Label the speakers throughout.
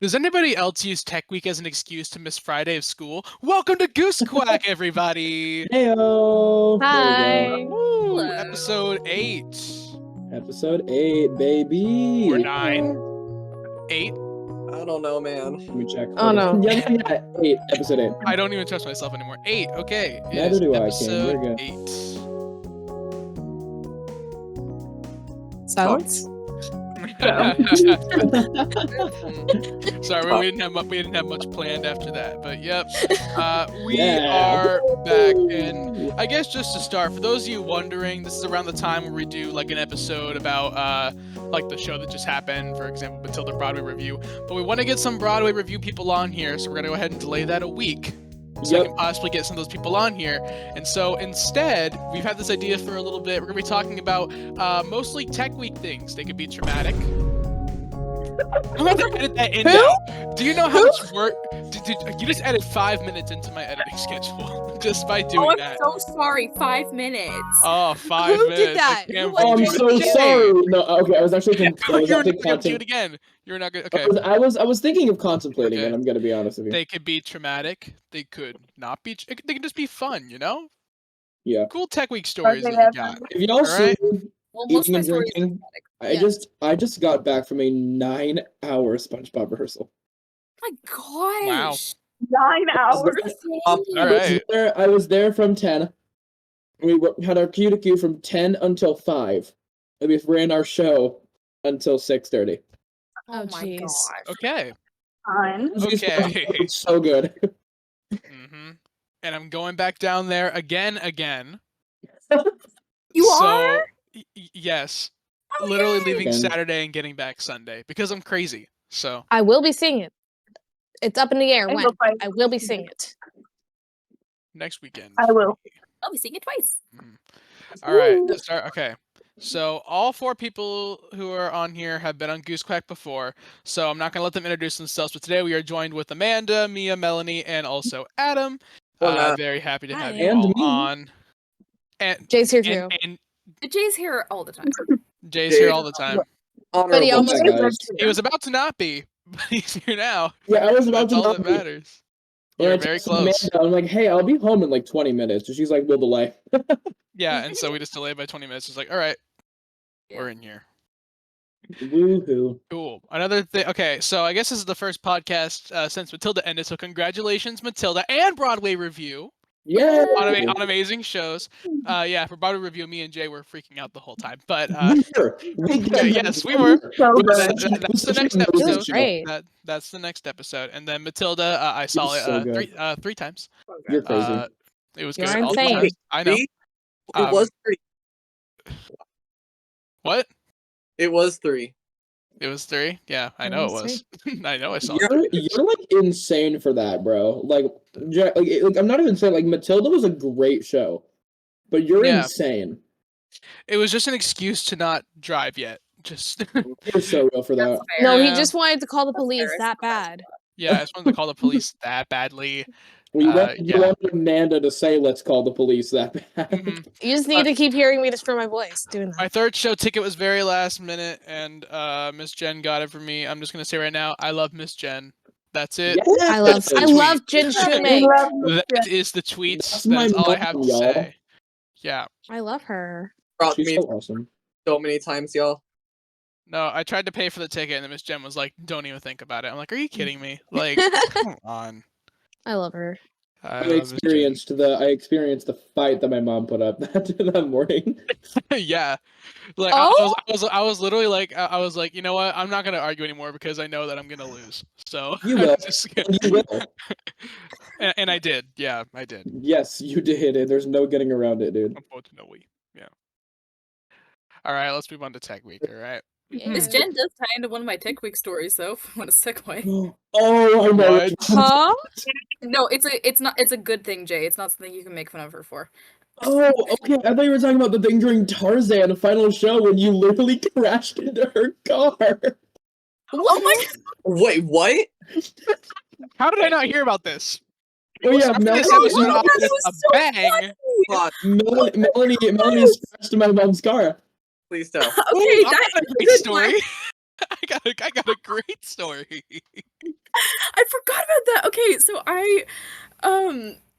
Speaker 1: Does anybody else use Tech Week as an excuse to miss Friday of school? Welcome to Goose Quack, everybody!
Speaker 2: Heyo! There we
Speaker 3: Hi.
Speaker 2: go.
Speaker 1: Woo!
Speaker 3: Hello.
Speaker 1: Episode 8.
Speaker 2: Episode 8, baby.
Speaker 1: Or 9. 8?
Speaker 4: I don't know, man.
Speaker 2: Let me check.
Speaker 3: Oh, no.
Speaker 2: Yeah, 8. Episode 8.
Speaker 1: I don't even trust myself anymore. 8, okay. It
Speaker 2: Neither
Speaker 1: is
Speaker 2: do I, King.
Speaker 1: episode
Speaker 2: You're good.
Speaker 1: 8.
Speaker 3: Silence?
Speaker 1: Sorry, we didn't have much planned after that, but yep. We
Speaker 2: Yeah.
Speaker 1: are back, and I guess just to start, for those of you wondering, this is around the time where we do like an episode about like the show that just happened, for example, Matilda Broadway review. But we want to get some Broadway review people on here, so we're gonna go ahead and delay that a week. So I can possibly get some of those people on here. And so instead, we've had this idea for a little bit. We're going to be talking about mostly Tech Week things. They could be traumatic. I'm going to edit that in now. Do you know how much work? You just added 5 minutes into my editing schedule just by doing that.
Speaker 3: I'm so sorry. 5 minutes.
Speaker 1: Oh, 5
Speaker 3: Who
Speaker 1: minutes.
Speaker 3: did that?
Speaker 2: Oh, I'm so sorry. No, okay, I was actually
Speaker 1: You're not going to do
Speaker 2: contemplating.
Speaker 1: it again. You're not going to. Okay.
Speaker 2: I was thinking of contemplating
Speaker 1: Okay.
Speaker 2: it. I'm gonna be honest with you.
Speaker 1: They could be traumatic. They could not be. They could just be fun, you know?
Speaker 2: Yeah.
Speaker 1: Cool Tech Week stories that you got.
Speaker 2: If y'all see
Speaker 1: Alright.
Speaker 2: me
Speaker 3: Well, most
Speaker 2: eating
Speaker 3: of my
Speaker 2: and
Speaker 3: stories are
Speaker 2: drinking,
Speaker 3: dramatic.
Speaker 2: I just got back from a 9-hour SpongeBob rehearsal.
Speaker 3: My gosh.
Speaker 5: 9 hours.
Speaker 1: Alright.
Speaker 2: I was there from 10. We had our Q to Q from 10 until 5. And we ran our show until 6:30.
Speaker 3: Oh my
Speaker 5: jeez.
Speaker 3: gosh.
Speaker 1: Okay.
Speaker 5: Fun.
Speaker 1: Okay.
Speaker 2: It's so good.
Speaker 1: Mm-hmm. And I'm going back down there again.
Speaker 3: You
Speaker 1: So,
Speaker 3: are?
Speaker 1: yes.
Speaker 3: Oh,
Speaker 1: Literally
Speaker 3: yay.
Speaker 1: leaving
Speaker 2: Again.
Speaker 1: Saturday and getting back Sunday because I'm crazy. So,
Speaker 6: I will be seeing it. It's up in the air
Speaker 5: I
Speaker 6: when.
Speaker 5: will find-
Speaker 6: I will be seeing it.
Speaker 1: next weekend.
Speaker 5: I will.
Speaker 3: I'll be seeing it twice.
Speaker 1: All right. Let's start. Okay. So, all 4 people who are on here have been on Goose Quack before. So, I'm not going to let them introduce themselves. But today we are joined with Amanda, Mia, Melanie, and also Adam.
Speaker 4: Hola.
Speaker 1: Very happy to have
Speaker 6: Hi.
Speaker 1: you
Speaker 2: And
Speaker 1: all
Speaker 2: me.
Speaker 1: on. And,
Speaker 6: Jay's here too.
Speaker 1: and
Speaker 3: The Jay's here all the time.
Speaker 1: Jay's here all the time.
Speaker 6: But he
Speaker 4: Honorable.
Speaker 6: almost
Speaker 2: Yeah, guys.
Speaker 1: He was about to not be, but he's here now.
Speaker 2: Yeah, I was about
Speaker 1: That's
Speaker 2: to
Speaker 1: all
Speaker 2: not
Speaker 1: that
Speaker 2: be.
Speaker 1: matters.
Speaker 2: When
Speaker 1: You're
Speaker 2: I
Speaker 1: very
Speaker 2: texted
Speaker 1: close.
Speaker 2: Amanda, I'm like, hey, I'll be home in like 20 minutes. And she's like, we'll delay.
Speaker 1: Yeah, and so we just delayed by 20 minutes. It's like, all right, we're in here.
Speaker 2: Woohoo.
Speaker 1: Cool. Another thing. Okay, so I guess this is the first podcast since Matilda ended. So congratulations, Matilda, and Broadway Review
Speaker 2: Yeah.
Speaker 1: on amazing shows. Yeah, for Broadway Review, me and Jay were freaking out the whole time. But yes, we were.
Speaker 5: So
Speaker 1: But
Speaker 5: good.
Speaker 1: that's the next
Speaker 6: It was
Speaker 1: episode.
Speaker 6: great.
Speaker 1: That's the next episode. And then Matilda, I saw
Speaker 2: was so
Speaker 1: it
Speaker 2: good.
Speaker 1: three times.
Speaker 2: You're crazy.
Speaker 1: It was
Speaker 6: You're
Speaker 1: good. All
Speaker 6: insane.
Speaker 1: times. I know.
Speaker 4: See?
Speaker 1: Um,
Speaker 4: It was 3.
Speaker 1: What?
Speaker 4: It was 3.
Speaker 1: It was 3? Yeah, I know it
Speaker 6: It
Speaker 1: was.
Speaker 6: was
Speaker 1: I know I saw it.
Speaker 2: You're like insane for that, bro. Like, I'm not even saying like Matilda was a great show, but you're
Speaker 1: Yeah.
Speaker 2: insane.
Speaker 1: It was just an excuse to not drive yet. Just
Speaker 2: You're so real for
Speaker 3: That's
Speaker 2: that.
Speaker 3: fair.
Speaker 6: No, he
Speaker 1: Yeah.
Speaker 6: just wanted to call the
Speaker 3: That's
Speaker 6: police
Speaker 3: fair.
Speaker 6: that bad.
Speaker 1: yeah, I just wanted to call the police that badly.
Speaker 2: You
Speaker 1: yeah.
Speaker 2: wanted Amanda to say, "Let's call the police." That bad.
Speaker 1: Mhm.
Speaker 6: You just need to keep hearing me destroy my voice doing that.
Speaker 1: My third show ticket was very last minute, and Miss Jen got it for me. I'm just gonna say right now, I love Miss Jen. That's it.
Speaker 6: I love Jin
Speaker 5: We
Speaker 6: Shumei.
Speaker 5: love
Speaker 1: That is the tweets.
Speaker 2: That's my
Speaker 1: That's all I
Speaker 2: mom,
Speaker 1: have to
Speaker 2: y'all.
Speaker 1: say. Yeah.
Speaker 6: I love her.
Speaker 4: Brought
Speaker 2: She's
Speaker 4: me
Speaker 2: so awesome.
Speaker 4: so many times, y'all.
Speaker 1: No, I tried to pay for the ticket, and then Miss Jen was like, "Don't even think about it." I'm like, "Are you kidding me? Like, come on."
Speaker 6: I love her.
Speaker 1: I
Speaker 2: I
Speaker 1: love Miss Jen.
Speaker 2: experienced the fight that my mom put up that morning.
Speaker 1: Yeah, like
Speaker 6: Oh?
Speaker 1: I was literally like, I was like, you know what? I'm not gonna argue anymore because I know that I'm gonna lose. So
Speaker 2: You
Speaker 1: I'm
Speaker 2: will.
Speaker 1: just
Speaker 2: You will.
Speaker 1: and I did. Yeah, I did.
Speaker 2: Yes, you did. There's no getting around it, dude.
Speaker 1: Unfortunately, yeah. All right, let's move on to Tech Week. All right.
Speaker 3: Miss Jen does tie into one of my Tech Week stories, though. What a segue.
Speaker 2: Oh, I know.
Speaker 1: What?
Speaker 6: Huh?
Speaker 3: No, it's a good thing, Jay. It's not something you can make fun of her for.
Speaker 2: Oh, okay. I thought you were talking about the thing during Tarzan, the final show, when you literally crashed into her car.
Speaker 3: Oh my god!
Speaker 4: Wait, what?
Speaker 1: How did I not hear about this?
Speaker 2: Oh yeah,
Speaker 1: Starting this
Speaker 2: Melanie,
Speaker 1: episode off
Speaker 3: that
Speaker 1: with
Speaker 3: was
Speaker 1: a
Speaker 3: so
Speaker 1: bang.
Speaker 4: God,
Speaker 2: Melanie scratched my mom's car.
Speaker 4: please tell.
Speaker 3: Okay,
Speaker 1: Ooh, I
Speaker 3: that
Speaker 1: got a
Speaker 3: is a
Speaker 1: great
Speaker 3: good
Speaker 1: story.
Speaker 3: one.
Speaker 1: I got a great story.
Speaker 3: that. Okay, so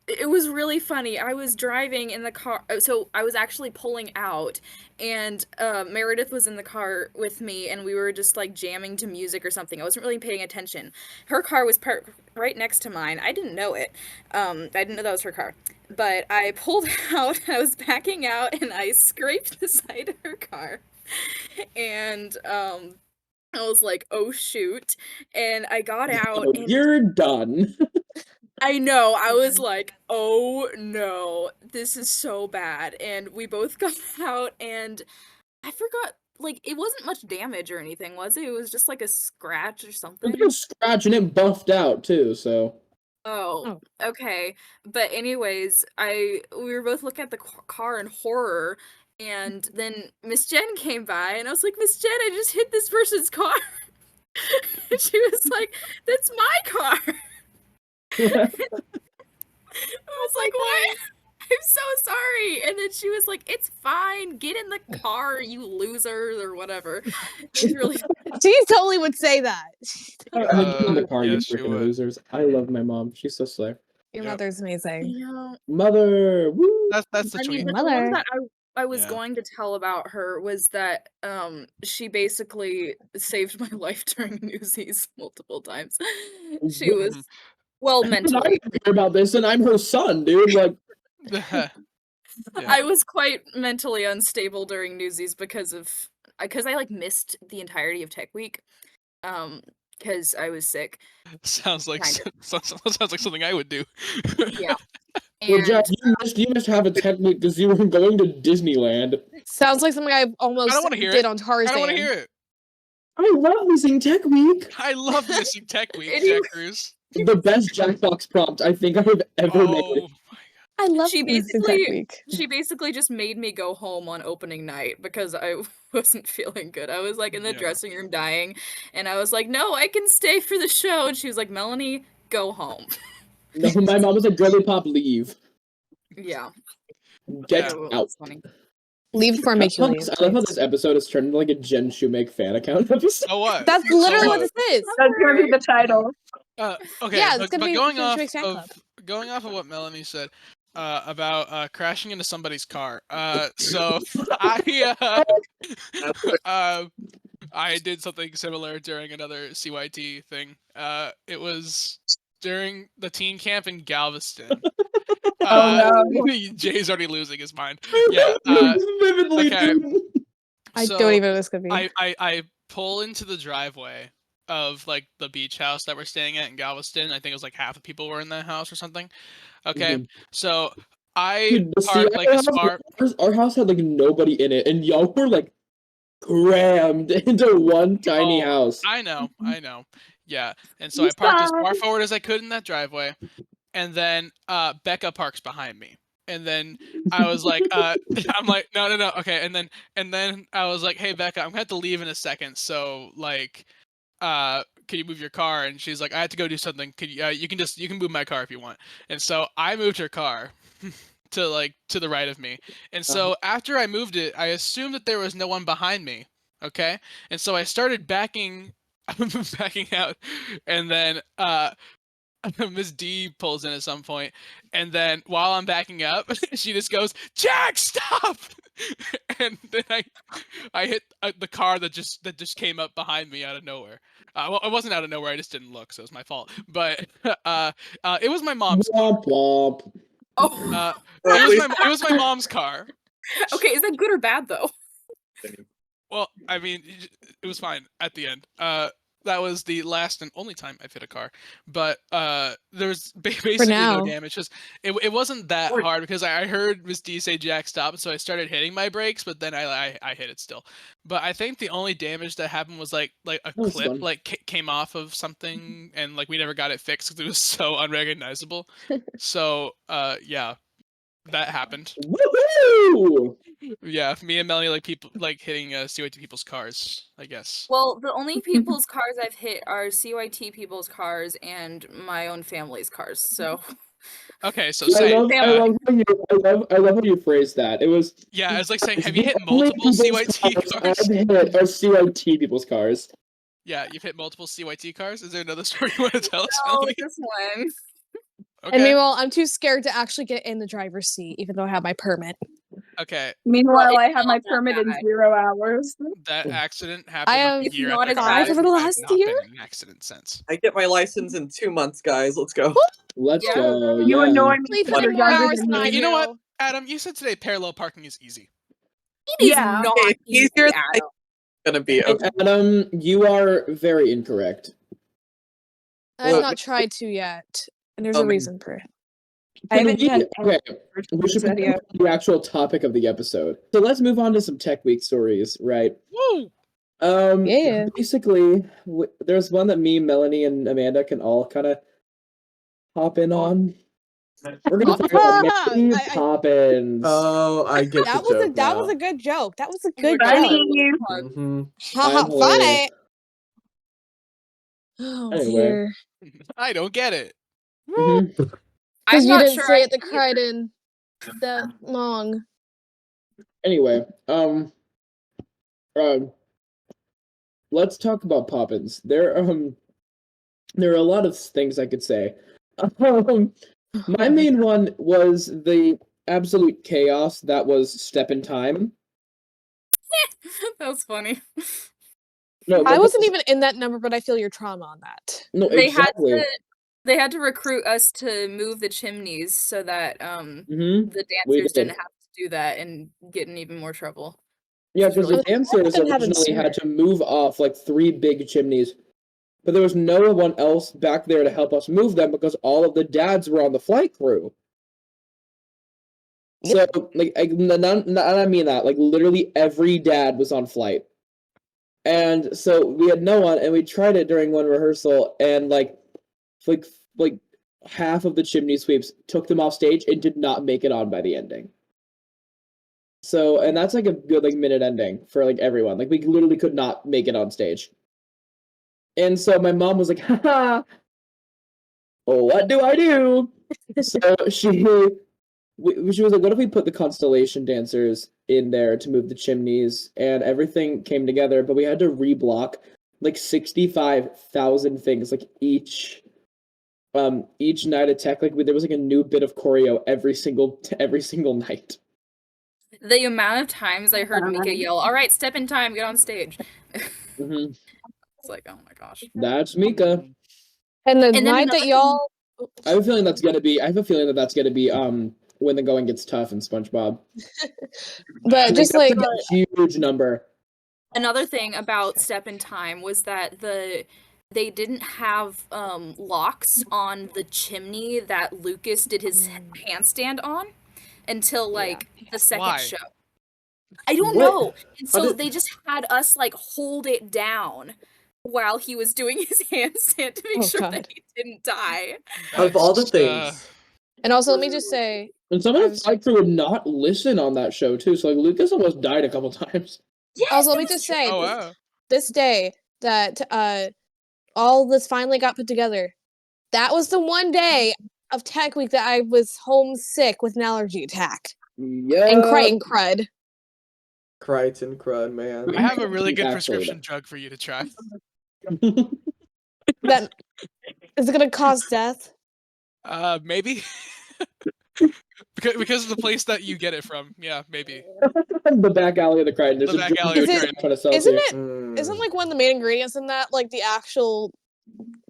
Speaker 3: it was really funny. I was driving in the car, so I was actually pulling out, and Meredith was in the car with me, and we were just like jamming to music or something. I wasn't really paying attention. Her car was parked right next to mine. I didn't know it. I didn't know that was her car. But I pulled out, I was backing out, and I scraped the side of her car. And I was like, oh shoot. And I got out,
Speaker 2: Oh,
Speaker 3: and
Speaker 2: you're done.
Speaker 3: I know, I was like, oh no, this is so bad. And we both got out, and I forgot, like, it wasn't much damage or anything, was it? It was just like a scratch or
Speaker 2: It
Speaker 3: something.
Speaker 2: was scratching it buffed out too, so.
Speaker 3: Oh, okay. But anyways, we were both looking at the car in horror, and then Miss Jen came by, and I was like, Miss Jen, I just hit this person's car. And she was like, that's my car. I was like, what? I'm so sorry. And then she was like, it's fine. Get in the car, you losers, or whatever. It was really
Speaker 6: She totally would say that.
Speaker 2: In the car, you
Speaker 1: yes, she
Speaker 2: freaking
Speaker 1: would.
Speaker 2: losers. I love my mom. She's so slay.
Speaker 6: Your
Speaker 1: Yep.
Speaker 6: mother's amazing.
Speaker 3: Yeah.
Speaker 2: Mother, woo!
Speaker 1: That's the
Speaker 3: I mean,
Speaker 1: tweet.
Speaker 3: but the one
Speaker 6: Mother.
Speaker 3: that I was
Speaker 1: Yeah.
Speaker 3: going to tell about her was that she basically saved my life during Newsies multiple times. She was well
Speaker 2: I
Speaker 3: mentally.
Speaker 2: hear about this, and I'm her son, dude. Like,
Speaker 1: Yeah.
Speaker 3: I was quite mentally unstable during Newsies because I like missed the entirety of Tech Week, because I was sick.
Speaker 1: Sounds like
Speaker 3: Kind
Speaker 1: sounds like something I would do.
Speaker 3: Yeah.
Speaker 2: well, Jack,
Speaker 3: And
Speaker 2: you must have a technique because you were going to Disneyland.
Speaker 6: Sounds like something I almost
Speaker 1: I don't want to hear
Speaker 6: did
Speaker 1: it.
Speaker 6: on
Speaker 1: I
Speaker 6: Tarzan.
Speaker 1: don't want to hear it.
Speaker 2: I love missing Tech Week.
Speaker 1: I love missing Tech Week,
Speaker 3: And you-
Speaker 1: Jack Cruz.
Speaker 2: The best Jackbox prompt I think I have ever made.
Speaker 1: Oh,
Speaker 6: I love
Speaker 3: She
Speaker 6: missing Tech
Speaker 3: basically-
Speaker 6: Week.
Speaker 3: she basically just made me go home on opening night because I wasn't feeling good. I was like in the
Speaker 1: Yeah.
Speaker 3: dressing room dying, and I was like, no, I can stay for the show. And she was like, Melanie, go home.
Speaker 2: No, my mom was like, Girly Pop, leave.
Speaker 3: Yeah.
Speaker 2: Get
Speaker 3: So it
Speaker 2: out.
Speaker 3: was funny.
Speaker 6: Leave before I make you leave.
Speaker 2: I love how
Speaker 6: please.
Speaker 2: this episode has turned into like a Jen Shoemake fan account episode.
Speaker 1: so what?
Speaker 6: That's literally what
Speaker 1: what?
Speaker 6: this is.
Speaker 5: That's gonna be the title.
Speaker 1: Okay,
Speaker 6: Yeah,
Speaker 1: but,
Speaker 6: it's gonna
Speaker 1: but
Speaker 6: be
Speaker 1: going
Speaker 6: Jen
Speaker 1: off
Speaker 6: Shoemake's fan
Speaker 1: of
Speaker 6: club.
Speaker 1: going off of what Melanie said about crashing into somebody's car. So I did something similar during another CYT thing. It was during the teen camp in Galveston.
Speaker 5: Oh,
Speaker 1: Jay's already losing his mind. Yeah.
Speaker 2: Vividly,
Speaker 1: okay.
Speaker 2: dude.
Speaker 6: I
Speaker 1: So,
Speaker 6: don't even know what this could be.
Speaker 1: I pull into the driveway of like the beach house that we're staying at in Galveston. I think it was like half the people were in that house or something. Okay,
Speaker 2: Mhm.
Speaker 1: so I
Speaker 2: Dude, the
Speaker 1: parked like as
Speaker 2: Seattle
Speaker 1: far.
Speaker 2: our house had like nobody in it, and y'all were like crammed into one tiny
Speaker 1: Oh,
Speaker 2: house.
Speaker 1: I know. Yeah, and so I parked as far forward as I could in that driveway, and then Becca parks behind me. And then I was like, I'm like, no, okay. And then I was like, hey Becca, I'm gonna have to leave in a second. So like, can you move your car? And she's like, I have to go do something. Could you? You can move my car if you want. And so I moved her car to the right of me. And so after I moved it, I assumed that there was no one behind me. Okay. And so I started backing out, and then Miss D pulls in at some point, and then while I'm backing up, she just goes, "Jack, stop!" And then I hit the car that just came up behind me out of nowhere. Well, it wasn't out of nowhere. I just didn't look, so it's my fault. But it was my mom's car.
Speaker 2: Womp womp.
Speaker 3: Oh,
Speaker 1: It was my mom's car.
Speaker 3: okay. Is that good or bad though?
Speaker 1: Well, I mean, it was fine at the end. That was the last and only time I've hit a car. But there's basically
Speaker 6: now.
Speaker 1: no damage. Just it wasn't that hard because I heard Miss D say Jack stop, so I started hitting my brakes, but then I hit it still. But I think the only damage that happened was like a
Speaker 2: was
Speaker 1: clip
Speaker 2: fun.
Speaker 1: like came off of something, and like we never got it fixed because it was so unrecognizable. So yeah, that happened.
Speaker 2: Woohoo!
Speaker 1: Yeah, me and Melanie like people like hitting CYT people's cars, I guess.
Speaker 3: Well, the only people's cars I've hit are CYT people's cars and my own family's cars. So
Speaker 1: Okay, so
Speaker 2: I
Speaker 1: say
Speaker 2: love how you phrased that. It was
Speaker 1: yeah, it's like saying, have you hit
Speaker 2: only
Speaker 1: multiple
Speaker 2: people's
Speaker 1: CYT
Speaker 2: cars
Speaker 1: cars?
Speaker 2: I've hit are CYT people's cars.
Speaker 1: Yeah, you've hit multiple CYT cars. Is there another story you want to tell us,
Speaker 3: No,
Speaker 1: Melanie?
Speaker 3: just one.
Speaker 6: And
Speaker 1: Okay.
Speaker 6: meanwhile, I'm too scared to actually get in the driver's seat, even though I have my permit.
Speaker 1: Okay.
Speaker 5: Meanwhile,
Speaker 3: Well,
Speaker 5: I
Speaker 3: it's
Speaker 5: have my
Speaker 3: not that
Speaker 5: permit in
Speaker 3: bad.
Speaker 5: 0 hours.
Speaker 1: That accident
Speaker 6: I
Speaker 1: happened like
Speaker 6: have
Speaker 1: a
Speaker 3: It's
Speaker 1: year
Speaker 3: not
Speaker 1: at the
Speaker 3: as
Speaker 6: five
Speaker 3: bad
Speaker 1: garage.
Speaker 6: over the
Speaker 1: and
Speaker 6: last
Speaker 1: I've not
Speaker 6: year.
Speaker 1: been in an accident since.
Speaker 4: I get my license in 2 months, guys. Let's go.
Speaker 2: Let's
Speaker 3: Yeah.
Speaker 2: go.
Speaker 5: You
Speaker 2: Yeah.
Speaker 5: annoy me
Speaker 6: Please
Speaker 5: because
Speaker 6: put in
Speaker 5: you're
Speaker 6: more
Speaker 5: younger
Speaker 6: hours
Speaker 5: than
Speaker 6: than I
Speaker 5: me.
Speaker 1: You know what,
Speaker 6: do.
Speaker 1: Adam? You said today parallel parking is easy.
Speaker 3: It is
Speaker 5: Yeah.
Speaker 3: not
Speaker 4: It's
Speaker 3: easy,
Speaker 4: easier than
Speaker 3: Adam.
Speaker 4: gonna be. Okay.
Speaker 2: Adam, you are very incorrect.
Speaker 6: I've
Speaker 4: Well,
Speaker 6: not tried to yet, and there's
Speaker 4: Oh,
Speaker 6: a
Speaker 4: man.
Speaker 6: reason for it.
Speaker 5: I haven't done
Speaker 2: Okay,
Speaker 5: any
Speaker 2: we should
Speaker 5: this
Speaker 2: move
Speaker 5: video.
Speaker 2: on to the actual topic of the episode. So let's move on to some Tech Week stories, right?
Speaker 1: Woo!
Speaker 6: Yeah.
Speaker 2: Basically, there's one that me, Melanie, and Amanda can all kind of hop in on. We're gonna talk about Mary Poppins.
Speaker 7: Oh, I get
Speaker 6: That
Speaker 7: the
Speaker 6: was
Speaker 7: joke
Speaker 6: that was
Speaker 7: now.
Speaker 6: a good joke. That was a
Speaker 3: Oh my
Speaker 6: good
Speaker 3: God,
Speaker 6: joke.
Speaker 5: Funny.
Speaker 7: Mhm.
Speaker 6: Haha,
Speaker 2: I'm
Speaker 6: funny.
Speaker 2: hilarious.
Speaker 6: Oh
Speaker 2: Anyway.
Speaker 6: dear.
Speaker 1: I don't get it.
Speaker 2: Mhm.
Speaker 6: Because
Speaker 3: I'm
Speaker 6: you
Speaker 3: not
Speaker 6: didn't
Speaker 3: sure
Speaker 6: say
Speaker 3: I
Speaker 6: it the
Speaker 3: can
Speaker 6: Crichton that long.
Speaker 2: Anyway, let's talk about Poppins. There are a lot of things I could say. My main one was the absolute chaos that was Step in Time.
Speaker 3: that was funny.
Speaker 2: No,
Speaker 6: I wasn't
Speaker 2: because-
Speaker 6: even in that number, but I feel your trauma on that.
Speaker 2: No,
Speaker 3: They
Speaker 2: exactly.
Speaker 3: they had to recruit us to move the chimneys so that
Speaker 2: Mhm.
Speaker 3: the
Speaker 2: We
Speaker 3: dancers
Speaker 2: did.
Speaker 3: didn't have to do that and get in even more trouble.
Speaker 2: Yeah,
Speaker 3: Which is
Speaker 2: because the
Speaker 3: really
Speaker 2: dancers
Speaker 6: didn't happen
Speaker 2: originally had
Speaker 6: sooner.
Speaker 2: to move off like 3 big chimneys, but there was no one else back there to help us move them because all of the dads were on the flight crew. So, like, I mean that, like, literally every dad was on flight. And so we had no one, and we tried it during one rehearsal, and like half of the chimney sweeps took them off stage and did not make it on by the ending. So, and that's like a good like minute ending for like everyone. Like we literally could not make it on stage. And so my mom was like, haha, what do I do? So she was like, what if we put the constellation dancers in there to move the chimneys? And everything came together, but we had to reblock like 65,000 things, like each night of tech. Like there was like a new bit of choreo every single night.
Speaker 3: the amount of times I heard Mika yell, "All right, step in time, get on stage."
Speaker 2: Mhm.
Speaker 3: It's like, oh my gosh.
Speaker 2: That's Mika.
Speaker 6: And the
Speaker 3: And then
Speaker 6: night
Speaker 3: another
Speaker 6: that y'all
Speaker 2: I have a feeling that's gonna be when the going gets tough in SpongeBob.
Speaker 6: but just
Speaker 2: That's
Speaker 6: like
Speaker 2: a huge number.
Speaker 3: Another thing about Step in Time was that they didn't have locks on the chimney that Lucas did his handstand on until like the second
Speaker 1: Why?
Speaker 3: show. I don't
Speaker 7: What?
Speaker 3: know. And
Speaker 7: How
Speaker 3: so
Speaker 7: did-
Speaker 3: they just had us like hold it down while he was doing his handstand to make
Speaker 6: Oh,
Speaker 3: sure
Speaker 6: God.
Speaker 3: that he didn't die.
Speaker 7: Out of all the
Speaker 1: That's,
Speaker 7: things,
Speaker 6: and also let me just say
Speaker 2: And some of
Speaker 6: I
Speaker 2: the
Speaker 6: was-
Speaker 2: flight crew would not listen on that show too. So like Lucas almost died a couple times.
Speaker 6: also let
Speaker 3: that
Speaker 6: me
Speaker 3: was
Speaker 6: just
Speaker 3: true.
Speaker 6: say
Speaker 1: oh wow.
Speaker 6: this day that all this finally got put together. That was the one day of Tech Week that I was homesick with an allergy attack.
Speaker 2: Yeah.
Speaker 6: And Crichton crud.
Speaker 7: Crichton crud, man.
Speaker 1: I have a really good
Speaker 2: Actually,
Speaker 1: prescription drug for you to try.
Speaker 6: That is it gonna cause death?
Speaker 1: Maybe. because of the place that you get it from. Yeah, maybe.
Speaker 2: The back alley of the Crichton. There's
Speaker 1: The
Speaker 2: a
Speaker 1: back
Speaker 2: drink
Speaker 1: alley
Speaker 6: of the
Speaker 2: they're
Speaker 1: Crichton.
Speaker 2: trying to sell
Speaker 6: Isn't
Speaker 2: to you.
Speaker 6: it
Speaker 7: Mm.
Speaker 6: isn't like one of the main ingredients in that like the actual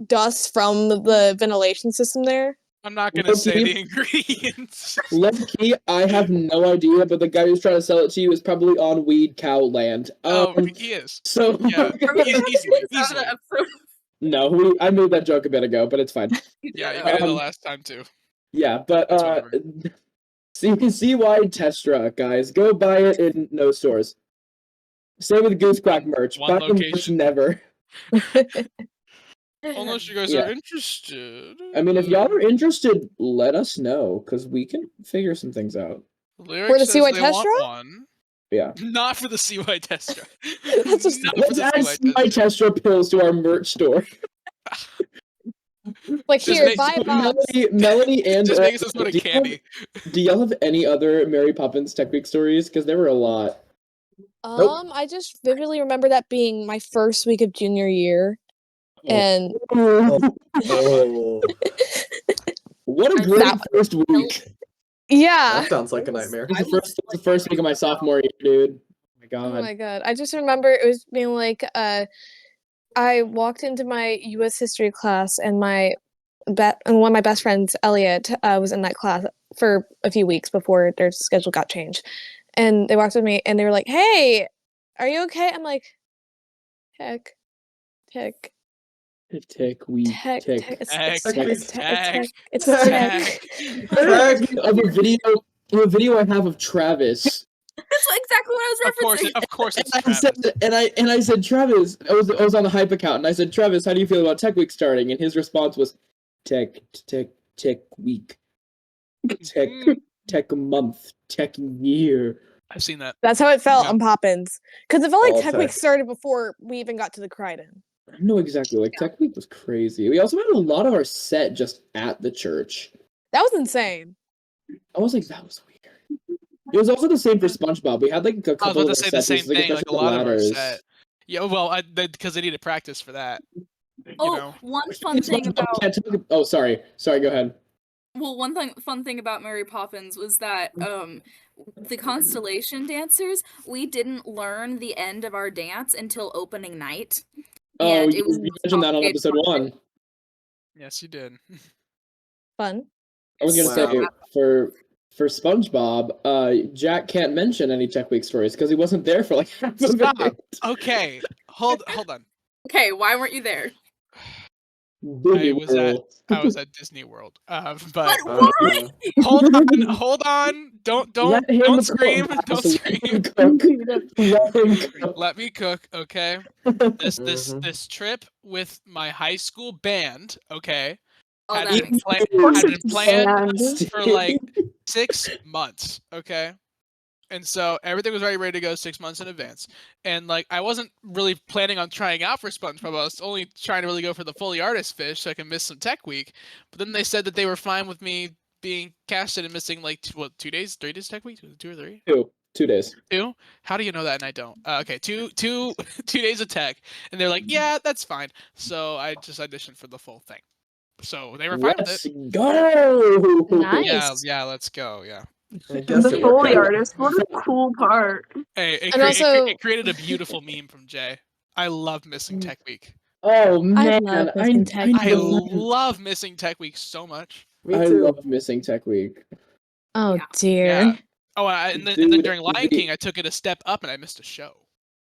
Speaker 6: dust from the ventilation system there?
Speaker 1: I'm not gonna say
Speaker 2: Low-key.
Speaker 1: the ingredients.
Speaker 2: Low key, I have no idea, but the guy who's trying to sell it to you is probably on Weed Cow Land.
Speaker 1: Oh, he is.
Speaker 2: So
Speaker 1: Yeah, easily.
Speaker 2: no, I made that joke a bit ago, but it's fine.
Speaker 1: Yeah, you made it the
Speaker 2: Um,
Speaker 1: last time too.
Speaker 2: Yeah, but
Speaker 1: It's whatever.
Speaker 2: CY Testra, guys, go buy it in no stores. Same with Goose Quack merch.
Speaker 1: One
Speaker 2: Buy the merch
Speaker 1: location.
Speaker 2: never.
Speaker 1: Unless you guys
Speaker 2: Yeah.
Speaker 1: are interested.
Speaker 2: I mean, if y'all are interested, let us know because we can figure some things out.
Speaker 1: Lyric
Speaker 6: For the
Speaker 1: says
Speaker 6: CY
Speaker 1: they want
Speaker 6: Testra?
Speaker 1: one.
Speaker 2: Yeah.
Speaker 1: Not for the CY Testra.
Speaker 6: That's just-
Speaker 1: Not for
Speaker 2: Let's
Speaker 1: the
Speaker 2: add
Speaker 1: CY
Speaker 2: CY
Speaker 1: Testra.
Speaker 2: Testra pills to our merch store.
Speaker 6: Like
Speaker 1: Just
Speaker 6: here,
Speaker 1: make-
Speaker 6: buy a box.
Speaker 2: Melanie and
Speaker 1: Just make some sort of
Speaker 2: do y'all have-
Speaker 1: candy.
Speaker 2: do y'all have any other Mary Poppins Tech Week stories? Because there were a lot.
Speaker 7: Nope.
Speaker 6: I just vividly remember that being my first week of junior year, and
Speaker 7: Oh,
Speaker 2: What a
Speaker 3: I
Speaker 2: great
Speaker 6: That-
Speaker 2: first week.
Speaker 6: yeah.
Speaker 7: that sounds like a nightmare.
Speaker 2: It was the first week of my sophomore year, dude. Oh my
Speaker 6: Oh
Speaker 2: god.
Speaker 6: my god. I just remember it was being like, I walked into my U.S. history class, and and one of my best friends, Elliot, was in that class for a few weeks before their schedule got changed. And they walked with me, and they were like, "Hey, are you okay?" I'm like, "Tech, tech,
Speaker 2: Tick, we
Speaker 6: tech,
Speaker 2: tick.
Speaker 6: tech. It's
Speaker 1: Tech,
Speaker 6: tech. It's tech. It's
Speaker 1: tech,
Speaker 6: tech. It's
Speaker 7: tech.
Speaker 6: tech."
Speaker 7: Heck,
Speaker 2: Of a video I have of Travis.
Speaker 3: That's exactly what I was referencing.
Speaker 1: Of course, it's
Speaker 2: And I said,
Speaker 1: Travis.
Speaker 2: and I said, Travis, I was on the hype account, and I said, Travis, how do you feel about Tech Week starting? And his response was, Tech Week, Tech
Speaker 1: Mm,
Speaker 2: Tech month, Tech year.
Speaker 1: I've seen that.
Speaker 6: That's how it felt
Speaker 1: Yeah.
Speaker 6: on Poppins. Because it felt like
Speaker 7: All
Speaker 6: Tech Week
Speaker 7: tech.
Speaker 6: started before we even got to the Crichton.
Speaker 2: I know exactly. Like Tech Week was crazy. We also had a lot of our set just at the church.
Speaker 6: That was insane.
Speaker 2: I was like, that was weird. It was also the same for SpongeBob. We had like a
Speaker 1: I was
Speaker 2: couple
Speaker 1: about
Speaker 2: of
Speaker 1: to
Speaker 2: our
Speaker 1: say the
Speaker 2: set
Speaker 1: same
Speaker 2: pieces, like,
Speaker 1: thing. Like
Speaker 2: especially
Speaker 1: a
Speaker 2: the
Speaker 1: lot of our
Speaker 2: ladders.
Speaker 1: set. Yeah, well, because they needed practice for that. You
Speaker 3: Oh,
Speaker 1: know.
Speaker 3: one fun thing
Speaker 2: SpongeBob
Speaker 3: about
Speaker 2: can't talk- Oh, sorry. Go ahead.
Speaker 3: fun thing about Mary Poppins was that the constellation dancers, we didn't learn the end of our dance until opening night.
Speaker 2: Oh,
Speaker 3: And
Speaker 2: you
Speaker 3: it was
Speaker 2: mentioned that on
Speaker 3: complicated
Speaker 2: episode 1.
Speaker 1: Yes, you did.
Speaker 6: Fun.
Speaker 2: I was gonna
Speaker 7: Wow.
Speaker 2: say for SpongeBob, Jack can't mention any Tech Week stories because he wasn't there for like half of
Speaker 1: Stop.
Speaker 2: it.
Speaker 1: Okay, hold on.
Speaker 3: okay. Why weren't you there?
Speaker 2: Disney
Speaker 1: was at-
Speaker 2: World.
Speaker 1: I was at Disney World. But
Speaker 3: But
Speaker 7: Uh,
Speaker 3: why?
Speaker 1: hold on. Don't
Speaker 2: Let him
Speaker 1: don't
Speaker 2: cook,
Speaker 1: scream.
Speaker 2: House.
Speaker 1: Don't
Speaker 2: Let him
Speaker 1: scream.
Speaker 2: cook. Let him cook.
Speaker 1: Let me cook, okay? This
Speaker 7: Mhm.
Speaker 1: this trip with my high school band, okay,
Speaker 3: Oh,
Speaker 1: had
Speaker 3: that
Speaker 1: been,
Speaker 3: makes
Speaker 1: pla-
Speaker 5: course
Speaker 1: had
Speaker 5: it's
Speaker 1: been planned
Speaker 5: band.
Speaker 1: for like 6 months, okay? And so everything was already ready to go 6 months in advance. And like I wasn't really planning on trying out for SpongeBob. I was only trying to really go for the Fully Artist fish so I can miss some Tech Week. But then they said that they were fine with me being casted and missing like 2 days, 3 days Tech Week, 2 or 3.
Speaker 2: 2 days.
Speaker 1: 2? How do you know that and I don't? Okay, 2 days of tech, and they're like, yeah, that's fine. So I just auditioned for the full thing. So they were fine with
Speaker 2: Let's
Speaker 1: it.
Speaker 2: go.
Speaker 6: Nice.
Speaker 1: Yeah, let's go. Yeah.
Speaker 7: I guess
Speaker 5: The
Speaker 7: it worked
Speaker 5: Foley
Speaker 7: out.
Speaker 5: artist. What a cool part.
Speaker 1: Hey,
Speaker 6: And also-
Speaker 1: it created a beautiful meme from Jay. I love missing Tech Week.
Speaker 2: Oh
Speaker 6: I
Speaker 2: man,
Speaker 6: love missing Tech
Speaker 2: I
Speaker 1: I
Speaker 6: Week.
Speaker 1: love missing Tech Week so much.
Speaker 7: Me
Speaker 2: I
Speaker 7: too.
Speaker 2: love missing Tech Week.
Speaker 6: Oh
Speaker 3: Yeah.
Speaker 6: dear.
Speaker 1: Yeah. Oh, and then
Speaker 2: Dude,
Speaker 1: during Lion King, I took it a step up and I missed a show.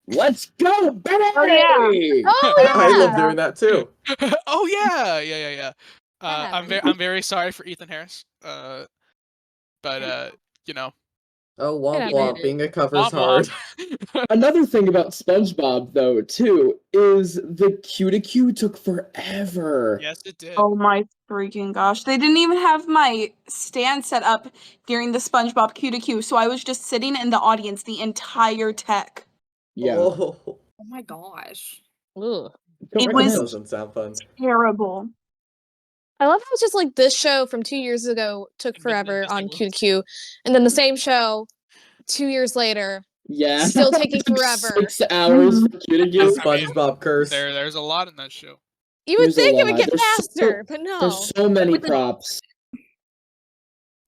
Speaker 2: Let's go, baby!
Speaker 5: Oh, yeah.
Speaker 6: Oh
Speaker 7: I love
Speaker 6: yeah.
Speaker 7: doing that too.
Speaker 1: Oh yeah. I'm
Speaker 3: happened.
Speaker 1: very sorry for Ethan Harris. But you know,
Speaker 7: Oh, womp
Speaker 6: Get
Speaker 7: womp.
Speaker 6: out.
Speaker 7: Being a cover's
Speaker 1: womp
Speaker 7: hard.
Speaker 2: Another thing about SpongeBob, though, too, is the Q took forever.
Speaker 1: yes, it did.
Speaker 5: Oh my freaking gosh. They didn't even have my stand set up during the SpongeBob Q to Q, so I was just sitting in the audience the entire tech.
Speaker 2: Yeah.
Speaker 7: Oh,
Speaker 3: Oh my gosh.
Speaker 6: Ooh.
Speaker 2: Don't
Speaker 5: It
Speaker 7: that
Speaker 5: was-
Speaker 2: recommend.
Speaker 7: doesn't sound fun.
Speaker 5: Terrible.
Speaker 6: I love how it's just like this show from 2 years ago took
Speaker 1: Invented
Speaker 6: forever
Speaker 1: Disney
Speaker 6: on
Speaker 1: World.
Speaker 6: Q to Q, and then the same show 2 years later.
Speaker 2: Yeah.
Speaker 6: Still taking
Speaker 2: Took
Speaker 6: forever.
Speaker 2: 6 hours for Q.
Speaker 7: The
Speaker 1: I mean,
Speaker 7: SpongeBob curse.
Speaker 1: there's a lot in that show.
Speaker 6: You would
Speaker 2: There's a
Speaker 6: think it would
Speaker 2: lot.
Speaker 6: get
Speaker 2: There's so-
Speaker 6: faster, but no.
Speaker 2: There's so many
Speaker 3: With the-
Speaker 2: props.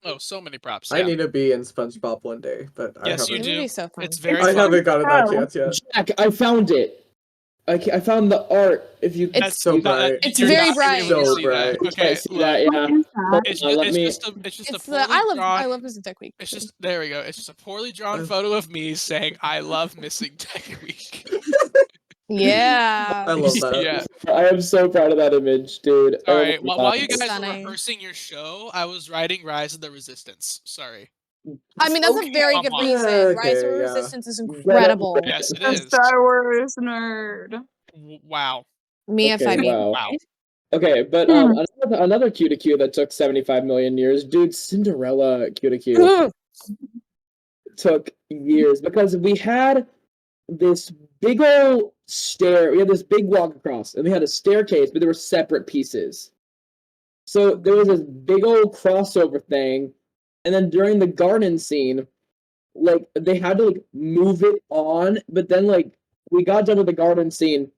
Speaker 1: Oh, so many props.
Speaker 7: I
Speaker 1: Yeah.
Speaker 7: need to be in SpongeBob one day, but I
Speaker 1: Yes,
Speaker 7: haven't.
Speaker 1: you
Speaker 6: It would
Speaker 1: do.
Speaker 6: be so fun.
Speaker 1: It's very
Speaker 7: I
Speaker 1: fun.
Speaker 7: haven't gotten that
Speaker 5: Oh.
Speaker 7: chance yet.
Speaker 2: Jack, I found it. I found the art. If you
Speaker 6: It's
Speaker 7: so bright.
Speaker 6: It's
Speaker 1: you're
Speaker 6: very
Speaker 1: not gonna be able to
Speaker 7: bright. So
Speaker 1: see
Speaker 7: bright.
Speaker 1: that. Okay,
Speaker 2: can't see
Speaker 1: look,
Speaker 2: that, yeah.
Speaker 5: What is that?
Speaker 1: it's
Speaker 2: Let
Speaker 1: just,
Speaker 2: me-
Speaker 1: it's just
Speaker 6: it's
Speaker 1: a
Speaker 6: the
Speaker 1: poorly drawn.
Speaker 6: I love Missing Tech Week.
Speaker 1: It's just there we go. It's just a poorly drawn photo of me saying I love missing Tech Week.
Speaker 6: Yeah.
Speaker 7: I love that.
Speaker 1: Yeah.
Speaker 2: I am so proud of that image, dude.
Speaker 1: All
Speaker 2: Oh
Speaker 1: right.
Speaker 2: my
Speaker 1: While you
Speaker 2: God.
Speaker 1: guys were
Speaker 6: Stunning.
Speaker 1: rehearsing your show, I was writing Rise of the Resistance. Sorry.
Speaker 6: I mean, that's
Speaker 3: Okay,
Speaker 6: a very
Speaker 1: come
Speaker 6: good
Speaker 1: on.
Speaker 6: reason. Rise of
Speaker 7: Okay, yeah.
Speaker 6: Resistance is incredible.
Speaker 1: Yes, it
Speaker 5: A
Speaker 1: is.
Speaker 5: Star Wars nerd.
Speaker 1: Wow.
Speaker 6: Mia
Speaker 2: Okay,
Speaker 6: Femi.
Speaker 2: wow.
Speaker 1: Wow.
Speaker 2: Okay, but another Q to Q that took 75 million years, dude. Cinderella Q to Q took years because we had this big old stair. We had this big walk across, and we had a staircase, but there were separate pieces. So there was this big old crossover thing, and then during the garden scene, like they had to like move it on, but then like we got done with the garden scene,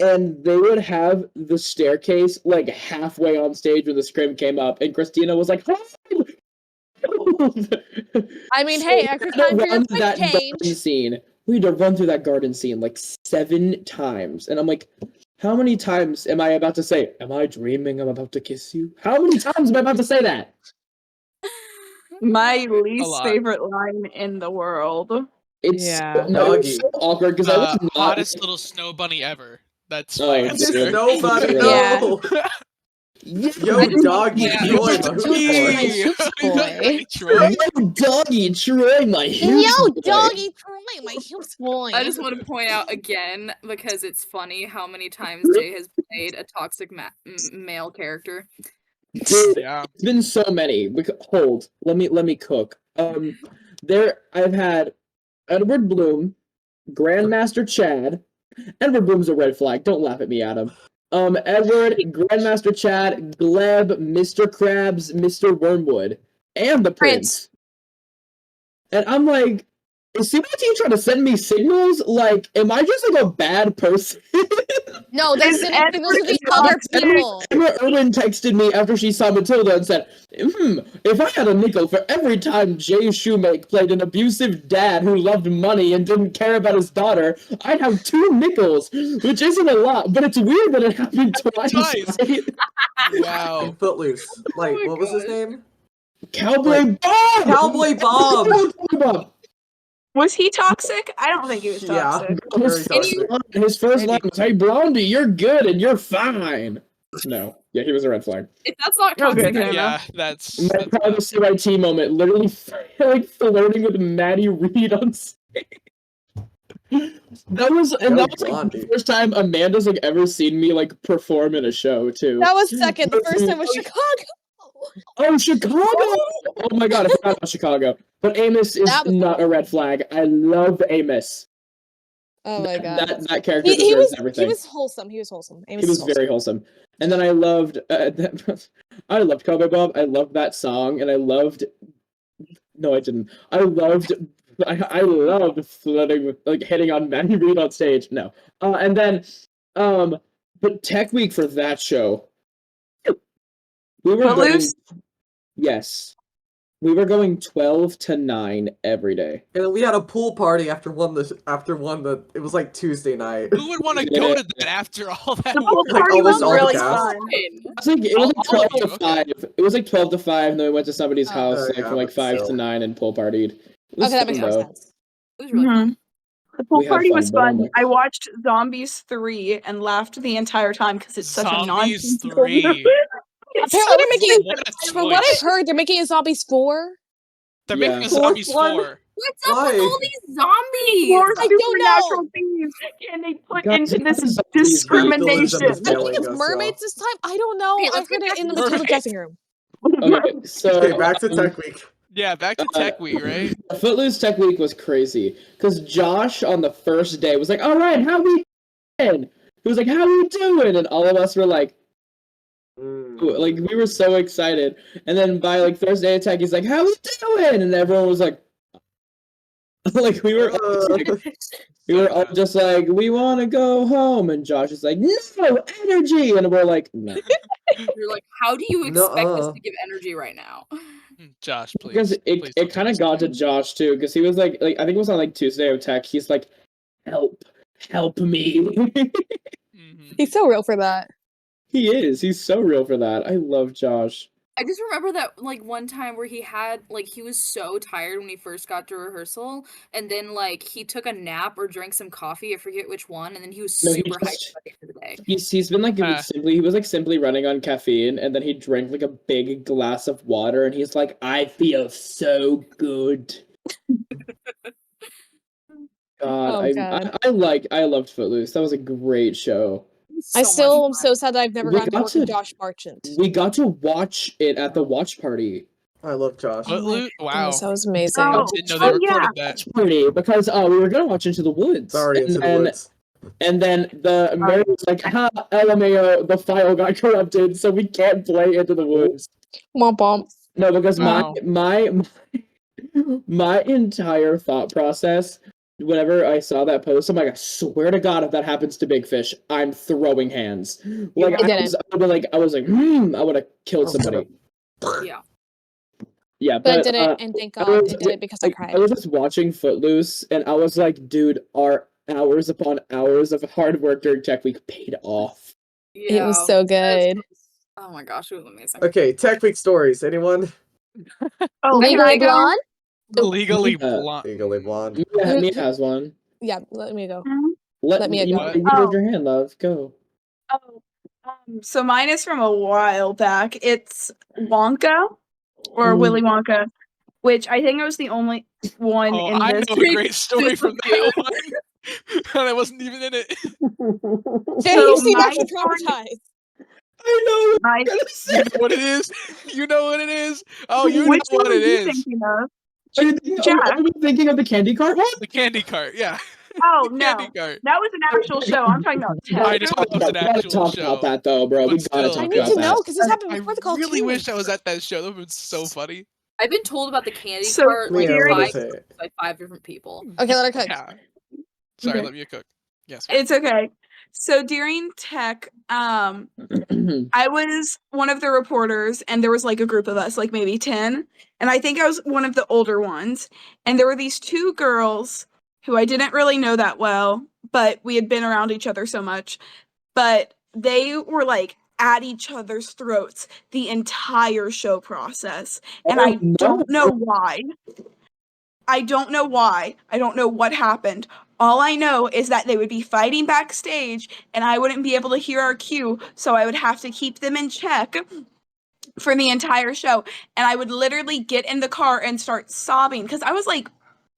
Speaker 2: and they would have the staircase like halfway on stage when the scrim came up, and Christina was like, "Hold!"
Speaker 6: I mean,
Speaker 2: So
Speaker 6: hey,
Speaker 2: we
Speaker 6: extra
Speaker 2: had to
Speaker 6: time for your
Speaker 2: run
Speaker 6: quick
Speaker 2: that garden
Speaker 6: change.
Speaker 2: scene. We had to run through that garden scene like 7 times, and I'm like, how many times am I about to say, "Am I dreaming I'm about to kiss you"? How many times am I about to say that?
Speaker 5: My
Speaker 1: A
Speaker 5: least
Speaker 1: lot.
Speaker 5: favorite line in the world.
Speaker 2: It's
Speaker 6: Yeah.
Speaker 2: no, it was
Speaker 7: Doggy.
Speaker 2: so awkward because I was not.
Speaker 1: Hottest little snow bunny ever. That's
Speaker 2: Oh,
Speaker 1: my
Speaker 2: dude.
Speaker 1: answer.
Speaker 7: Nobody,
Speaker 6: Yeah.
Speaker 7: no!
Speaker 2: Yeah,
Speaker 4: Yo,
Speaker 3: I just wanna
Speaker 4: doggy,
Speaker 3: point out-
Speaker 4: Troy,
Speaker 6: Yo,
Speaker 4: my
Speaker 6: doggy, my
Speaker 4: hoop
Speaker 6: hoops
Speaker 4: boy.
Speaker 6: boy.
Speaker 1: Troy?
Speaker 2: Yo, doggy, Troy, my huge
Speaker 6: Yo,
Speaker 2: boy.
Speaker 6: doggy Troy, my hoops boy.
Speaker 3: I just want to point out again because it's funny how many times Jay has played a toxic male character.
Speaker 2: Dude,
Speaker 1: Yeah.
Speaker 2: it's been so many. Hold, let me cook. There I've had Edward Bloom, Grandmaster Chad. Edward Bloom's a red flag. Don't laugh at me, Adam. Edward, Grandmaster Chad, Gleb, Mr. Krabs, Mr. Wormwood, and the Prince. And I'm like, is CYT trying to send me signals? Like, am I just like a bad person?
Speaker 6: No, they're
Speaker 5: Is
Speaker 6: sending signals to
Speaker 5: Edward
Speaker 6: the other
Speaker 5: toxic?
Speaker 6: people.
Speaker 2: Emma Irwin texted me after she saw Matilda and said, if I had a nickel for every time Jay Shoemake played an abusive dad who loved money and didn't care about his daughter, I'd have 2 nickels, which isn't a lot, but it's weird that it happened twice.
Speaker 1: Twice.
Speaker 2: Right?
Speaker 7: In Footloose. Like,
Speaker 3: my
Speaker 7: what was his
Speaker 3: gosh.
Speaker 7: name?
Speaker 2: Cowboy Bob!
Speaker 7: Cowboy Bob!
Speaker 2: Cowboy Bob!
Speaker 5: Was he toxic? I don't think he was
Speaker 7: Yeah.
Speaker 5: toxic.
Speaker 2: His
Speaker 7: Very
Speaker 2: first,
Speaker 7: toxic.
Speaker 2: his first
Speaker 1: Maybe.
Speaker 2: line was, "Hey Blondie, you're good and you're fine." No, yeah, he was a red flag.
Speaker 3: If that's not
Speaker 5: Okay,
Speaker 3: toxic,
Speaker 5: fair
Speaker 3: I
Speaker 1: Yeah, that's
Speaker 2: My
Speaker 1: bad.
Speaker 2: proudest CYT moment, literally like flirting with Maddie Reed on stage. That was
Speaker 7: Yo,
Speaker 2: like the
Speaker 7: Blondie.
Speaker 2: first time Amanda's like ever seen me like perform in a show too.
Speaker 6: That was second. The first time was
Speaker 3: Oh,
Speaker 6: Chicago.
Speaker 2: Oh, Chicago! Oh my god, I forgot about Chicago. But Amos is
Speaker 6: That was
Speaker 2: not a red flag. I love Amos.
Speaker 6: Oh my god.
Speaker 2: That character
Speaker 6: He
Speaker 2: deserves
Speaker 6: was
Speaker 2: everything.
Speaker 6: he was wholesome. He was wholesome.
Speaker 2: He was very wholesome. And then I loved I loved Cowboy Bob. I loved that song, and I loved no, I didn't. I loved flirting with like hitting on Maddie Reed on stage. No. And then but Tech Week for that show. We were going,
Speaker 5: Footloose?
Speaker 2: yes. We were going 12 to 9 every day.
Speaker 7: And then we had a pool party after one that it was like Tuesday night.
Speaker 1: Who would want to go to that after all that
Speaker 5: The pool
Speaker 1: work?
Speaker 7: Like,
Speaker 5: party
Speaker 7: almost
Speaker 5: was
Speaker 7: all the
Speaker 5: really
Speaker 7: cast.
Speaker 5: fun.
Speaker 2: It was like
Speaker 1: All of
Speaker 2: 12 to
Speaker 1: you, okay.
Speaker 2: 5. It was like 12 to 5, and then we went to somebody's
Speaker 6: Oh.
Speaker 2: house
Speaker 7: Oh,
Speaker 2: like
Speaker 7: yeah,
Speaker 2: from like
Speaker 7: but
Speaker 2: 5 to
Speaker 7: still.
Speaker 2: 9 and pool partied. It was
Speaker 6: Okay, that makes
Speaker 2: fun,
Speaker 6: more
Speaker 2: though.
Speaker 6: sense.
Speaker 3: It was really fun.
Speaker 5: Mhm. The pool
Speaker 2: We had
Speaker 5: party
Speaker 2: fun,
Speaker 5: was
Speaker 2: but oh
Speaker 5: fun.
Speaker 2: my-
Speaker 5: I watched Zombies 3 and laughed the entire time because it's such a
Speaker 1: Zombies
Speaker 5: nonsensical
Speaker 1: 3.
Speaker 5: movie. It's
Speaker 6: Apparently they're
Speaker 5: so
Speaker 6: making
Speaker 5: stupid.
Speaker 1: What a
Speaker 6: From what
Speaker 1: choice.
Speaker 6: I've heard, they're making a Zombies 4.
Speaker 1: They're
Speaker 2: Yeah.
Speaker 1: making a
Speaker 7: Fourth
Speaker 1: Zombies
Speaker 7: one?
Speaker 1: 4.
Speaker 3: What's up
Speaker 7: Why?
Speaker 3: with all these zombies?
Speaker 5: More
Speaker 6: I don't
Speaker 5: supernatural
Speaker 6: know.
Speaker 5: things can they put
Speaker 2: Guys,
Speaker 5: into this
Speaker 2: zombies
Speaker 7: The
Speaker 5: discrimination?
Speaker 7: delusion is
Speaker 6: I think
Speaker 7: killing
Speaker 6: it's
Speaker 7: us,
Speaker 6: mermaids this time. I don't know.
Speaker 3: Hey,
Speaker 6: I
Speaker 3: let's
Speaker 6: heard
Speaker 3: get
Speaker 6: it in the
Speaker 3: back to
Speaker 6: Matilda dressing room.
Speaker 2: Okay, so
Speaker 7: Okay, back to Tech Week.
Speaker 1: Yeah, back to Tech Week, right?
Speaker 2: Footloose Tech Week was crazy because Josh on the first day was like, "All right, how we doing?" He was like, "How we doing?" And all of us were like, we were so excited. And then by like Thursday attack, he's like, "How we doing?" And everyone was like, like we were all just like, "We want to go home." And Josh is like, "No energy," and we're like, "No."
Speaker 3: You're like, how do you expect us
Speaker 7: Nuh-uh.
Speaker 3: to give energy right now?
Speaker 1: Josh, please.
Speaker 2: Because
Speaker 1: please
Speaker 2: it
Speaker 1: don't
Speaker 2: kind of
Speaker 1: do
Speaker 2: got to Josh too, because he was like I think it was on like Tuesday of Tech. He's like, help me."
Speaker 1: this. Mhm.
Speaker 6: He's so real for that.
Speaker 2: He is. He's so real for that. I love Josh.
Speaker 3: I just remember that like one time where he was so tired when he first got to rehearsal, and then like he took a nap or drank some coffee, I forget which one, and then he was
Speaker 2: No, he
Speaker 3: super hyped
Speaker 2: just-
Speaker 3: by the end of the day.
Speaker 2: He's been like he was like simply running on caffeine, and then he drank like a big glass of water, and he's like, "I feel so good." God,
Speaker 6: Oh, God.
Speaker 2: I loved Footloose. That was a great show.
Speaker 3: It was
Speaker 6: I
Speaker 3: so much
Speaker 6: still am
Speaker 3: fun.
Speaker 6: so sad that I've never
Speaker 2: We
Speaker 6: gotten to
Speaker 2: got
Speaker 6: work with
Speaker 2: to-
Speaker 6: Josh Marchant.
Speaker 2: We got to watch it at the watch party.
Speaker 7: I love Josh.
Speaker 1: Footloose? Wow.
Speaker 6: Goodness, that was amazing.
Speaker 5: Oh,
Speaker 1: Didn't know they recorded
Speaker 5: yeah.
Speaker 1: that.
Speaker 2: Watch party because we were gonna watch Into the Woods.
Speaker 7: Sorry,
Speaker 2: and
Speaker 7: Into the
Speaker 2: then,
Speaker 7: Woods.
Speaker 2: And then Mary was like, "Ha, LMAO, the file got corrupted, so we can't play Into the Woods."
Speaker 6: Womp womp.
Speaker 2: No, because
Speaker 1: Wow.
Speaker 2: my My entire thought process, whenever I saw that post, I'm like, I swear to God, if that happens to Big Fish, I'm throwing hands. Like,
Speaker 6: It didn't.
Speaker 2: I was like, I would have killed somebody.
Speaker 3: Yeah.
Speaker 2: Yeah,
Speaker 6: But it
Speaker 2: but
Speaker 6: didn't, and thank
Speaker 2: I
Speaker 6: God
Speaker 2: was,
Speaker 6: it didn't because I
Speaker 2: like, I
Speaker 6: cried.
Speaker 2: was just watching Footloose, and I was like, dude, our hours upon hours of hard work during Tech Week paid off.
Speaker 3: Yeah.
Speaker 6: It was so good.
Speaker 3: Oh my gosh, it was amazing.
Speaker 7: Okay, Tech Week stories. Anyone?
Speaker 5: Oh, can I
Speaker 6: Legally
Speaker 5: go?
Speaker 6: Blonde?
Speaker 1: Legally
Speaker 2: Yeah.
Speaker 1: blonde.
Speaker 7: Legally Blonde.
Speaker 2: Mia has one.
Speaker 6: Yeah, let me go.
Speaker 5: Mhm.
Speaker 6: Let Mia
Speaker 2: you,
Speaker 6: go.
Speaker 2: you
Speaker 5: Oh.
Speaker 2: raise your hand, love. Go.
Speaker 5: Oh, so mine is from a while back. It's Wonka or Willy Wonka, which I think I was the only one
Speaker 1: Oh,
Speaker 5: in
Speaker 1: I
Speaker 5: this.
Speaker 1: know a great story from that one. And I wasn't even in it.
Speaker 6: Jay,
Speaker 5: So
Speaker 6: you seem
Speaker 5: my
Speaker 6: extra
Speaker 5: story-
Speaker 6: traumatized.
Speaker 2: I know.
Speaker 5: My,
Speaker 1: You know what it is? You know what it is? Oh, you
Speaker 5: which
Speaker 1: know what
Speaker 5: one are
Speaker 1: it
Speaker 5: you
Speaker 1: is.
Speaker 5: thinking of?
Speaker 2: Are you thinking of the candy cart one?
Speaker 1: The candy cart, yeah.
Speaker 5: Oh
Speaker 1: The
Speaker 5: no,
Speaker 1: candy cart.
Speaker 5: that was an actual show. I'm talking about
Speaker 1: I
Speaker 5: Tech.
Speaker 1: know that was an
Speaker 2: We gotta
Speaker 1: actual
Speaker 2: talk
Speaker 1: show.
Speaker 2: about that though, bro.
Speaker 1: But
Speaker 2: We gotta
Speaker 1: still,
Speaker 6: I
Speaker 2: talk
Speaker 6: need
Speaker 2: about
Speaker 6: to
Speaker 2: that.
Speaker 6: know because this happened
Speaker 1: I
Speaker 6: before the
Speaker 1: really
Speaker 6: cartoon.
Speaker 1: wish I was at that show. That would be so funny.
Speaker 3: I've been told about the candy
Speaker 5: So
Speaker 3: cart like
Speaker 7: Mia, what
Speaker 5: Jerry-
Speaker 7: is it?
Speaker 3: by 5 different people.
Speaker 6: Okay, let her cook.
Speaker 1: Yeah. Sorry,
Speaker 5: Okay.
Speaker 1: let me cook. Yes.
Speaker 5: It's okay. So during Tech, I was one of the reporters, and there was like a group of us, like maybe 10, and I think I was one of the older ones. And there were these two girls who I didn't really know that well, but we had been around each other so much. But they were like at each other's throats the entire show process, and I don't know why. I don't know why. I don't know what happened. All I know is that they would be fighting backstage and I wouldn't be able to hear our cue, so I would have to keep them in check for the entire show. And I would literally get in the car and start sobbing because I was like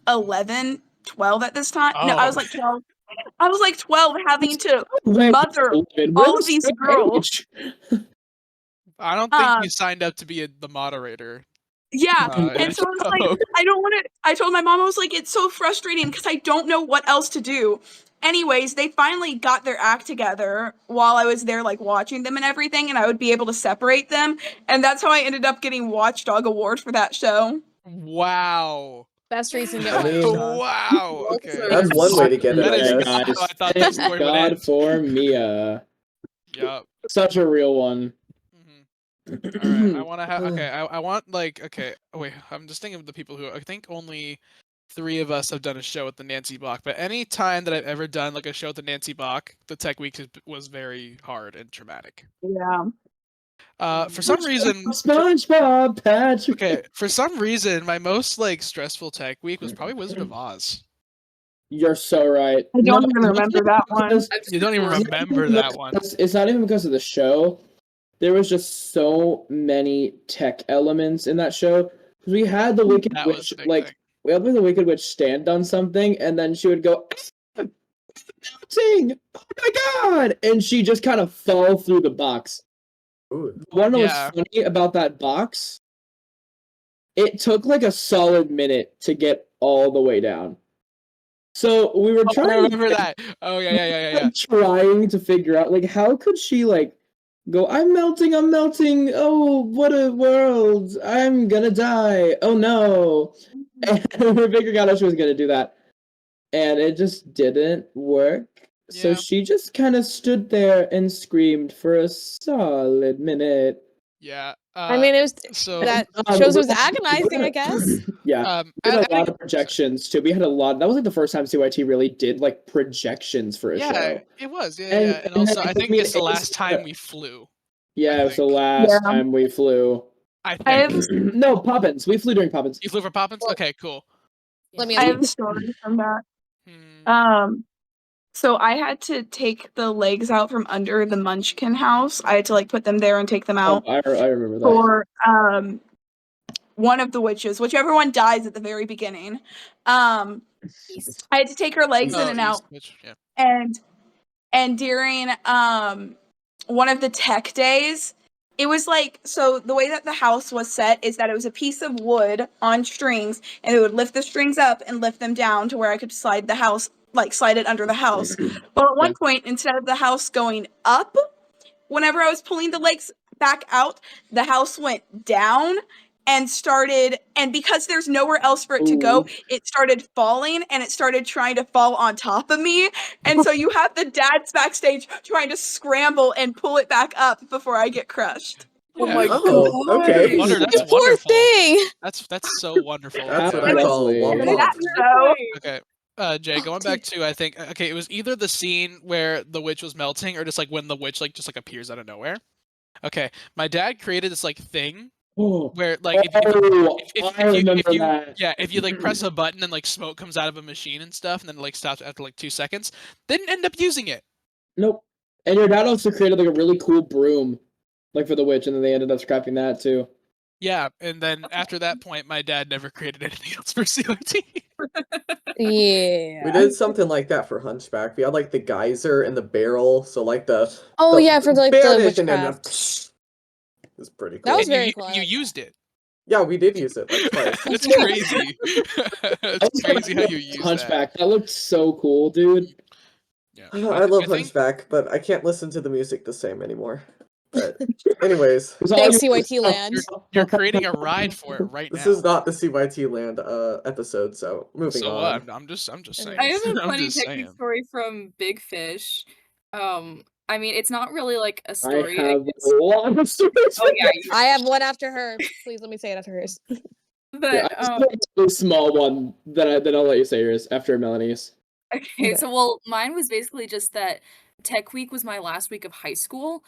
Speaker 5: 11, 12 at this time. No, I was
Speaker 1: Oh.
Speaker 5: like 12. I was like 12 having to
Speaker 2: Wait,
Speaker 5: mother
Speaker 2: we're
Speaker 5: all
Speaker 2: the
Speaker 5: of these
Speaker 2: same
Speaker 5: girls.
Speaker 2: age.
Speaker 1: I don't think you signed up to be the moderator.
Speaker 5: Yeah.
Speaker 1: in
Speaker 5: And
Speaker 1: a
Speaker 5: so I was
Speaker 1: show.
Speaker 5: like, I don't want to. I told my mom, I was like, it's so frustrating because I don't know what else to do. Anyways, they finally got their act together while I was there, like watching them and everything, and I would be able to separate them. And that's how I ended up getting Watchdog Award for that show.
Speaker 1: Wow.
Speaker 6: Best reason to get
Speaker 7: I
Speaker 6: one.
Speaker 7: mean,
Speaker 1: Wow. Okay.
Speaker 7: that's one way to get it,
Speaker 1: That
Speaker 7: I
Speaker 1: is
Speaker 7: guess.
Speaker 1: not how I thought that
Speaker 2: Thank
Speaker 1: story would
Speaker 2: God
Speaker 1: end.
Speaker 2: for Mia.
Speaker 1: Yep.
Speaker 2: Such a real one.
Speaker 1: All right. I want to have. Okay. I want like. Okay. Oh, wait. I'm just thinking of the people who I think only 3 of us have done a show at the Nancy Bach. But any time that I've ever done like a show at the Nancy Bach, the Tech Week was very hard and traumatic.
Speaker 5: Yeah.
Speaker 1: For some reason.
Speaker 2: SpongeBob, Patrick.
Speaker 1: Okay. For some reason, my most like stressful Tech Week was probably Wizard of Oz.
Speaker 2: You're so right.
Speaker 5: I don't even
Speaker 2: it's
Speaker 5: remember
Speaker 2: not
Speaker 5: that
Speaker 2: because-
Speaker 5: one.
Speaker 1: You don't even remember that one.
Speaker 2: It's not even because of the show. There was just so many tech elements in that show. Because we had the Wicked
Speaker 1: That was
Speaker 2: Witch,
Speaker 1: the big
Speaker 2: like
Speaker 1: thing.
Speaker 2: we had the Wicked Witch stand on something, and then she would go, melting! Oh my god! And she just kind of fall through the box.
Speaker 7: Ooh.
Speaker 2: One that
Speaker 1: Yeah.
Speaker 2: was funny about that box, it took like a solid minute to get all the way down. So we were
Speaker 1: Oh, I
Speaker 2: trying
Speaker 1: remember that. Oh yeah.
Speaker 2: like, trying to figure out like how could she like go, I'm melting, oh what a world, I'm gonna die, oh no. And we're figuring out how she was gonna do that, and it just didn't work. So
Speaker 1: Yeah.
Speaker 2: she just kind of stood there and screamed for a solid minute.
Speaker 1: Yeah.
Speaker 6: I mean, it was
Speaker 1: So
Speaker 6: that shows it was agonizing, I guess.
Speaker 2: Yeah. We had a lot of projections too. We had a lot. That was like the first time CYT really did like projections for a show.
Speaker 1: It was. Yeah,
Speaker 2: And-
Speaker 1: yeah. And
Speaker 2: and
Speaker 1: also, I think
Speaker 2: mean,
Speaker 1: it's the last
Speaker 2: it's,
Speaker 1: time we flew.
Speaker 2: Yeah,
Speaker 1: I
Speaker 2: it was the
Speaker 1: think.
Speaker 2: last
Speaker 5: Yeah.
Speaker 2: time we flew.
Speaker 1: I
Speaker 5: I
Speaker 1: think.
Speaker 5: have
Speaker 2: No, Poppins. We flew during Poppins.
Speaker 1: You flew for Poppins? Okay, cool.
Speaker 6: Let me
Speaker 5: I have a story from that. So I had to take the legs out from under the Munchkin house. I had to like put them there and take them out
Speaker 2: I remember that.
Speaker 5: for one of the witches, whichever one dies at the very beginning. I had to take her legs in and out.
Speaker 1: Yeah.
Speaker 5: And during one of the tech days, it was like, so the way that the house was set is that it was a piece of wood on strings, and it would lift the strings up and lift them down to where I could slide the house, like slide it under the house. Well, at one point, instead of the house going up, whenever I was pulling the legs back out, the house went down, and because there's nowhere else for it to go, it started falling and it started trying to fall on top of me. And so you have the dads backstage trying to scramble and pull it back up before I get crushed.
Speaker 3: Oh my
Speaker 7: Oh,
Speaker 3: god.
Speaker 7: okay.
Speaker 1: Wonder, that's
Speaker 6: Poor
Speaker 1: wonderful.
Speaker 6: thing.
Speaker 1: That's so wonderful.
Speaker 7: That's
Speaker 1: Okay.
Speaker 7: what I call a
Speaker 2: Honestly.
Speaker 7: womp
Speaker 5: Isn't
Speaker 7: womp.
Speaker 5: that so?
Speaker 1: Okay. Jay, going back to I think okay, it was either the scene where the witch was melting or just like when the witch like just like appears out of nowhere. Okay. My dad created this like thing where like
Speaker 2: I remember that.
Speaker 1: yeah, if you like press a button and like smoke comes out of a machine and stuff and then like stops after like 2 seconds, didn't end up using it.
Speaker 2: Nope. And your dad also created like a really cool broom, like for the witch, and then they ended up scrapping that too.
Speaker 1: Yeah, and then after that point my dad never created anything else for COT.
Speaker 6: Yeah.
Speaker 7: We did something like that for Hunchback. We had like the geyser and the barrel, so like the
Speaker 6: Oh yeah, for like the
Speaker 7: bayonet and then
Speaker 6: witchcraft.
Speaker 7: it was pretty cool.
Speaker 6: That was
Speaker 1: And
Speaker 6: very
Speaker 1: you,
Speaker 6: cool. I
Speaker 1: you
Speaker 6: like
Speaker 1: used it.
Speaker 7: Yeah, we did use it like twice.
Speaker 1: That's crazy. It's crazy how you use that.
Speaker 2: Hunchback. That looked so cool, dude.
Speaker 1: Yeah.
Speaker 7: I love
Speaker 1: think-
Speaker 7: Hunchback, but I can't listen to the music the same anymore. But anyways,
Speaker 6: Thanks, CYT Land.
Speaker 1: You're creating a ride for it right now.
Speaker 7: this is not the CYT Land episode, so moving
Speaker 1: So
Speaker 7: on.
Speaker 1: what? I'm just saying.
Speaker 3: I have a
Speaker 1: I'm
Speaker 3: funny
Speaker 1: just
Speaker 3: technique
Speaker 1: saying.
Speaker 3: story from Big Fish. I mean, it's not really like a
Speaker 2: I
Speaker 3: story.
Speaker 2: have
Speaker 3: guess.
Speaker 2: a lot of stories.
Speaker 3: Oh yeah,
Speaker 6: I have one after her. Please let me say it after hers.
Speaker 3: but
Speaker 2: Yeah, I just have a small one that I'll let you say yours after Melanie's.
Speaker 3: okay, so well, mine was basically just that tech week was my last week of high school.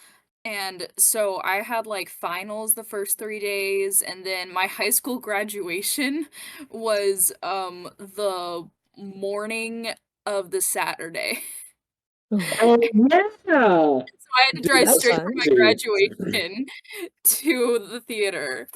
Speaker 3: And so I had like finals the first 3 days, and then my high school graduation was the morning of the Saturday.
Speaker 2: Oh yeah.
Speaker 3: So I had to
Speaker 2: Dude,
Speaker 3: drive
Speaker 6: that was
Speaker 3: straight
Speaker 6: fun.
Speaker 3: from my
Speaker 2: Dude.
Speaker 3: graduation to the theater.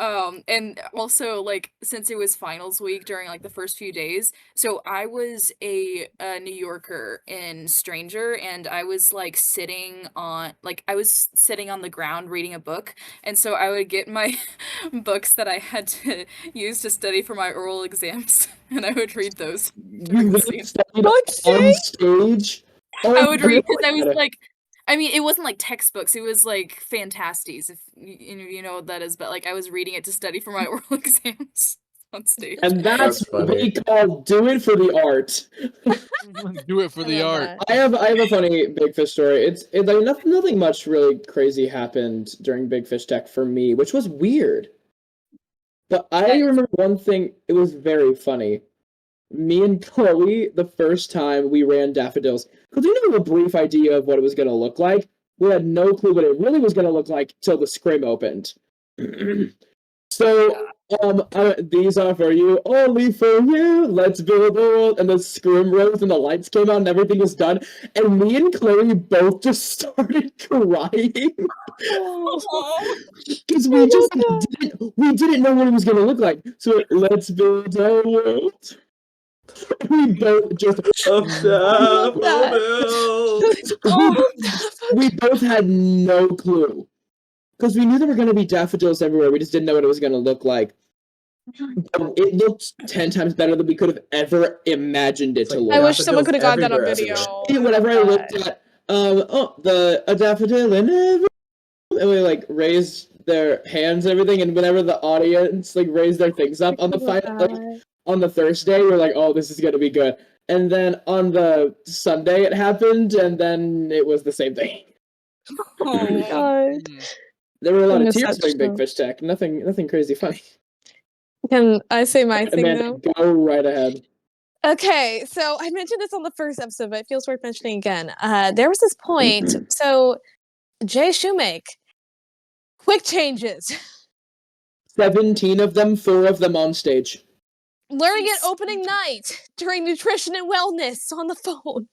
Speaker 3: And also like since it was finals week during like the first few days, so I was a New Yorker in Stranger, and I was like sitting on the ground reading a book, and so I would get my books that I had to use to study for my oral exams, and I would read those during
Speaker 2: You
Speaker 3: the
Speaker 2: really
Speaker 3: scene.
Speaker 2: studied
Speaker 6: What,
Speaker 2: on
Speaker 6: Jay?
Speaker 2: stage? Oh,
Speaker 3: I would read because I
Speaker 2: really?
Speaker 3: was like, I mean, it wasn't like textbooks. It was like Fantasties, if you know what that is. But like, I was reading it to study for my oral exams on stage.
Speaker 2: And that's
Speaker 7: That's
Speaker 2: what
Speaker 7: funny.
Speaker 2: we call do it for the art.
Speaker 1: Do it for
Speaker 6: I
Speaker 1: the
Speaker 6: love
Speaker 1: art.
Speaker 6: that.
Speaker 2: I have a funny Big Fish story. It's like nothing much really crazy happened during Big Fish Tech for me, which was weird. But I remember one thing. It was very funny. Me and Chloe, the first time we ran Daffodils, because we knew a brief idea of what it was going to look like. We had no clue what it really was going to look like till the scrim opened. So, these are for you, only for you. Let's build a world. And the scrim rose, and the lights came out, and everything was done. And me and Chloe both just started crying because we just didn't know what it was going to look like. So, let's build a world. We both just we both had no clue because we knew there were going to be daffodils everywhere. We just didn't know what it was going to look like. It looked 10 times better than we could have ever imagined it
Speaker 7: It's
Speaker 2: to
Speaker 7: like
Speaker 2: look.
Speaker 6: I wish someone could have got that on
Speaker 7: everywhere,
Speaker 6: video.
Speaker 2: Whenever I looked at a daffodil and we like raised their hands and everything, and whenever the audience like raised their things up on the final, like, on the Thursday, we're like, oh, this is gonna be good. And then on the Sunday it happened, and then it was the same thing.
Speaker 3: Oh,
Speaker 6: God.
Speaker 2: There were a lot
Speaker 6: I
Speaker 2: of
Speaker 6: miss
Speaker 2: tears
Speaker 6: that
Speaker 2: during Big
Speaker 6: show.
Speaker 2: Fish Tech. Nothing crazy funny.
Speaker 6: Can I say my thing
Speaker 2: Amanda,
Speaker 6: though?
Speaker 2: go right ahead.
Speaker 6: Okay, so I mentioned this on the first episode, but it feels worth mentioning again. There was this point. So Jay Shoemake, quick changes.
Speaker 2: 17 of them, 4 of them on stage.
Speaker 6: Learning it opening night during nutrition and wellness on the phone.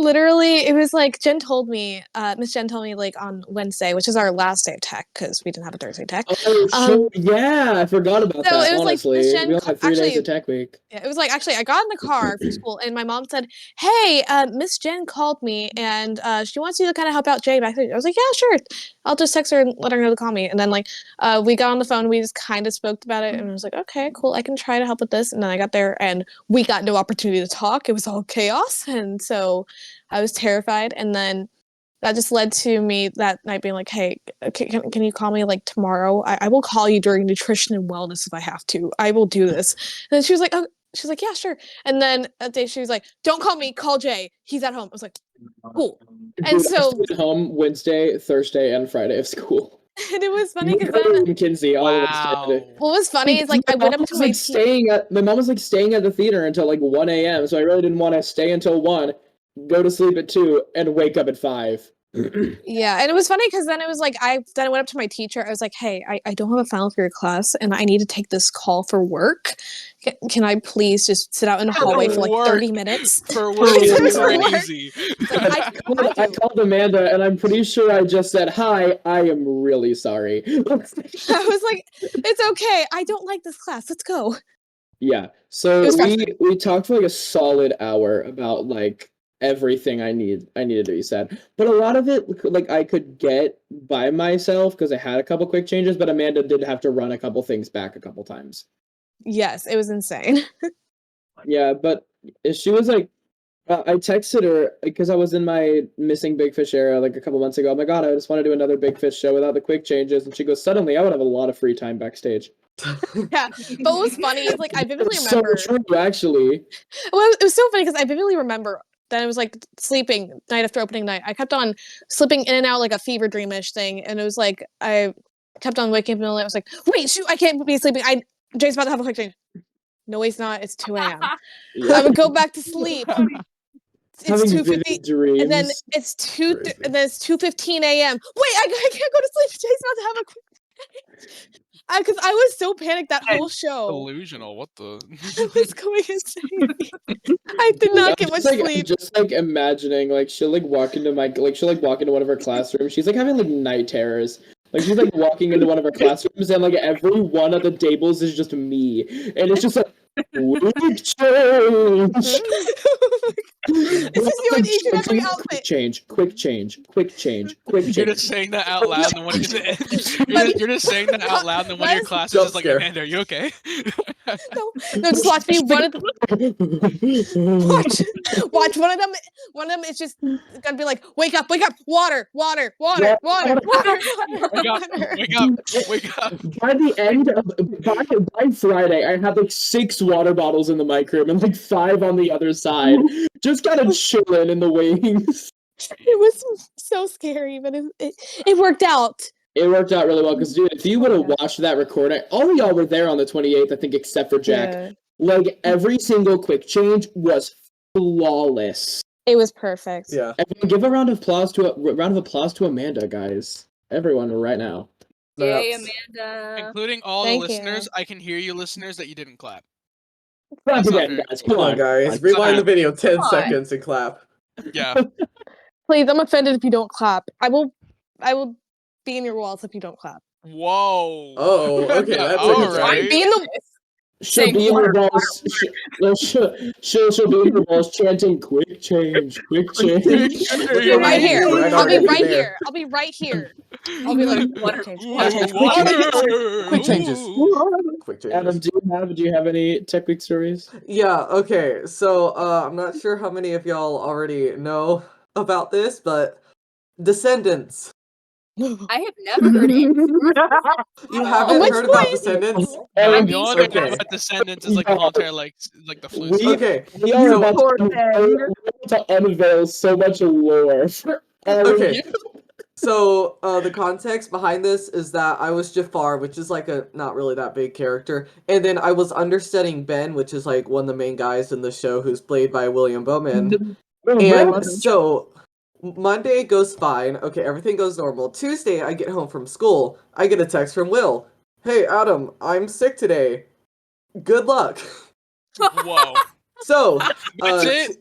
Speaker 6: Literally, it was like Jen told me, Miss Jen told me like on Wednesday, which is our last day of tech because we didn't have a Thursday tech.
Speaker 2: Oh, shit. Yeah, I forgot about
Speaker 6: so
Speaker 2: that,
Speaker 6: it was like
Speaker 2: honestly.
Speaker 6: Miss Jen
Speaker 2: We only had 3 days
Speaker 6: actually
Speaker 2: of tech week.
Speaker 6: Yeah, it was like actually I got in the car for school and my mom said, "Hey, Miss Jen called me and she wants you to kind of help out Jay back there." I was like, "Yeah, sure. I'll just text her and let her know to call me." And then like we got on the phone, we just kind of spoke about it, and I was like, "Okay, cool. I can try to help with this." And then I got there and we got no opportunity to talk. It was all chaos, and so I was terrified. And then that just led to me that night being like, hey, can you call me like tomorrow? I will call you during nutrition and wellness if I have to. I will do this. And then she was like, oh, she's like, yeah, sure. And then that day she was like, don't call me, call Jay. He's at home. I was like, cool. And
Speaker 2: Dude, I
Speaker 6: so
Speaker 2: stayed home Wednesday, Thursday, and Friday of school.
Speaker 6: and it was funny because
Speaker 2: Me
Speaker 6: then
Speaker 2: and Kinsey all of us
Speaker 1: Wow.
Speaker 2: did.
Speaker 6: what was funny is like I went up to my
Speaker 2: My mom was like staying at the theater until like 1 a.m. So I really didn't want to stay until 1, go to sleep at 2, and wake up at 5.
Speaker 6: Yeah, and it was funny because then it was like I went up to my teacher. I was like, "Hey, I don't have a final for your class, and I need to take this call for work. Can I please just sit out in the hallway for like 30 minutes?"
Speaker 1: For work is
Speaker 6: For work.
Speaker 1: crazy.
Speaker 2: I called Amanda, and I'm pretty sure I just said, "Hi, I am really sorry."
Speaker 6: I was like, "It's okay. I don't like this class. Let's go."
Speaker 2: Yeah.
Speaker 6: It
Speaker 2: So
Speaker 6: was
Speaker 2: we talked for like a solid hour about like everything I needed to be said. But a lot of it like I could get by myself because I had a couple quick changes, but Amanda did have to run a couple things back a couple times.
Speaker 6: Yes, it was insane.
Speaker 2: Yeah, but she was like I texted her because I was in my missing Big Fish era like a couple months ago. Oh my god, I just want to do another Big Fish show without the quick changes. And she goes, suddenly I would have a lot of free time backstage.
Speaker 6: Yeah, but what was funny is like I vividly
Speaker 2: It's so
Speaker 6: remember.
Speaker 2: true, actually.
Speaker 6: Well, it was so funny because I vividly remember that I was like sleeping night after opening night. I kept on slipping in and out like a fever dreamish thing, and it was like I kept on waking up in the middle. I was like, "Wait, shoot! I can't be sleeping. Jay's about to have a quick change." No, he's not. It's 2 a.m. I would go back to sleep. It's
Speaker 2: Having
Speaker 6: 2:50,
Speaker 2: vivid dreams.
Speaker 6: and then it's 2,
Speaker 7: Crazy.
Speaker 6: and then it's 2:15 a.m. Wait, I can't go to sleep. Jay's about to have a quick. Because I was so panicked that whole show.
Speaker 1: Delusional. What the?
Speaker 6: I was going insane. I did not get much
Speaker 2: I'm
Speaker 6: sleep.
Speaker 2: just like imagining like she'll like walk into one of her classrooms. She's like having like night terrors. Like she's like walking into one of her classrooms and like every one of the tables is just me. And it's just like quick change.
Speaker 6: This is you in each and every
Speaker 2: Quick
Speaker 6: outfit.
Speaker 2: change, quick change, quick change, quick
Speaker 1: You're
Speaker 2: change.
Speaker 1: just saying that out loud, and then one you're just saying that out loud, and then one of your
Speaker 6: Wes-
Speaker 1: classes
Speaker 7: Jump
Speaker 1: is like,
Speaker 7: scare.
Speaker 1: "Amanda, are you okay?"
Speaker 6: No, just watch me run it. Watch one of them. One of them is just gonna be like, wake up, water, water, water, water, water,
Speaker 1: Wake up!
Speaker 6: water.
Speaker 1: Wake up! Wake up!
Speaker 2: By the end of by Friday, I had like 6 water bottles in the mic room and like 5 on the other side, just kind of chilling in the wings.
Speaker 6: It was so scary, but it worked out.
Speaker 2: It worked out really well because, dude, if you would have watched that recording, all of y'all were there on the 28th, I think, except for Jack.
Speaker 6: Yeah.
Speaker 2: Like every single quick change was flawless.
Speaker 6: It was perfect.
Speaker 7: Yeah.
Speaker 2: Everyone, give a round of applause to Amanda, guys. Everyone, right now.
Speaker 3: Yay,
Speaker 7: Snaps.
Speaker 3: Amanda.
Speaker 1: Including all
Speaker 6: Thank
Speaker 1: the
Speaker 6: you.
Speaker 1: listeners, I can hear you, listeners, that you didn't clap.
Speaker 2: Clap
Speaker 1: That's not
Speaker 2: again,
Speaker 1: very
Speaker 2: guys.
Speaker 1: cool.
Speaker 7: Come on, guys.
Speaker 2: Come
Speaker 7: Rewind the video 10
Speaker 3: Come on.
Speaker 7: seconds and clap.
Speaker 1: Yeah.
Speaker 6: Please, I'm offended if you don't clap. I will be in your walls if you don't clap.
Speaker 1: Whoa.
Speaker 7: Oh, okay, that's
Speaker 1: All
Speaker 7: interesting.
Speaker 1: right.
Speaker 6: Be in the
Speaker 2: She'll
Speaker 3: Saying
Speaker 2: be in her
Speaker 3: water,
Speaker 2: walls. She'll be in her walls chanting "Quick change, quick change."
Speaker 6: right here.
Speaker 7: Right
Speaker 6: I'll be
Speaker 7: already
Speaker 6: right
Speaker 7: there.
Speaker 6: here. I'll be right here. I'll be like,
Speaker 3: Water.
Speaker 6: change,
Speaker 1: Ooh,
Speaker 6: water change,
Speaker 1: water.
Speaker 7: Quick changes.
Speaker 1: Ooh.
Speaker 7: Quick
Speaker 2: Adam,
Speaker 7: changes.
Speaker 2: do you have any tech week stories?
Speaker 7: Yeah, okay. So, I'm not sure how many of y'all already know about this, but Descendants.
Speaker 3: I have never heard it.
Speaker 7: You haven't
Speaker 6: which
Speaker 7: heard about
Speaker 6: one?
Speaker 7: Descendants?
Speaker 1: No,
Speaker 3: I'm
Speaker 1: the
Speaker 3: being
Speaker 1: only thing I know
Speaker 7: Okay.
Speaker 1: about Descendants is like the whole entire like the flu
Speaker 2: We-
Speaker 1: stuff.
Speaker 7: Okay.
Speaker 2: We are
Speaker 7: So-
Speaker 2: about
Speaker 5: Poor
Speaker 2: to unveil so much lore. For all of
Speaker 7: Okay.
Speaker 2: you.
Speaker 7: So, the context behind this is that I was Jafar, which is like a not really that big character, and then I was understudying Ben, which is like one of the main guys in the show, who's played by William Bowman. And so, Monday goes fine. Okay, everything goes normal. Tuesday, I get home from school. I get a text from Will. Hey, Adam, I'm sick today. Good luck.
Speaker 1: Whoa.
Speaker 7: So,
Speaker 1: That's it?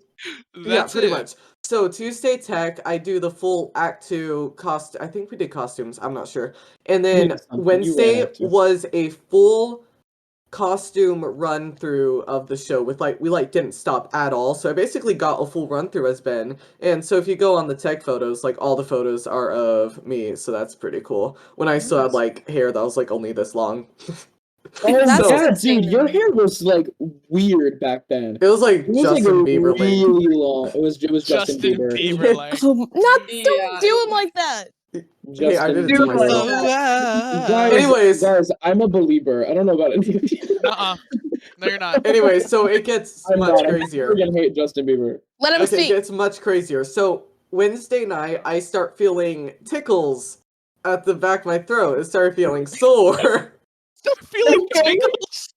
Speaker 7: yeah,
Speaker 1: That's
Speaker 7: pretty
Speaker 1: it.
Speaker 7: much. So Tuesday Tech, I do the full Act 2 I think we did costumes, I'm not sure. And then
Speaker 2: did something. You
Speaker 7: Wednesday
Speaker 2: were Act 2.
Speaker 7: was a full costume run through of the show with we didn't stop at all. So I basically got a full run through as Ben. And so if you go on the Tech photos, like all the photos are of me, so that's pretty cool. When I still had like hair that was like only this long.
Speaker 2: Oh
Speaker 6: That's
Speaker 2: yeah,
Speaker 6: insane
Speaker 2: dude,
Speaker 6: to
Speaker 2: your
Speaker 6: me.
Speaker 2: hair was like weird back then.
Speaker 7: It was like
Speaker 2: It was
Speaker 7: Justin
Speaker 2: like
Speaker 7: Bieber length.
Speaker 2: really long. It was Justin
Speaker 1: Justin
Speaker 2: Bieber.
Speaker 1: Bieber, like.
Speaker 6: Not don't do
Speaker 3: Yeah.
Speaker 6: him like that.
Speaker 7: Hey, I
Speaker 2: Justin
Speaker 7: did it to
Speaker 5: Bieber.
Speaker 7: myself.
Speaker 1: Oh,
Speaker 7: Anyways.
Speaker 2: guys, I'm a believer. I don't know about any of you.
Speaker 1: nuh-uh. No, you're not.
Speaker 7: Anyway, so it gets
Speaker 2: I'm
Speaker 7: much
Speaker 2: not. I'm
Speaker 7: crazier.
Speaker 2: freaking hate Justin Bieber.
Speaker 6: Let him
Speaker 7: Okay, it
Speaker 6: speak.
Speaker 7: gets much crazier. So Wednesday night, I start feeling tickles at the back of my throat. It started feeling sore.
Speaker 1: Start feeling tickles.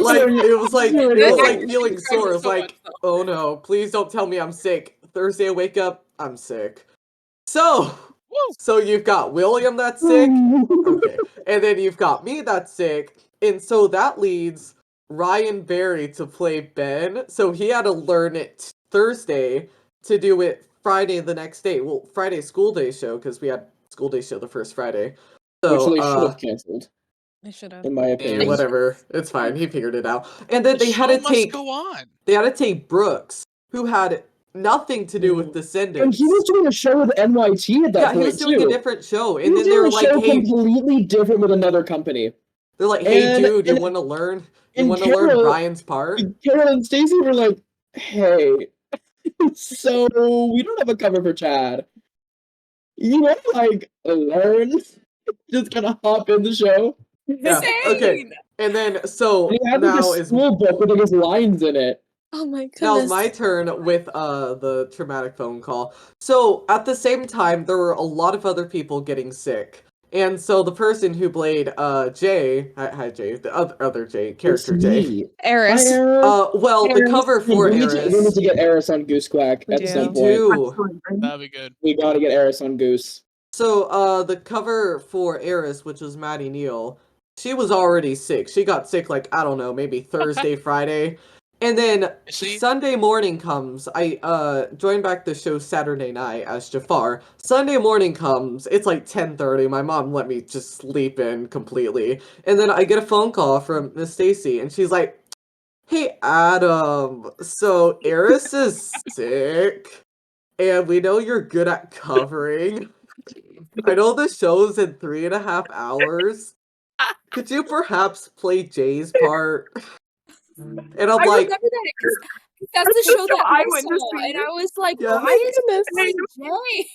Speaker 7: Like it was like
Speaker 2: Seriously.
Speaker 7: feeling sore. It was like, oh no, please don't tell me I'm sick. Thursday I wake up, I'm sick. So you've got William that's sick. Okay. And then you've got me that's sick. And so that leads Ryan Berry to play Ben. So he had to learn it Thursday to do it Friday the next day. Well, Friday school day show because we had school day show the first Friday. So
Speaker 2: Which they should have canceled,
Speaker 6: I should have.
Speaker 2: in my opinion.
Speaker 7: whatever. It's fine. He figured it out. And then
Speaker 1: The
Speaker 7: they had
Speaker 1: show
Speaker 7: to
Speaker 1: must
Speaker 7: take
Speaker 1: go on.
Speaker 7: Brooks, who had nothing to do with
Speaker 2: And
Speaker 7: Descendants.
Speaker 2: he was doing a show with NYT at that
Speaker 7: Yeah,
Speaker 2: point
Speaker 7: he was doing
Speaker 2: too.
Speaker 7: a different show.
Speaker 2: He
Speaker 7: And
Speaker 2: was
Speaker 7: then they
Speaker 2: doing
Speaker 7: were
Speaker 2: a
Speaker 7: like,
Speaker 2: show
Speaker 7: hey,
Speaker 2: completely different with another company.
Speaker 7: they're like, hey,
Speaker 2: And-
Speaker 7: dude, you
Speaker 2: and-
Speaker 7: want to learn? You
Speaker 2: and
Speaker 7: want to learn
Speaker 2: Carol-
Speaker 7: Ryan's part?
Speaker 2: Carol and Stacey were like, "Hey, so we don't have a cover for Chad. You want to like learn? Just kind of hop in the show."
Speaker 7: Yeah. Okay. And then so
Speaker 2: And he had like
Speaker 7: now
Speaker 2: a
Speaker 7: is
Speaker 2: school book with like his lines in it.
Speaker 6: Oh my goodness.
Speaker 7: now it's my turn with the traumatic phone call. So at the same time, there were a lot of other people getting sick. And so the person who played Jay, hi Jay, the other Jay, character
Speaker 2: It's
Speaker 7: Jay.
Speaker 2: me.
Speaker 6: Eris.
Speaker 2: Hi, Eris.
Speaker 7: Well, the
Speaker 6: Eris.
Speaker 7: cover for
Speaker 2: we need
Speaker 7: Eris.
Speaker 2: to get Eris on Goose Quack
Speaker 6: We
Speaker 2: at
Speaker 6: do.
Speaker 2: some
Speaker 7: We
Speaker 2: point.
Speaker 7: do.
Speaker 1: That'd be good.
Speaker 2: We gotta get Eris on Goose.
Speaker 7: So the cover for Eris, which was Maddie Neal, she was already sick. She got sick like, I don't know, maybe Thursday, Friday. And then
Speaker 1: See?
Speaker 7: Sunday morning comes. I joined back the show Saturday night as Jafar. Sunday morning comes. It's like 10:30. My mom let me just sleep in completely. And then I get a phone call from Miss Stacy, and she's like, "Hey Adam, so Eris is sick, and we know you're good at covering. I know the show's in 3.5 hours. Could you perhaps play Jay's part?" And I'm
Speaker 3: I
Speaker 7: like,
Speaker 3: remember that because that's the show that I
Speaker 5: went to
Speaker 3: saw,
Speaker 5: see.
Speaker 3: and I was like,
Speaker 7: Yeah.
Speaker 3: why is
Speaker 6: Goodness.
Speaker 3: Jay?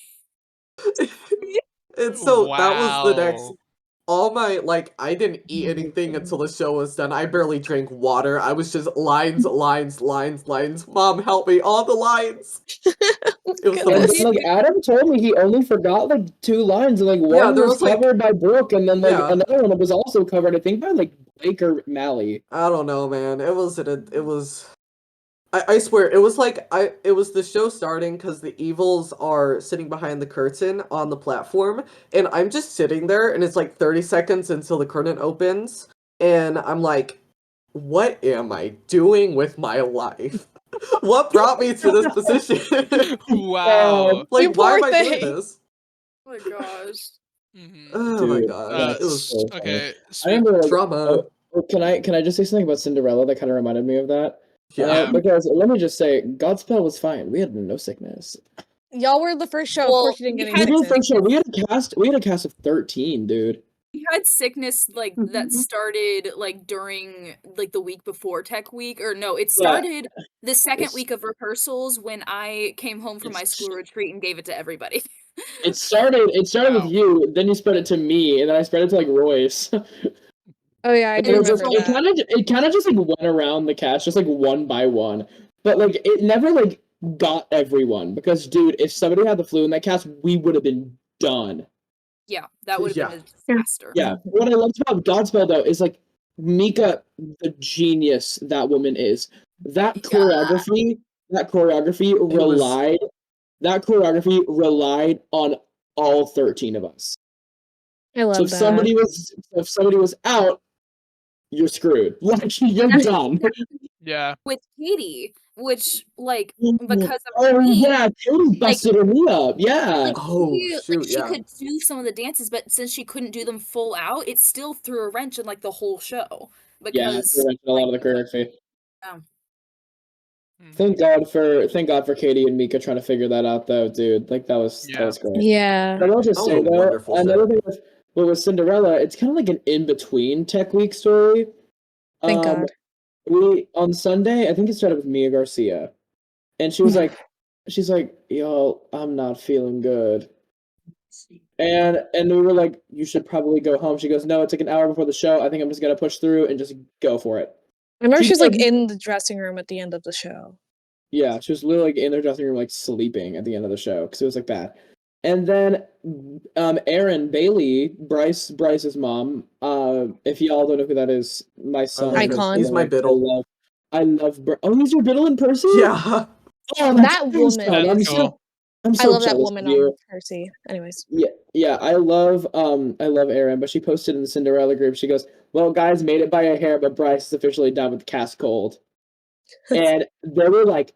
Speaker 7: and so that was the next.
Speaker 1: Wow.
Speaker 7: All my, like, I didn't eat anything until the show was done. I barely drank water. I was just lines. Mom, help me. All the lines. It was the
Speaker 2: And
Speaker 6: Goodness.
Speaker 2: then, like Adam told me, he only forgot like 2 lines, and like
Speaker 7: Yeah,
Speaker 2: one
Speaker 7: there
Speaker 2: was
Speaker 7: was, like-
Speaker 2: covered by Brooke, and then like
Speaker 7: Yeah.
Speaker 2: another one was also covered, I think, by like Blake or Mally.
Speaker 7: I don't know, man. It was. I swear, it was like it was the show starting because the evils are sitting behind the curtain on the platform, and I'm just sitting there, and it's like 30 seconds until the curtain opens, and I'm like, what am I doing with my life? What brought me to this position?
Speaker 1: Wow.
Speaker 7: Like,
Speaker 6: You
Speaker 7: why am
Speaker 6: poor
Speaker 7: I doing
Speaker 6: thing.
Speaker 7: this?
Speaker 3: Oh my gosh.
Speaker 1: Mhm.
Speaker 7: Oh my
Speaker 2: Dude,
Speaker 7: god, it
Speaker 2: that's
Speaker 7: was
Speaker 2: so funny.
Speaker 1: Okay.
Speaker 2: I remember like,
Speaker 7: trauma.
Speaker 2: can I just say something about Cinderella that kind of reminded me of that?
Speaker 7: Yeah.
Speaker 2: Because let me just say, Godspell was fine. We had no sickness.
Speaker 6: Y'all were the first show. Of
Speaker 3: Well,
Speaker 6: course, you didn't get
Speaker 3: we
Speaker 6: any
Speaker 3: had
Speaker 2: We did
Speaker 6: sickness.
Speaker 2: first show. We had a cast of 13, dude.
Speaker 3: We had sickness like that
Speaker 5: Mhm.
Speaker 3: started like during like the week before Tech Week, or no, it
Speaker 2: Yeah.
Speaker 3: started the second
Speaker 2: It's-
Speaker 3: week of rehearsals when I came home from my
Speaker 2: It's-
Speaker 3: school retreat and gave it to everybody.
Speaker 2: It started
Speaker 1: Wow.
Speaker 2: with you, then you spread it to me, and then I spread it to like Royce.
Speaker 6: Oh yeah, I
Speaker 2: And
Speaker 6: do
Speaker 2: it,
Speaker 6: remember
Speaker 2: just,
Speaker 6: that.
Speaker 2: it kind of just like went around the cast, just like one by one. But like it never like got everyone, because dude, if somebody had the flu in that cast, we would have been done.
Speaker 3: Yeah, that would have
Speaker 7: Yeah.
Speaker 3: been a disaster.
Speaker 2: Yeah. What I loved about Godspell though is like Mika, the genius that woman is. That choreography relied on all 13 of us.
Speaker 6: I love
Speaker 2: So if
Speaker 6: that.
Speaker 2: somebody was out, you're screwed. Like you're done.
Speaker 1: Yeah.
Speaker 3: With Katie, which like because of
Speaker 2: Oh
Speaker 3: me,
Speaker 2: yeah, Katie busted me up. Yeah.
Speaker 3: like
Speaker 7: Oh,
Speaker 3: she,
Speaker 7: shoot,
Speaker 3: she
Speaker 7: yeah.
Speaker 3: could do some of the dances, but since she couldn't do them full out, it still threw a wrench in like the whole show.
Speaker 2: Yeah,
Speaker 3: Because
Speaker 2: she mentioned a lot of the choreography.
Speaker 1: Mhm.
Speaker 2: Thank God for Katie and Mika trying to figure that out though, dude. Like that was
Speaker 1: Yeah.
Speaker 2: great.
Speaker 6: Yeah.
Speaker 2: But I'll just
Speaker 7: That
Speaker 2: say
Speaker 7: was a
Speaker 2: though,
Speaker 7: wonderful
Speaker 2: another
Speaker 7: show.
Speaker 2: thing with But with Cinderella, it's kind of like an in-between Tech Week story.
Speaker 6: Thank God.
Speaker 2: We on Sunday, I think it started with Mia Garcia, and she's like, "Yo, I'm not feeling good," and we were like, "You should probably go home." She goes, "No, it's like an hour before the show. I think I'm just gonna push through and just go for it."
Speaker 6: I remember
Speaker 2: She
Speaker 6: she was like
Speaker 2: did.
Speaker 6: in the dressing room at the end of the show.
Speaker 2: Yeah, she was literally like in their dressing room, like sleeping at the end of the show because it was like bad. And then, Erin Bailey, Bryce's mom. If y'all don't know who that is, my son.
Speaker 6: Icon.
Speaker 7: He's my biddle.
Speaker 2: I love. Oh, he's your biddle in person.
Speaker 7: Yeah.
Speaker 2: Oh,
Speaker 6: That
Speaker 2: awesome.
Speaker 6: woman.
Speaker 2: I'm
Speaker 1: That's cool.
Speaker 2: I'm so
Speaker 6: I love that
Speaker 2: jealous
Speaker 6: woman
Speaker 2: of you.
Speaker 6: on Percy. Anyways.
Speaker 2: Yeah, I love Erin, but she posted in the Cinderella group. She goes, "Well, guys, made it by a hair, but Bryce is officially done with Cast Cold." And there were like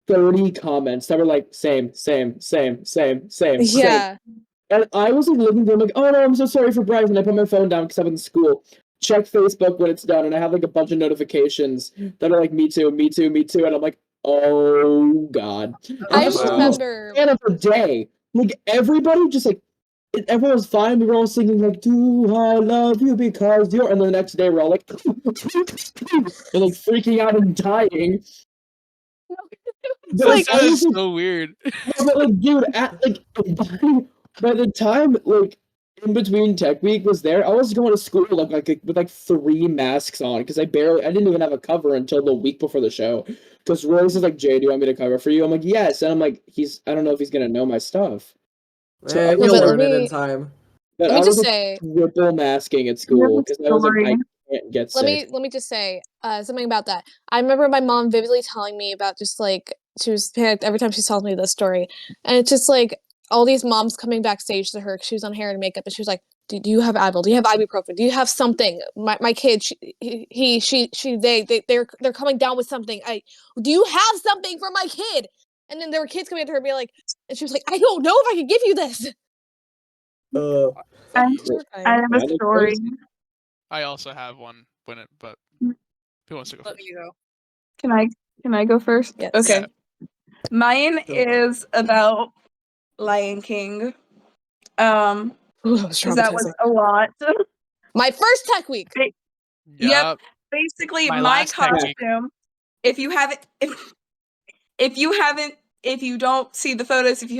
Speaker 2: 30 comments that were like same.
Speaker 6: Yeah.
Speaker 2: And I was like looking at them like, "Oh no, I'm so sorry for Bryce," and I put my phone down because I'm in school. Check Facebook when it's done, and I have like a bunch of notifications that are like me too, and I'm like, oh god. And
Speaker 6: I
Speaker 2: this
Speaker 6: just
Speaker 2: was the most
Speaker 6: remember
Speaker 2: fan of the day. Like everybody just like everyone was fine. We were all singing like "Do I love you because you're," and then the next day we're all like and like freaking out and dying. But
Speaker 6: like-
Speaker 1: that is so weird.
Speaker 2: but like, dude, by the time like in between Tech Week was there, I was going to school with like 3 masks on because I didn't even have a cover until the week before the show. Because Rose is like, "Jay, do you want me to cover for you?" I'm like, "Yes," and I'm like, I don't know if he's gonna know my stuff. So I
Speaker 7: Man,
Speaker 2: was
Speaker 7: you'll
Speaker 6: but
Speaker 2: like,
Speaker 7: learn it in time.
Speaker 2: but
Speaker 6: let
Speaker 2: I
Speaker 6: me
Speaker 2: was
Speaker 6: just
Speaker 2: like,
Speaker 6: say
Speaker 2: triple masking at school because I was like, I can't get sick.
Speaker 6: let me just say something about that. I remember my mom vividly telling me about just like she was panicked every time she tells me this story, and it's just like all these moms coming backstage to her 'cause she was on hair and makeup, and she was like, do you have Advil? Do you have ibuprofen? Do you have something? My kid, they're coming down with something. Do you have something for my kid? And then there were kids coming up to her and being like, and she was like, I don't know if I can give you this.
Speaker 5: I
Speaker 6: Terrifying.
Speaker 5: have a
Speaker 2: That is
Speaker 5: story.
Speaker 2: crazy.
Speaker 1: I also have one but who wants to go
Speaker 3: Let
Speaker 1: first?
Speaker 3: me go.
Speaker 5: Can I go first?
Speaker 6: Yes.
Speaker 5: Okay. Mine
Speaker 7: Go.
Speaker 5: is about Lion King.
Speaker 6: Ooh, that was
Speaker 5: Because that was
Speaker 6: traumatizing.
Speaker 5: a lot.
Speaker 6: My first Tech Week.
Speaker 5: Yep. Basically,
Speaker 1: My
Speaker 5: my
Speaker 1: last Tech Week.
Speaker 5: costume. If you don't see the photos, if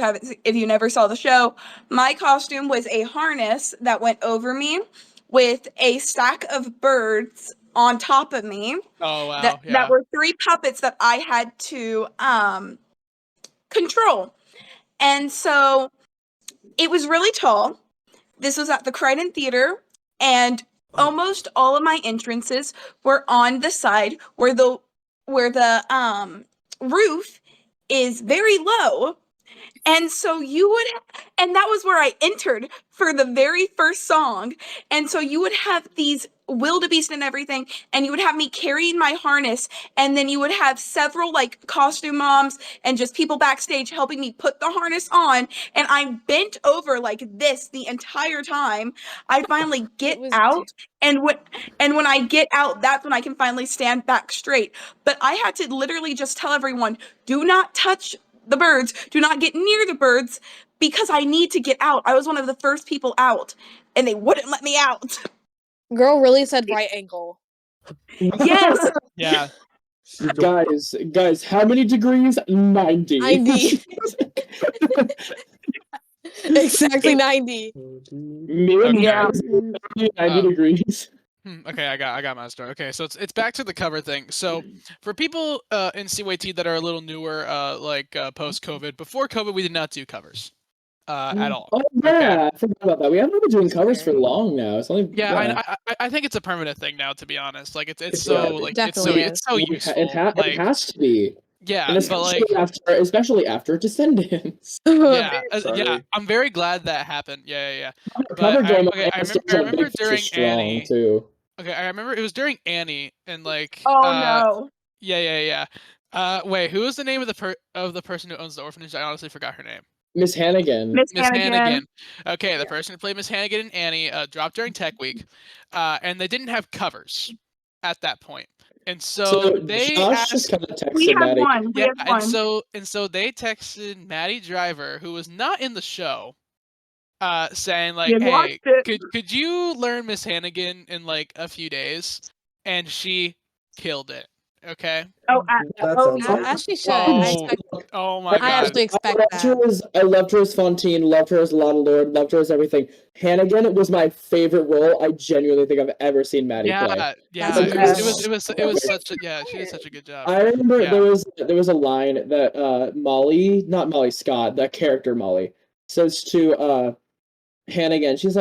Speaker 5: you never saw the show, my costume was a harness that went over me with a stack of birds on top of me.
Speaker 1: Oh wow,
Speaker 5: That
Speaker 1: yeah.
Speaker 5: were 3 puppets that I had to control. And so it was really tall. This was at the Crichton Theater, and almost all of my entrances were on the side where the roof is very low. And so and that was where I entered for the very first song. And so you would have these wildebeest and everything, and you would have me carrying my harness, and then you would have several like costume moms and just people backstage helping me put the harness on. And I'm bent over like this the entire time. I finally get out, and when I get out, that's when I can finally stand back straight. But I had to literally just tell everyone, do not touch the birds, do not get near the birds, because I need to get out. I was one of the first people out, and they wouldn't let me out.
Speaker 6: Girl really said right ankle.
Speaker 5: Yes.
Speaker 1: Yeah.
Speaker 2: Guys, how many degrees? 90.
Speaker 6: 90. Exactly 90.
Speaker 2: Me and
Speaker 5: Yeah.
Speaker 2: 90 degrees.
Speaker 1: Okay, I got my story. Okay, so it's back to the cover thing. So for people in CYT that are a little newer, post COVID, before COVID we did not do covers at all.
Speaker 2: Oh yeah, I forgot about that. We haven't been doing covers for long now. It's only
Speaker 1: I think it's a permanent thing now, to be honest. Like it's so
Speaker 2: gotta be.
Speaker 1: like
Speaker 6: Definitely
Speaker 1: it's so useful.
Speaker 2: It has to be.
Speaker 1: Yeah,
Speaker 2: And
Speaker 1: but like
Speaker 2: especially after Descendants.
Speaker 1: yeah, yeah.
Speaker 7: Sorry.
Speaker 1: I'm very glad that happened. Yeah. But
Speaker 2: Cover drama
Speaker 1: I remember during Annie.
Speaker 2: too.
Speaker 1: Okay, I remember it was during Annie and like
Speaker 5: Oh no.
Speaker 1: Yeah. Wait, who was the name of the person who owns the orphanage? I honestly forgot her name.
Speaker 2: Miss Hannigan.
Speaker 5: Miss
Speaker 1: Miss
Speaker 5: Hannigan.
Speaker 1: Hannigan. Okay, the person who played Miss Hannigan and Annie dropped during Tech Week, and they didn't have covers at that point, and so they
Speaker 2: Josh just
Speaker 1: asked.
Speaker 2: kind of texted
Speaker 5: We had
Speaker 2: Maddie.
Speaker 5: one. We
Speaker 1: Yeah,
Speaker 5: had one.
Speaker 1: and so they texted Maddie Driver, who was not in the show, saying like,
Speaker 5: You
Speaker 1: "Hey,
Speaker 5: watched it.
Speaker 1: could you learn Miss Hannigan in like a few days?" And she killed it. Okay.
Speaker 5: Oh,
Speaker 7: That
Speaker 5: oh
Speaker 7: sounds
Speaker 5: yeah.
Speaker 7: like-
Speaker 6: As she should. I
Speaker 1: Oh,
Speaker 6: expect.
Speaker 1: oh my
Speaker 6: I
Speaker 1: god.
Speaker 6: actually expect that.
Speaker 2: I loved her as Fontaine, loved her as Lana Lord, loved her as everything. Hannigan was my favorite role I genuinely think I've ever seen Maddie play.
Speaker 1: Yeah.
Speaker 6: That's
Speaker 1: It was such a she did such a good job.
Speaker 2: I remember
Speaker 1: Yeah.
Speaker 2: there was a line that Molly, not Molly Scott, that character Molly, says to Hannigan. It's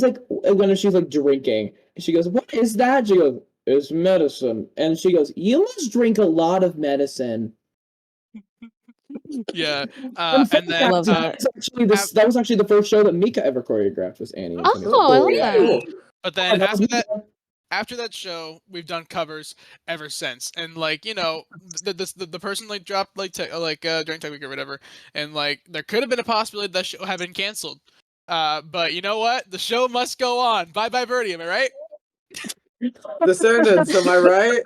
Speaker 2: like when she's like drinking, she goes, "What is that?" She goes, "It's medicine." And she goes, "You must drink a lot of medicine."
Speaker 1: Yeah.
Speaker 2: And
Speaker 1: And then
Speaker 6: love that.
Speaker 2: that was actually the first show that Mika ever choreographed was Annie. In
Speaker 6: Oh, I love
Speaker 2: 2020.
Speaker 6: that.
Speaker 7: Cool.
Speaker 1: but then
Speaker 2: That was
Speaker 1: after that show, we've done covers ever since, and like the person like dropped like during Tech Week or whatever, and like there could have been a possibility that show had been canceled, but you know what? The show must go on. Bye bye Birdie, am I right?
Speaker 7: Descendants, am I right?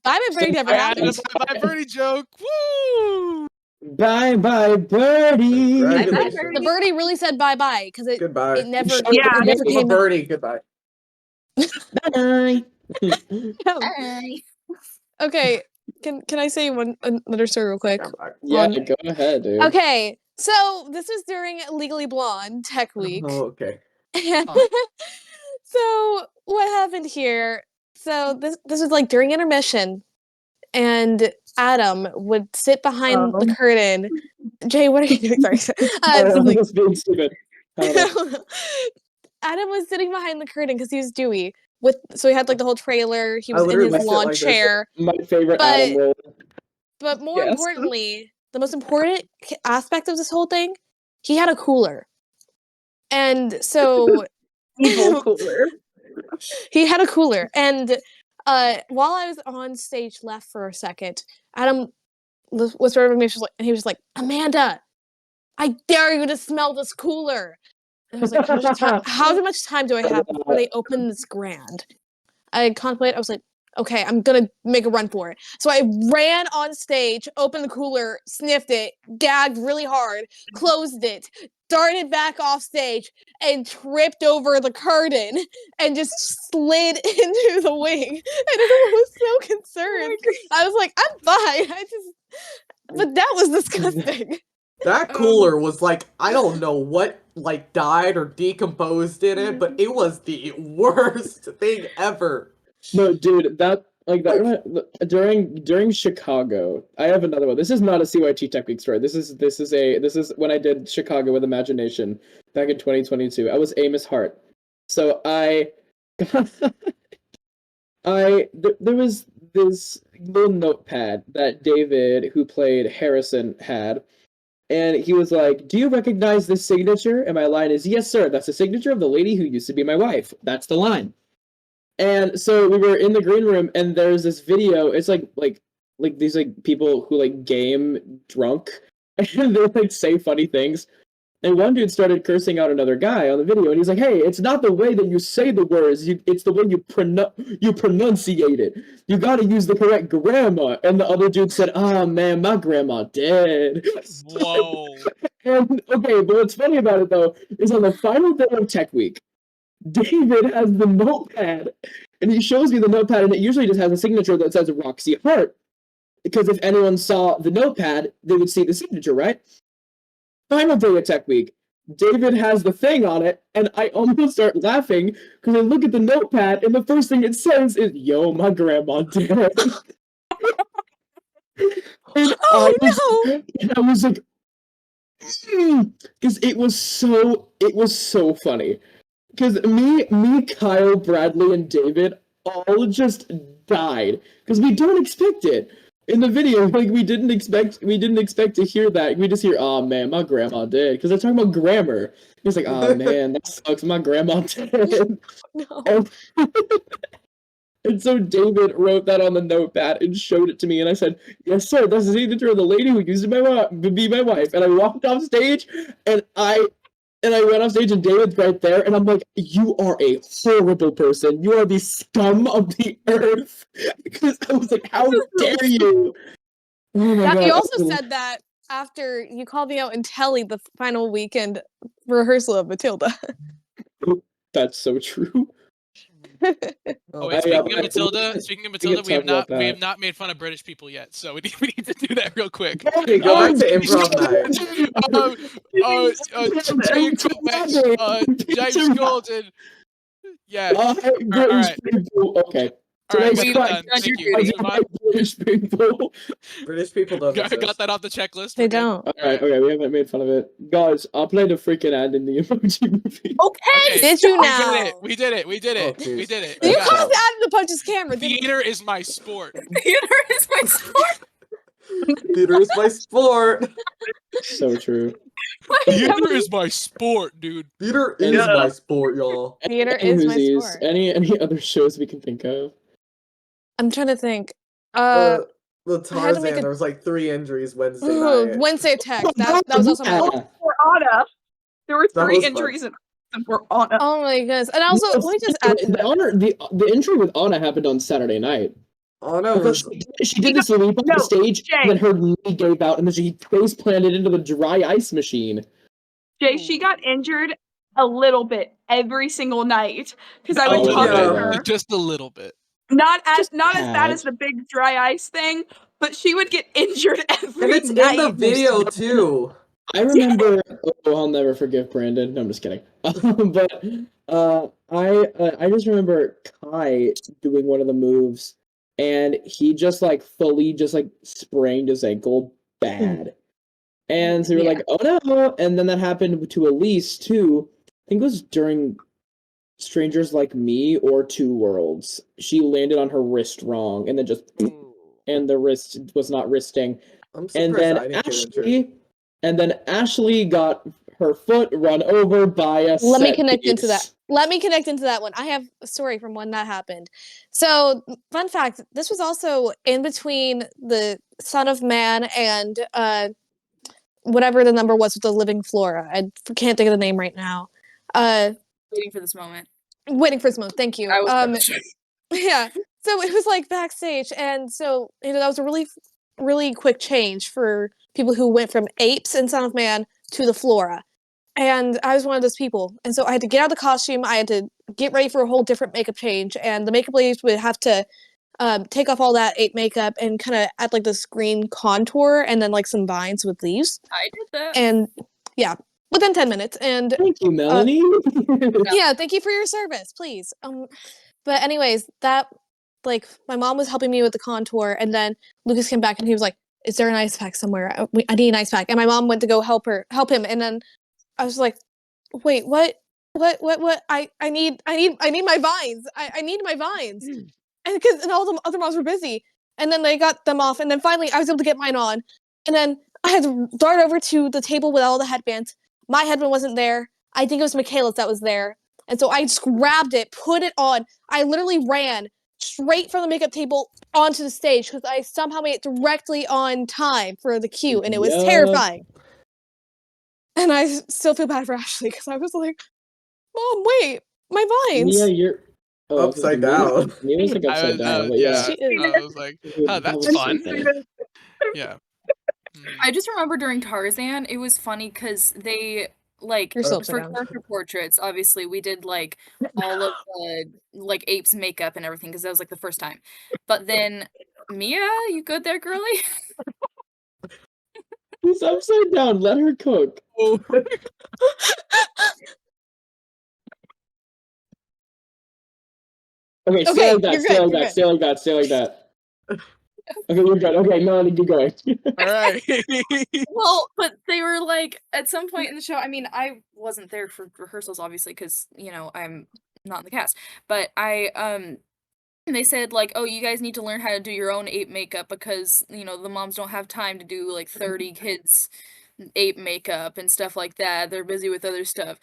Speaker 6: I'm a Birdie never
Speaker 1: I added a
Speaker 6: happened.
Speaker 1: bye bye Birdie joke. Woo!
Speaker 2: Bye bye birdie.
Speaker 7: Congratulations.
Speaker 6: The birdie really said bye bye because
Speaker 7: Goodbye.
Speaker 6: it never
Speaker 5: Yeah,
Speaker 6: it never
Speaker 7: I'm a
Speaker 6: came out.
Speaker 7: birdie. Goodbye.
Speaker 2: Bye.
Speaker 6: Okay, can I say another story real quick?
Speaker 2: Yeah, go ahead, dude.
Speaker 6: Okay, so this was during Legally Blonde Tech Week.
Speaker 7: Oh, okay.
Speaker 6: So what happened here? So this was like during intermission, and Adam would sit behind the curtain. Jay, what are you doing? Sorry.
Speaker 2: I'm just being stupid.
Speaker 6: Adam was sitting behind the curtain because he was Dewey. So he had like the whole trailer. He
Speaker 7: I
Speaker 6: was in
Speaker 7: literally
Speaker 6: his
Speaker 7: sit
Speaker 6: lawn
Speaker 7: like this.
Speaker 6: chair.
Speaker 2: My favorite
Speaker 6: But-
Speaker 2: Adam role.
Speaker 6: But more
Speaker 2: Yes.
Speaker 6: importantly, the most important aspect of this whole thing, he had a cooler. And so
Speaker 5: evil cooler.
Speaker 6: he had a cooler. And while I was on stage left for a second, Adam whispered over me, and he was like, "Amanda, I dare you to smell this cooler." And I was like, how much time do I have before they open this grand? I contemplated. I was like, okay, I'm gonna make a run for it. So I ran on stage, opened the cooler, sniffed it, gagged really hard, closed it, darted back off stage, and tripped over the curtain and just slid into the wing. And everyone was so concerned. I was like, I'm fine. But that was disgusting.
Speaker 7: That cooler was like, I don't know what like died or decomposed in it, but it was the worst thing ever.
Speaker 2: No, dude, that during Chicago. I have another one. This is not a CYT Tech Week story. This is when I did Chicago with Imagination back in 2022. I was Amos Hart. So there was this little notepad that David, who played Harrison, had. And he was like, "Do you recognize this signature?" And my line is, "Yes, sir. That's the signature of the lady who used to be my wife." That's the line. And so we were in the green room, and there's this video. It's like these like people who like game drunk, and they like say funny things. And one dude started cursing out another guy on the video, and he's like, "Hey, it's not the way that you say the words. It's the way you pronunciate it. You got to use the correct grammar." And the other dude said, "Oh man, my grandma dead."
Speaker 1: Whoa.
Speaker 2: And okay, but what's funny about it though is on the final day of Tech Week, David has the notepad, and he shows me the notepad, and it usually just has a signature that says Roxy Hart. Because if anyone saw the notepad, they would see the signature, right? Final day of Tech Week, David has the thing on it, and I almost start laughing because I look at the notepad, and the first thing it says is, "Yo, my grandma dead." And I was like, because it was so funny. Because me, Kyle, Bradley, and David all just died because we don't expect it in the video. Like we didn't expect to hear that. We just hear, "Oh man, my grandma dead," because they're talking about grammar. He's like, "Oh man, that sucks. My grandma dead."
Speaker 6: No.
Speaker 2: And so David wrote that on the notepad and showed it to me, and I said, "Yes, sir. That's the signature of the lady who used to be my wife." And I walked off stage, and I went off stage, and David's right there, and I'm like, "You are a horrible person. You are the scum of the earth." Because I was like, "How dare you?" Oh my God.
Speaker 6: You also said that after you called me out in Telly the final weekend rehearsal of Matilda.
Speaker 2: That's so true.
Speaker 1: Oh,
Speaker 7: I-
Speaker 1: wait, speaking
Speaker 2: I-
Speaker 1: of Matilda, we
Speaker 2: talk about
Speaker 1: have
Speaker 2: that.
Speaker 1: not made fun of British people yet, so we need to do that real quick.
Speaker 7: Okay, go back to improv night.
Speaker 1: James Golden. Yeah.
Speaker 2: British
Speaker 1: right.
Speaker 2: people. Okay.
Speaker 1: All right,
Speaker 2: Today's
Speaker 1: got that
Speaker 2: question
Speaker 1: done. Thank you.
Speaker 2: is
Speaker 1: Move on.
Speaker 2: about British people.
Speaker 7: British people don't
Speaker 1: Got
Speaker 7: exist.
Speaker 1: that off the checklist.
Speaker 6: They
Speaker 1: We're good.
Speaker 6: don't.
Speaker 2: Alright, okay, we haven't made fun of it. Guys, I'll play the freaking ad in the emoji movie.
Speaker 3: Okay.
Speaker 6: Did you
Speaker 1: We did
Speaker 6: now?
Speaker 1: it. We did it. We did
Speaker 7: Oh,
Speaker 1: it.
Speaker 7: jeez.
Speaker 1: We did it.
Speaker 6: You
Speaker 1: We
Speaker 7: Yeah.
Speaker 1: got
Speaker 6: caused Adam to punch his camera,
Speaker 1: it.
Speaker 6: didn't you?
Speaker 1: Theater is my sport.
Speaker 3: Theater is my sport.
Speaker 7: Theater is my sport.
Speaker 2: So true.
Speaker 1: Theater is my sport, dude.
Speaker 7: Theater is
Speaker 2: Yeah.
Speaker 7: my sport, y'all.
Speaker 6: Theater
Speaker 2: Any
Speaker 6: is my
Speaker 2: movies,
Speaker 6: sport.
Speaker 2: any other shows we can think of?
Speaker 6: I'm trying to think.
Speaker 7: The
Speaker 6: I had to make
Speaker 7: Tarzan,
Speaker 6: a-
Speaker 7: there was like 3 injuries Wednesday
Speaker 6: Ooh,
Speaker 7: night.
Speaker 6: Wednesday Tech. That was also my.
Speaker 2: Yeah.
Speaker 5: For Anna, there were
Speaker 7: That
Speaker 5: 3
Speaker 7: was fun.
Speaker 5: injuries for Anna.
Speaker 6: Oh my goodness! And also, let me just add to that.
Speaker 2: The intro with Anna happened on Saturday night.
Speaker 7: Anna
Speaker 2: Because
Speaker 7: was
Speaker 2: she did this leap on
Speaker 5: No,
Speaker 2: the stage,
Speaker 5: Jay.
Speaker 2: and then her knee gave out, and then she face planted into the dry ice machine.
Speaker 5: Jay, she got injured a little bit every single night because I would
Speaker 2: Oh,
Speaker 5: talk
Speaker 7: yeah.
Speaker 5: to her.
Speaker 1: Just a little bit.
Speaker 5: Not as
Speaker 2: Just
Speaker 5: bad
Speaker 2: tad.
Speaker 5: as the big dry ice thing, but she would get injured every
Speaker 7: and it's
Speaker 5: night.
Speaker 7: in the video too.
Speaker 2: I remember. Oh, I'll never forgive Brandon. No, I'm just kidding. But I just remember Kai doing one of the moves, and he just like fully just like sprained his ankle bad, and so we were like, oh no! And then that happened to Elise too. I think it was during Strangers Like Me or Two Worlds. She landed on her wrist wrong, and then just and the wrist was not wristing.
Speaker 7: I'm
Speaker 2: And
Speaker 7: surprised
Speaker 2: then
Speaker 7: I didn't get injured.
Speaker 2: Ashley got her foot run over by a
Speaker 6: Let me
Speaker 2: set
Speaker 6: connect into that.
Speaker 2: piece.
Speaker 6: Let me connect into that one. I have a story from when that happened. So, fun fact: this was also in between the Son of Man and whatever the number was with the living flora. I can't think of the name right now.
Speaker 3: Waiting for this moment.
Speaker 6: Waiting for this moment. Thank you.
Speaker 3: I was
Speaker 6: Yeah. So it was like backstage, and so that was a really quick change for people who went from apes and Son of Man to the flora. And I was one of those people. And so I had to get out of the costume. I had to get ready for a whole different makeup change. And the makeup ladies would have to take off all that ape makeup and kind of add like this green contour and then like some vines with leaves.
Speaker 3: I did that.
Speaker 6: And yeah, within 10 minutes. And
Speaker 2: Thank you, Melanie.
Speaker 6: yeah, thank you for your service, please. But anyways, that like my mom was helping me with the contour, and then Lucas came back and he was like, "Is there an ice pack somewhere? I need an ice pack." And my mom went to go help him, and then I was like, "Wait, what? I need my vines. I need my vines." And all the other moms were busy, and then they got them off, and then finally I was able to get mine on, and then I had to dart over to the table with all the headbands. My headband wasn't there. I think it was Michaela's that was there. And so I just grabbed it, put it on. I literally ran straight from the makeup table onto the stage because I somehow made it directly on time for the cue, and it was
Speaker 2: Yup.
Speaker 6: terrifying. And I still feel bad for Ashley because I was like, "Mom, wait, my vines."
Speaker 2: Mia, you're
Speaker 7: Upside down.
Speaker 2: Mia was like upside down, but
Speaker 1: yeah.
Speaker 6: She is.
Speaker 1: I was like, oh, that's
Speaker 2: That was
Speaker 1: fun.
Speaker 2: so funny.
Speaker 1: Yeah. Mhm.
Speaker 3: I just remember during Tarzan, it was funny because they like
Speaker 6: You're so
Speaker 3: for
Speaker 6: upside down.
Speaker 3: character portraits. Obviously, we did like all of the like apes makeup and everything because that was like the first time. But then Mia, you good there, girly?
Speaker 2: She's upside down. Let her cook. Okay, stay
Speaker 6: Okay,
Speaker 2: like that.
Speaker 6: you're
Speaker 2: Stay
Speaker 6: good,
Speaker 2: like
Speaker 6: you're
Speaker 2: that. Stay like that. Stay like that. Okay, you're good. Okay, Melanie, keep going.
Speaker 1: All right.
Speaker 3: Well, but they were like at some point in the show. I mean, I wasn't there for rehearsals, obviously, because I'm not in the cast. But they said like, oh, you guys need to learn how to do your own ape makeup because the moms don't have time to do like 30 kids ape makeup and stuff like that. They're busy with other stuff.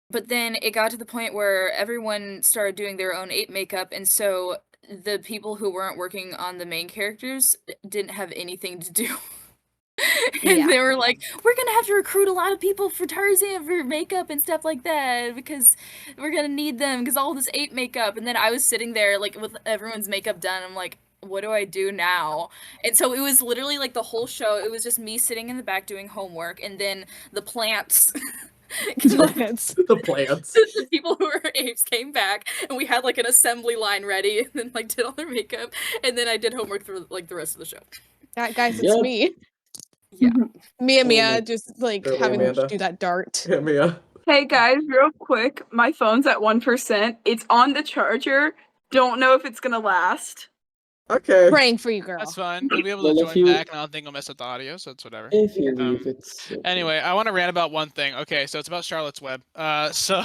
Speaker 3: But then it got to the point where everyone started doing their own ape makeup, and so the people who weren't working on the main characters didn't have anything to do. And
Speaker 6: Yeah.
Speaker 3: they were like, we're gonna have to recruit a lot of people for Tarzan for makeup and stuff like that because we're gonna need them because all this ape makeup. And then I was sitting there like with everyone's makeup done. I'm like, what do I do now? And so it was literally like the whole show. It was just me sitting in the back doing homework, and then the plants.
Speaker 6: Plants.
Speaker 7: The plants.
Speaker 3: The people who were apes came back, and we had like an assembly line ready, and then like did all their makeup, and then I did homework for like the rest of the show.
Speaker 6: Guys, it's
Speaker 2: Yep.
Speaker 6: me.
Speaker 3: Yeah.
Speaker 6: Mia
Speaker 2: Oh
Speaker 6: Mia
Speaker 2: my-
Speaker 6: just like
Speaker 7: Early
Speaker 6: having
Speaker 7: Amanda.
Speaker 6: to do that dart.
Speaker 7: Yeah, Mia.
Speaker 5: Hey guys, real quick, my phone's at 1%. It's on the charger. Don't know if it's gonna last.
Speaker 7: Okay.
Speaker 6: Praying for you, girl.
Speaker 1: That's fine. You'll be able to
Speaker 2: Well, if
Speaker 1: join
Speaker 2: you-
Speaker 1: back, and I don't think I'll mess up the audio, so it's whatever.
Speaker 2: If you leave, it's okay.
Speaker 1: Anyway, I want to rant about one thing. Okay, so it's about Charlotte's Web. So,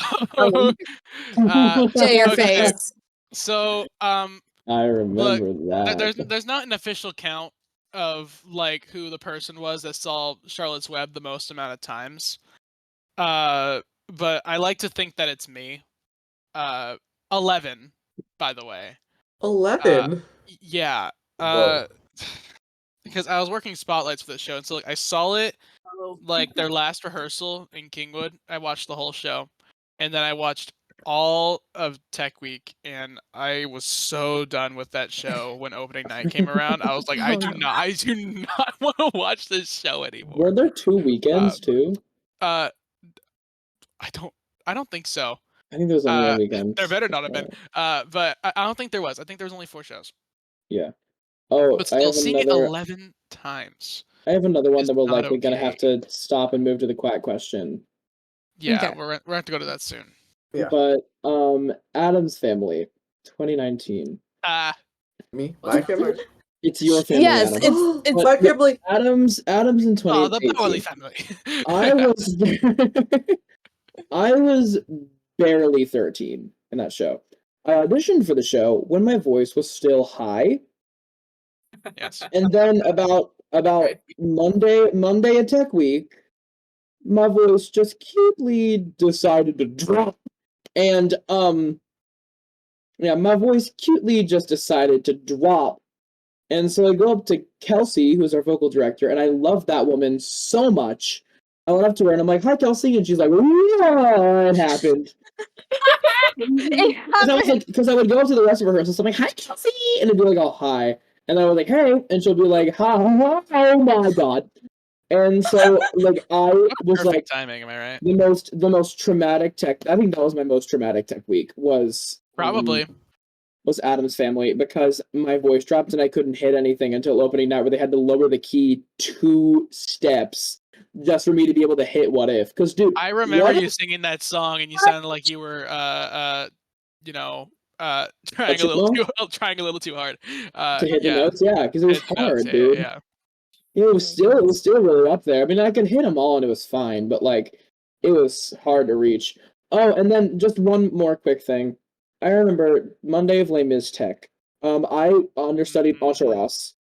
Speaker 6: Jay, your
Speaker 1: okay.
Speaker 6: face.
Speaker 1: so
Speaker 2: I remember that.
Speaker 1: there's not an official count of like who the person was that saw Charlotte's Web the most amount of times. But I like to think that it's me. 11, by the way.
Speaker 7: 11.
Speaker 1: Yeah.
Speaker 7: Whoa.
Speaker 1: Because I was working spotlights for the show, and so like I saw it
Speaker 3: Oh.
Speaker 1: like their last rehearsal in Kingwood. I watched the whole show, and then I watched all of Tech Week, and I was so done with that show when opening night came around. I was like, I do not want to watch this show anymore.
Speaker 2: Were there 2 weekends too?
Speaker 1: I don't think so.
Speaker 2: I think there was only one weekend.
Speaker 1: There better not have been. But I don't think there was. I think there was only 4 shows.
Speaker 2: Yeah. Oh,
Speaker 1: But
Speaker 2: I
Speaker 1: still,
Speaker 2: have
Speaker 1: seeing it
Speaker 2: another.
Speaker 1: 11 times.
Speaker 2: I have another one
Speaker 1: is
Speaker 2: that we're
Speaker 1: not
Speaker 2: likely gonna have
Speaker 1: okay.
Speaker 2: to stop and move to the quack question.
Speaker 1: Yeah,
Speaker 6: Okay.
Speaker 1: we're gonna have to go to that soon.
Speaker 7: Yeah.
Speaker 2: But Adam's Family, 2019.
Speaker 7: Me? My family?
Speaker 2: It's your family,
Speaker 6: Yes,
Speaker 2: Adam.
Speaker 6: it's
Speaker 7: My family.
Speaker 2: Adam's in
Speaker 1: Oh, the
Speaker 2: 2018.
Speaker 1: Bowenly family.
Speaker 2: I was I was barely 13 in that show. I auditioned for the show when my voice was still high,
Speaker 1: Yes.
Speaker 2: and then about Monday at Tech Week, my voice just cutely decided to drop, and yeah, my voice cutely just decided to drop. And so I go up to Kelsey, who's our vocal director, and I love that woman so much. I went up to her and I'm like, "Hi, Kelsey," and she's like, "What happened?" Because I would go up to the rest of her rehearsals, so I'm like, "Hi, Kelsey," and it'd be like, "Oh, hi," and I was like, "Hey," and she'll be like, "Hi, oh my god," and so like I was
Speaker 1: Perfect
Speaker 2: like,
Speaker 1: timing, am I right?
Speaker 2: the most traumatic tech. I think that was my most traumatic Tech Week was
Speaker 1: Probably.
Speaker 2: was Adam's Family, because my voice dropped and I couldn't hit anything until opening night, where they had to lower the key 2 steps just for me to be able to hit What If. Because dude,
Speaker 1: I remember
Speaker 2: What
Speaker 1: you
Speaker 2: If-
Speaker 1: singing that song, and you sounded like you were you know, trying a little too hard.
Speaker 2: to hit the
Speaker 1: yeah.
Speaker 2: notes, yeah, because it was
Speaker 1: Hit the notes,
Speaker 2: hard,
Speaker 1: yeah,
Speaker 2: dude.
Speaker 1: yeah.
Speaker 2: It was still really up there. I mean, I could hit them all and it was fine, but like it was hard to reach. Oh, and then just one more quick thing. I remember Monday of Les Mis Tech. I understudied Monteros,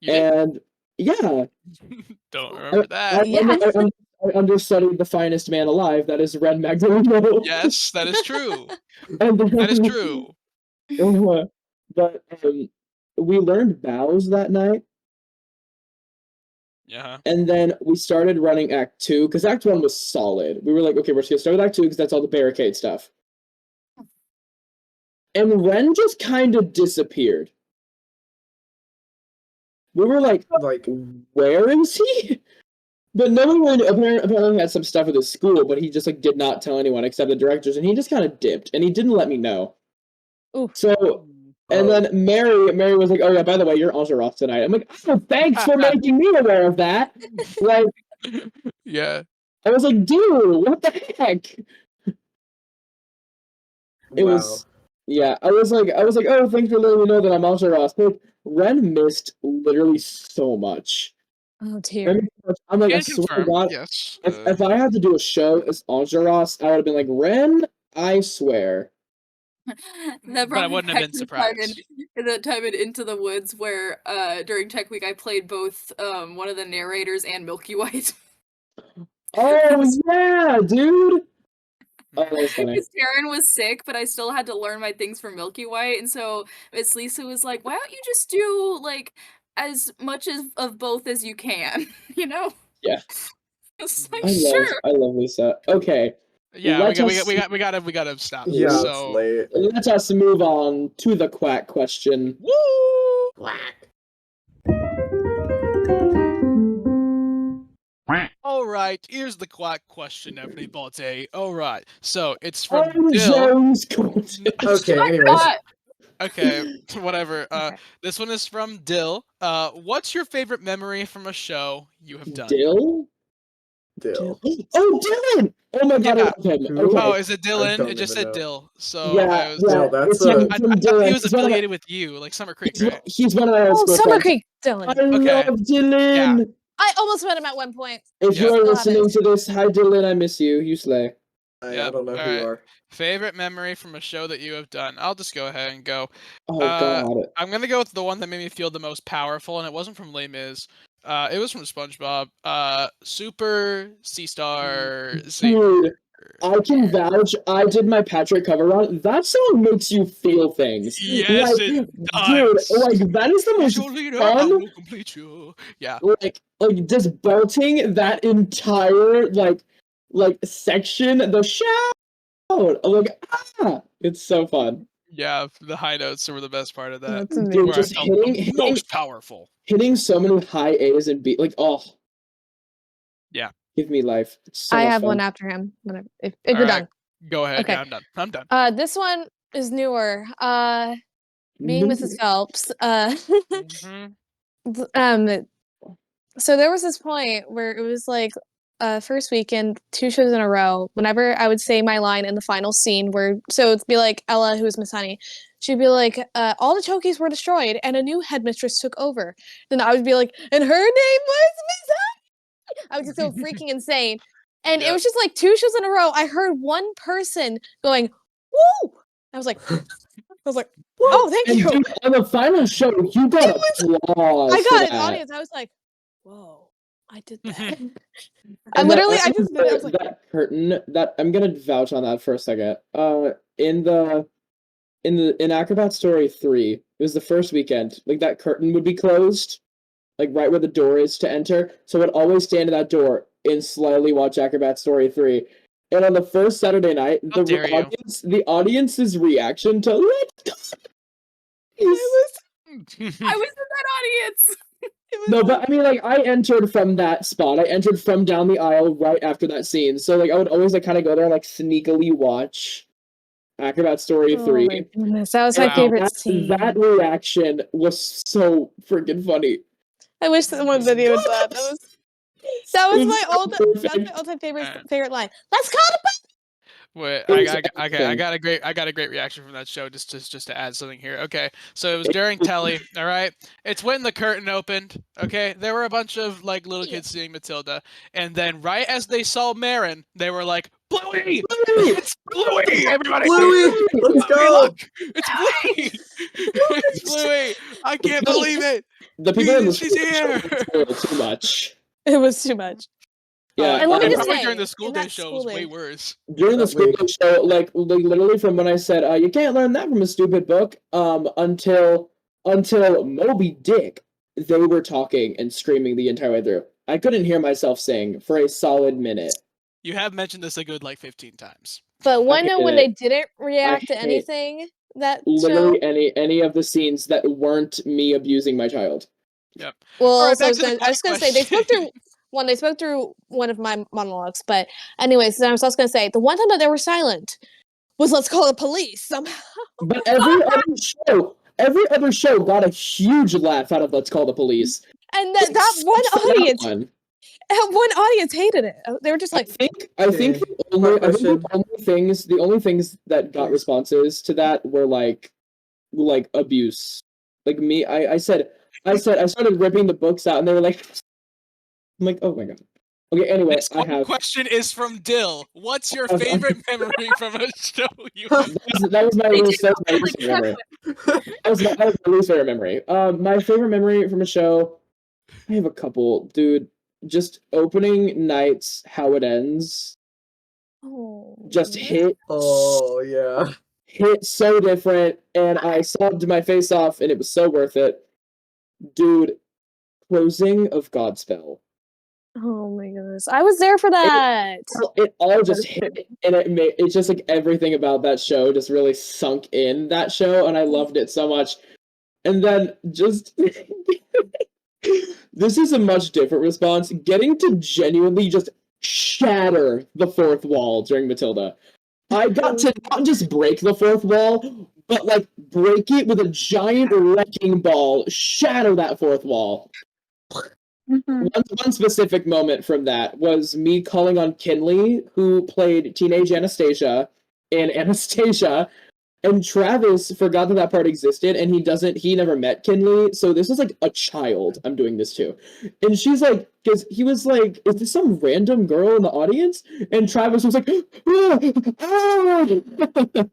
Speaker 1: You did?
Speaker 2: and yeah,
Speaker 1: Don't remember that.
Speaker 2: I understudied the finest man alive. That is Ren Magdaleno.
Speaker 1: Yes, that is true.
Speaker 2: And
Speaker 1: That is true.
Speaker 2: But we learned bows that night,
Speaker 1: Yeah.
Speaker 2: and then we started running Act 2, because Act 1 was solid. We were like, okay, we're just gonna start with Act 2 because that's all the barricade stuff. And Ren just kind of disappeared. We were like, where is he? But no one apparently had some stuff with his school, but he just like did not tell anyone except the directors, and he just kind of dipped, and he didn't let me know.
Speaker 6: Ooh.
Speaker 2: So, and then Mary was like, "Oh yeah, by the way, you're Enjolras tonight." I'm like, "Oh, thanks for making me aware of that." Like,
Speaker 1: Yeah.
Speaker 2: I was like, "Dude, what the heck?" It was, yeah. I was like, "Oh, thanks for letting me know that I'm Enjolras." Like, Ren missed literally so much.
Speaker 6: Oh dear.
Speaker 2: I'm like, I
Speaker 1: Can
Speaker 2: swear to
Speaker 1: confirm,
Speaker 2: God,
Speaker 1: yes.
Speaker 2: if I had to do a show as Enjolras, I would have been like, "Ren, I swear."
Speaker 3: That
Speaker 1: But I wouldn't have been surprised.
Speaker 3: That time in Into the Woods where during Tech Week I played both one of the narrators and Milky White.
Speaker 2: Oh yeah, dude. Oh, that was funny.
Speaker 3: Because Taryn was sick, but I still had to learn my things for Milky White, and so Miss Lisa was like, "Why don't you just do like as much of both as you can?" You know?
Speaker 2: Yeah.
Speaker 3: It's like,
Speaker 2: I
Speaker 3: sure.
Speaker 2: love Lisa. Okay,
Speaker 1: Yeah,
Speaker 2: Let us-
Speaker 1: we gotta stop.
Speaker 7: Yeah,
Speaker 1: this,
Speaker 7: it's
Speaker 1: so
Speaker 7: late.
Speaker 2: let us move on to the quack question.
Speaker 1: woo!
Speaker 7: Quack.
Speaker 1: All right, here's the quack question, everybody. All right, so it's from
Speaker 2: I'm
Speaker 1: Dill.
Speaker 2: Jones Gordon.
Speaker 7: Okay, anyways.
Speaker 1: Okay, whatever.
Speaker 6: Okay.
Speaker 1: This one is from Dill. What's your favorite memory from a show you have done?
Speaker 2: Dill?
Speaker 7: Dill.
Speaker 2: Oh, Dylan! Oh my god, I
Speaker 1: Yeah.
Speaker 2: love him.
Speaker 7: Who?
Speaker 2: Okay.
Speaker 1: Oh, is it Dylan?
Speaker 7: don't
Speaker 1: It just
Speaker 7: even
Speaker 1: said
Speaker 7: know.
Speaker 1: Dill. So I
Speaker 2: Yeah,
Speaker 1: was.
Speaker 7: Dill,
Speaker 2: yeah.
Speaker 7: that's
Speaker 2: It's from,
Speaker 1: I
Speaker 2: from
Speaker 1: thought
Speaker 2: Dylan.
Speaker 1: he was
Speaker 2: He's one of my-
Speaker 1: affiliated with you, like Summer Creek, right?
Speaker 2: He's one of my old
Speaker 6: Oh,
Speaker 2: school
Speaker 6: Summer
Speaker 2: friends.
Speaker 6: Creek
Speaker 2: I
Speaker 6: Dylan.
Speaker 1: Okay.
Speaker 2: love Dylan!
Speaker 6: I almost met him at one point.
Speaker 2: If you
Speaker 1: Yep.
Speaker 2: are
Speaker 6: Still
Speaker 2: listening
Speaker 6: haven't.
Speaker 2: to this, hi Dylan, I miss you. You slay.
Speaker 7: I
Speaker 1: Yep,
Speaker 7: don't know who you
Speaker 1: alright.
Speaker 7: are.
Speaker 1: Favorite memory from a show that you have done? I'll just go ahead and go.
Speaker 2: Oh
Speaker 1: Uh,
Speaker 2: god.
Speaker 1: I'm gonna go with the one that made me feel the most powerful, and it wasn't from Les Mis. It was from SpongeBob. Super Sea Star Savior.
Speaker 2: Dude, I can vouch, I did my Patrick cover run. That song makes you feel things.
Speaker 1: Yes,
Speaker 2: like,
Speaker 1: it
Speaker 2: dude,
Speaker 1: does.
Speaker 2: like that is the
Speaker 1: He's
Speaker 2: most
Speaker 1: your leader, I
Speaker 2: fun,
Speaker 1: will complete you. Yeah.
Speaker 2: like just belting that entire like section, the shout. I'm like, it's so fun.
Speaker 1: Yeah, the high notes were the best part of that.
Speaker 6: That's
Speaker 2: Dude,
Speaker 6: amazing.
Speaker 1: Where I
Speaker 2: just
Speaker 1: felt
Speaker 2: hitting
Speaker 1: the most powerful.
Speaker 2: hitting so many high A's and B, like, oh.
Speaker 1: Yeah.
Speaker 2: Give me life. It's so
Speaker 6: I
Speaker 2: much
Speaker 6: have
Speaker 2: fun.
Speaker 6: one after him. Whenever, if you're
Speaker 1: Alright,
Speaker 6: done.
Speaker 1: Go ahead.
Speaker 6: Okay.
Speaker 1: Yeah, I'm done.
Speaker 6: This one is newer. Being
Speaker 2: No.
Speaker 6: Mrs. Phelps.
Speaker 1: Mhm.
Speaker 6: Um. So there was this point where it was like first weekend, 2 shows in a row. Whenever I would say my line in the final scene, where so it'd be like Ella, who was Miss Honey, she'd be like, "All the Chokies were destroyed, and a new headmistress took over." Then I would be like, "And her name was Miss Honey." I was just so freaking insane, and it
Speaker 1: Yep.
Speaker 6: was just like 2 shows in a row. I heard one person going, "Woo!" I was like, "Oh, thank
Speaker 2: And
Speaker 6: you."
Speaker 2: dude, on the final show, you got applause.
Speaker 6: I
Speaker 2: for
Speaker 6: got an
Speaker 2: that.
Speaker 6: audience. I was like, "Whoa, I did that." I
Speaker 2: And
Speaker 6: literally,
Speaker 2: that,
Speaker 6: I just did it. I was like,
Speaker 2: that curtain. That I'm gonna vouch on that for a second. In Acrobat Story 3, it was the first weekend. Like that curtain would be closed, like right where the door is to enter. So I'd always stand at that door and slyly watch Acrobat Story 3. And on the first Saturday night,
Speaker 1: How dare you.
Speaker 2: the audience's reaction to Let's Go
Speaker 3: I was in that audience.
Speaker 2: No, but I mean, like, I entered from that spot. I entered from down the aisle right after that scene. So, like, I would always, like, kind of go there and, like, sneakily watch Acrobat Story
Speaker 6: "Oh
Speaker 2: 3.
Speaker 6: my goodness, that was my
Speaker 1: Wow.
Speaker 6: favorite scene."
Speaker 2: That reaction was so freaking funny.
Speaker 6: I wish someone videoed that. That was my
Speaker 2: so
Speaker 6: all-time. That's
Speaker 2: perfect.
Speaker 6: my all-time
Speaker 1: Alright.
Speaker 6: favorite line. Let's call the
Speaker 1: Wait,
Speaker 2: It was
Speaker 1: I
Speaker 2: everything.
Speaker 1: got a great reaction from that show. Just to add something here. Okay, so it was during Telly. All right, it's when the curtain opened. Okay, there were a bunch of like little kids seeing Matilda, and then right as they saw Marin, they were like, "Bluey, it's Bluey! Everybody,
Speaker 7: Bluey, let's
Speaker 1: Bluey,
Speaker 7: go.
Speaker 1: look, it's Bluey, it's Bluey! I can't believe it.
Speaker 2: The people in the
Speaker 1: She's
Speaker 2: school
Speaker 1: here."
Speaker 2: show was a little too much.
Speaker 6: It was too much.
Speaker 2: Yeah,
Speaker 6: And let me
Speaker 1: and
Speaker 6: just
Speaker 1: probably
Speaker 6: say,
Speaker 1: during the
Speaker 6: in
Speaker 1: school day
Speaker 6: that
Speaker 1: show, it was
Speaker 6: school
Speaker 1: way
Speaker 6: day-
Speaker 1: worse.
Speaker 2: during the
Speaker 7: That
Speaker 2: school
Speaker 7: wig.
Speaker 2: day show, like literally from when I said, "You can't learn that from a stupid book," until Moby Dick, they were talking and screaming the entire way through. I couldn't hear myself sing for a solid minute.
Speaker 1: You have mentioned this a good like 15 times.
Speaker 6: But when
Speaker 2: hate
Speaker 6: when
Speaker 2: it.
Speaker 6: they didn't react to
Speaker 2: hate
Speaker 6: anything that show,
Speaker 2: Literally any of the scenes that weren't me abusing my child.
Speaker 1: Yep.
Speaker 6: well,
Speaker 1: All right,
Speaker 6: also
Speaker 1: back to the
Speaker 6: I was gonna say they spoke
Speaker 1: question.
Speaker 6: through one of my monologues. But anyways, I was also gonna say the one time that they were silent was "Let's call the police" somehow.
Speaker 2: But every other show got a huge laugh out of "Let's Call the Police."
Speaker 6: And that
Speaker 2: Except
Speaker 6: one
Speaker 2: for that
Speaker 6: audience,
Speaker 2: one.
Speaker 6: one audience hated it. They were just like,
Speaker 2: I think
Speaker 7: question.
Speaker 2: the only things that got responses to that were like abuse. Like me, I said I started ripping the books out, and they were like, I'm like, oh my god. Okay, anyway,
Speaker 1: This
Speaker 2: I have
Speaker 1: question is from Dill. What's your
Speaker 2: I have-
Speaker 1: favorite memory from a show you have?
Speaker 2: that was my least favorite memory. That was my least favorite memory. My favorite memory from a show, I have a couple, dude. Just opening nights, how it ends,
Speaker 6: oh,
Speaker 2: just hit
Speaker 7: Yeah.
Speaker 2: so different, and I sobbed my face off, and it was so worth it. Dude, closing of Godspell.
Speaker 6: oh my goodness, I was there for that.
Speaker 2: It all just hit, and it's just like everything about that show just really sunk in that show, and I loved it so much. And then just this is a much different response. Getting to genuinely just shatter the fourth wall during Matilda. I got to not just break the fourth wall, but like break it with a giant wrecking ball, shatter that fourth wall.
Speaker 5: Mhm.
Speaker 2: One specific moment from that was me calling on Kinley, who played teenage Anastasia in Anastasia, and Travis forgot that part existed, and he never met Kinley, so this was like a child I'm doing this to. And she's like, because he was like, is this some random girl in the audience? And Travis was like, ah, ah.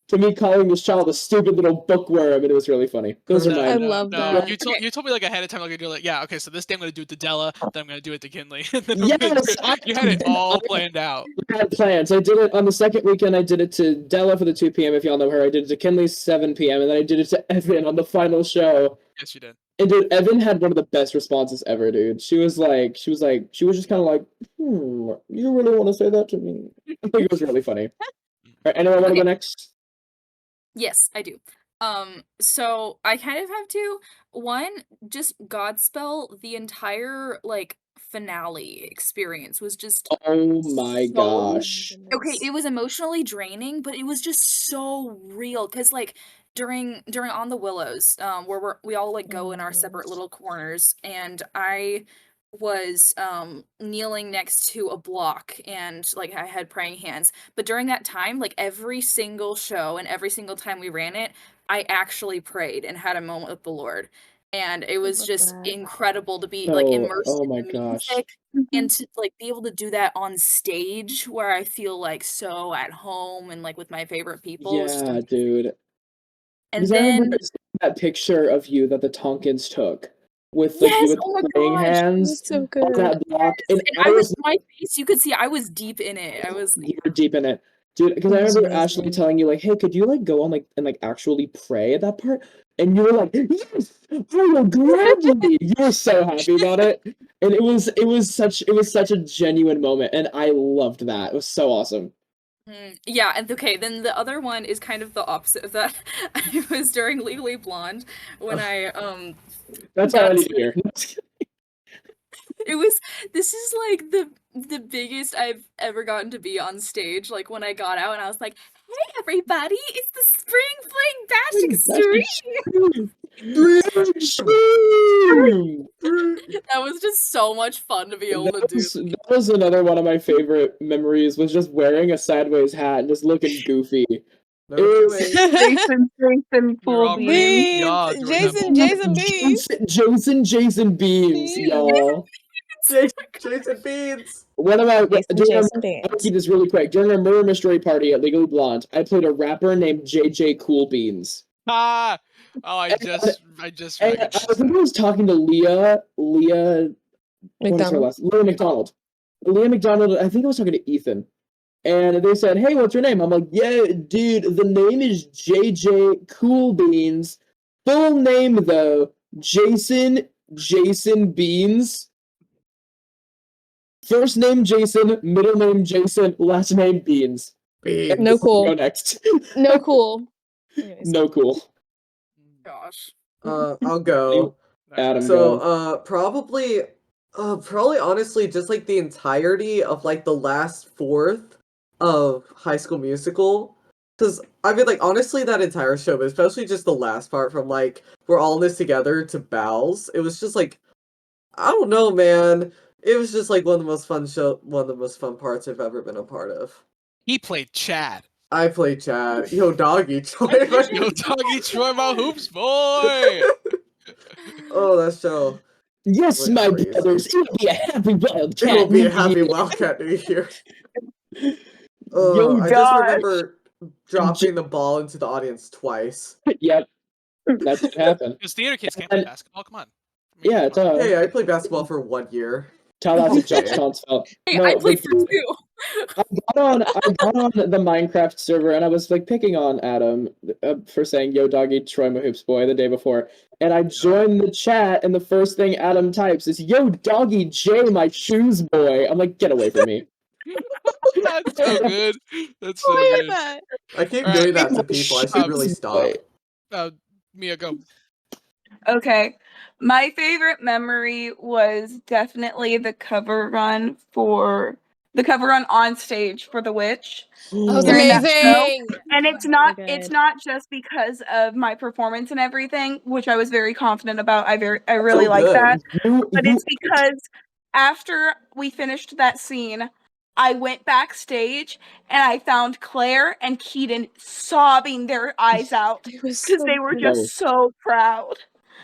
Speaker 2: To me calling this child a stupid little bookworm, and it was really funny. Those are
Speaker 6: I
Speaker 2: my
Speaker 6: love
Speaker 1: no.
Speaker 6: that.
Speaker 1: You told me like ahead of time, like you're like, yeah, okay, so this day I'm gonna do it to Della, then I'm gonna do it to Kinley. And then I'm gonna
Speaker 2: Yes,
Speaker 1: do it. You had it all planned out.
Speaker 2: I had plans. I did it on the second weekend. I did it to Della for the 2 p.m. If y'all know her. I did it to Kinley's 7 p.m. and then I did it to Evan on the final show.
Speaker 1: Yes, you did.
Speaker 2: And dude, Evan had one of the best responses ever, dude. She was just kind of like, you really want to say that to me? I think it was really funny. All right, anyone want to go next?
Speaker 3: Yes, I do. So I kind of have two. One, just Godspell, the entire like finale experience was just
Speaker 2: Oh my
Speaker 3: so
Speaker 2: gosh.
Speaker 3: okay, it was emotionally draining, but it was just so real because like during On the Willows, where we all like go in our separate little corners, and I was kneeling next to a block and like I had praying hands. But during that time, like every single show and every single time we ran it, I actually prayed and had a moment with the Lord. And it was
Speaker 6: love
Speaker 3: just
Speaker 6: that.
Speaker 3: incredible to be like
Speaker 2: So,
Speaker 3: immersed
Speaker 2: oh
Speaker 3: in
Speaker 2: my
Speaker 3: the
Speaker 2: gosh.
Speaker 3: music
Speaker 5: Mhm.
Speaker 3: and to like be able to do that on stage where I feel like so at home and like with my favorite people was just
Speaker 2: Yeah,
Speaker 3: amazing.
Speaker 2: dude.
Speaker 3: And
Speaker 2: Because I remember
Speaker 3: then
Speaker 2: seeing that picture of you that the Tonkins took with like you
Speaker 3: yes,
Speaker 2: with
Speaker 3: oh my
Speaker 2: the praying
Speaker 3: gosh.
Speaker 6: It
Speaker 2: hands
Speaker 6: was so
Speaker 2: on
Speaker 6: good.
Speaker 2: that block, and
Speaker 3: And
Speaker 2: I
Speaker 3: I was
Speaker 2: was
Speaker 3: my face, you could see I was deep in it. I was
Speaker 2: you were deep in it, dude. Because
Speaker 6: It
Speaker 2: I
Speaker 6: was
Speaker 2: remember Ashley
Speaker 6: amazing.
Speaker 2: telling you like, "Hey, could you like go on like and like actually pray at that part?" And you were like, "Yes, I will gladly." You were so happy about it, and it was such a genuine moment, and I loved that. It was so awesome.
Speaker 3: Yeah, and okay, then the other one is kind of the opposite of that. I was during Legally Blonde when I
Speaker 2: That's all I
Speaker 3: got
Speaker 2: need
Speaker 3: to
Speaker 2: to hear.
Speaker 3: it was this is like the biggest I've ever gotten to be on stage. Like when I got out and I was like, "Hey everybody, it's the Spring Fling Bashing Stream!" That was just so much fun to be able to do.
Speaker 2: That was another one of my favorite memories, was just wearing a sideways hat and just looking goofy.
Speaker 7: Number
Speaker 2: It
Speaker 7: two,
Speaker 2: was-
Speaker 5: Jason,
Speaker 1: We were
Speaker 5: cool
Speaker 1: all pretty
Speaker 5: beans.
Speaker 1: yaw
Speaker 6: Beans!
Speaker 1: during that
Speaker 6: Jason,
Speaker 1: moment.
Speaker 6: Beans!
Speaker 2: Jason Beans,
Speaker 6: Beans.
Speaker 2: y'all.
Speaker 7: Jason Beans.
Speaker 2: One of my
Speaker 6: Jason
Speaker 2: I'll
Speaker 6: Beans.
Speaker 2: keep this really quick. During our murder mystery party at Legally Blonde, I played a rapper named JJ Cool Beans.
Speaker 1: Ah! Oh, I just
Speaker 2: And I
Speaker 1: recognized
Speaker 2: think I
Speaker 1: that.
Speaker 2: was talking to Leah, what is her
Speaker 6: McDonald.
Speaker 2: last? Leah McDonald. Leah McDonald, I think I was talking to Ethan. And they said, "Hey, what's your name?" I'm like, "Yeah, dude, the name is JJ Cool Beans. Full name though, Jason Beans. First name Jason, middle name Jason, last name Beans."
Speaker 7: Beans.
Speaker 6: No
Speaker 2: Go
Speaker 6: cool.
Speaker 2: next.
Speaker 6: No cool. Anyways.
Speaker 2: No cool.
Speaker 3: Gosh.
Speaker 7: I'll go.
Speaker 2: Adam,
Speaker 7: So,
Speaker 2: go.
Speaker 7: probably honestly just like the entirety of like the last fourth of High School Musical. Because I mean, like honestly, that entire show, but especially just the last part from like we're all in this together to Bows. It was just like I don't know, man. It was just like one of the most fun parts I've ever been a part of.
Speaker 1: He played Chad.
Speaker 7: I played Chad. Yo, doggy.
Speaker 1: Yo, doggy Troy, my hoops boy.
Speaker 7: Oh, that show.
Speaker 2: Yes,
Speaker 7: went
Speaker 2: my
Speaker 7: crazy.
Speaker 2: brothers, it will be a happy
Speaker 7: It
Speaker 2: wildcat.
Speaker 7: will be a
Speaker 2: New
Speaker 7: happy
Speaker 2: Year.
Speaker 7: Wildcat New Year.
Speaker 2: Yo,
Speaker 7: I just remember dropping the ball into the audience twice.
Speaker 2: Yep, that did happen.
Speaker 1: Because theater kids can't play
Speaker 2: And-
Speaker 1: basketball. Come on. I mean,
Speaker 2: Yeah,
Speaker 1: come on.
Speaker 7: Hey, I played basketball for 1 year.
Speaker 2: Tell that to
Speaker 7: Okay.
Speaker 2: Josh Tonsfeld.
Speaker 3: Hey,
Speaker 2: No,
Speaker 3: I played
Speaker 2: but
Speaker 3: for two.
Speaker 2: I got on the Minecraft server and I was like picking on Adam for saying "Yo, doggy, Troy, my hoops boy" the day before, and I joined the chat and the first thing Adam types is "Yo, doggy, J, my shoes boy." I'm like, get away from me.
Speaker 1: That's so good. That's so
Speaker 6: I love
Speaker 1: good.
Speaker 6: that.
Speaker 7: I keep
Speaker 1: All
Speaker 7: doing
Speaker 1: right,
Speaker 7: that to people. I should really
Speaker 2: Shoes
Speaker 7: stop.
Speaker 2: boy.
Speaker 1: Mia, go.
Speaker 5: Okay. My favorite memory was definitely the cover run on stage for The Witch.
Speaker 6: That was
Speaker 5: During that show.
Speaker 6: amazing.
Speaker 5: And
Speaker 6: That
Speaker 5: it's
Speaker 6: was
Speaker 5: not
Speaker 6: so
Speaker 5: it's
Speaker 6: good.
Speaker 5: not just because of my performance and everything, which I was very confident about. I really
Speaker 7: So
Speaker 5: like
Speaker 7: good.
Speaker 5: that.
Speaker 2: You,
Speaker 5: But
Speaker 2: you,
Speaker 5: it's because after we finished that scene, I went backstage and I found Claire and Keaton sobbing their eyes out
Speaker 6: It was
Speaker 5: because
Speaker 6: so
Speaker 5: they were
Speaker 6: good.
Speaker 5: just so proud.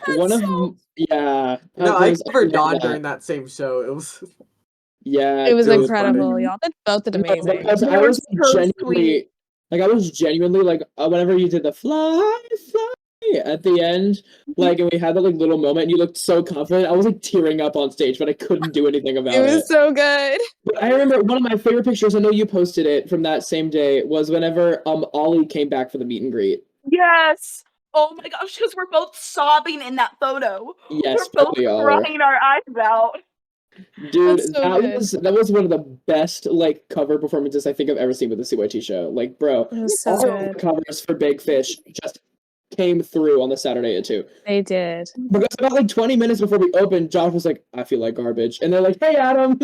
Speaker 2: one of yeah.
Speaker 7: No, I
Speaker 2: there's
Speaker 7: covered
Speaker 2: love
Speaker 7: Dawn during that same show. It was
Speaker 6: It was
Speaker 7: it was funny.
Speaker 6: incredible, y'all. They both did
Speaker 2: No,
Speaker 6: amazing.
Speaker 2: because
Speaker 5: They
Speaker 2: I
Speaker 5: were
Speaker 2: was
Speaker 5: so sweet.
Speaker 2: genuinely like whenever you did the fly at the end, like, and we had that like little moment, and you looked so confident. I was like tearing up on stage, but I couldn't do anything about
Speaker 6: It
Speaker 2: it.
Speaker 6: was so good.
Speaker 2: But I remember one of my favorite pictures. I know you posted it from that same day. Was whenever Ollie came back for the meet and greet.
Speaker 5: Yes. Oh my gosh, because we're both sobbing in that photo.
Speaker 2: Yes,
Speaker 5: We're both
Speaker 2: we all were.
Speaker 5: crying our eyes out.
Speaker 2: Dude,
Speaker 6: That's so good.
Speaker 2: that was one of the best like cover performances I think I've ever seen with the CYT show. Like, bro,
Speaker 6: It was so
Speaker 2: all
Speaker 6: good.
Speaker 2: the covers for Big Fish just came through on the Saturday at 2.
Speaker 6: They did.
Speaker 2: Because about like 20 minutes before we opened, Josh was like, "I feel like garbage," and they're like, "Hey, Adam."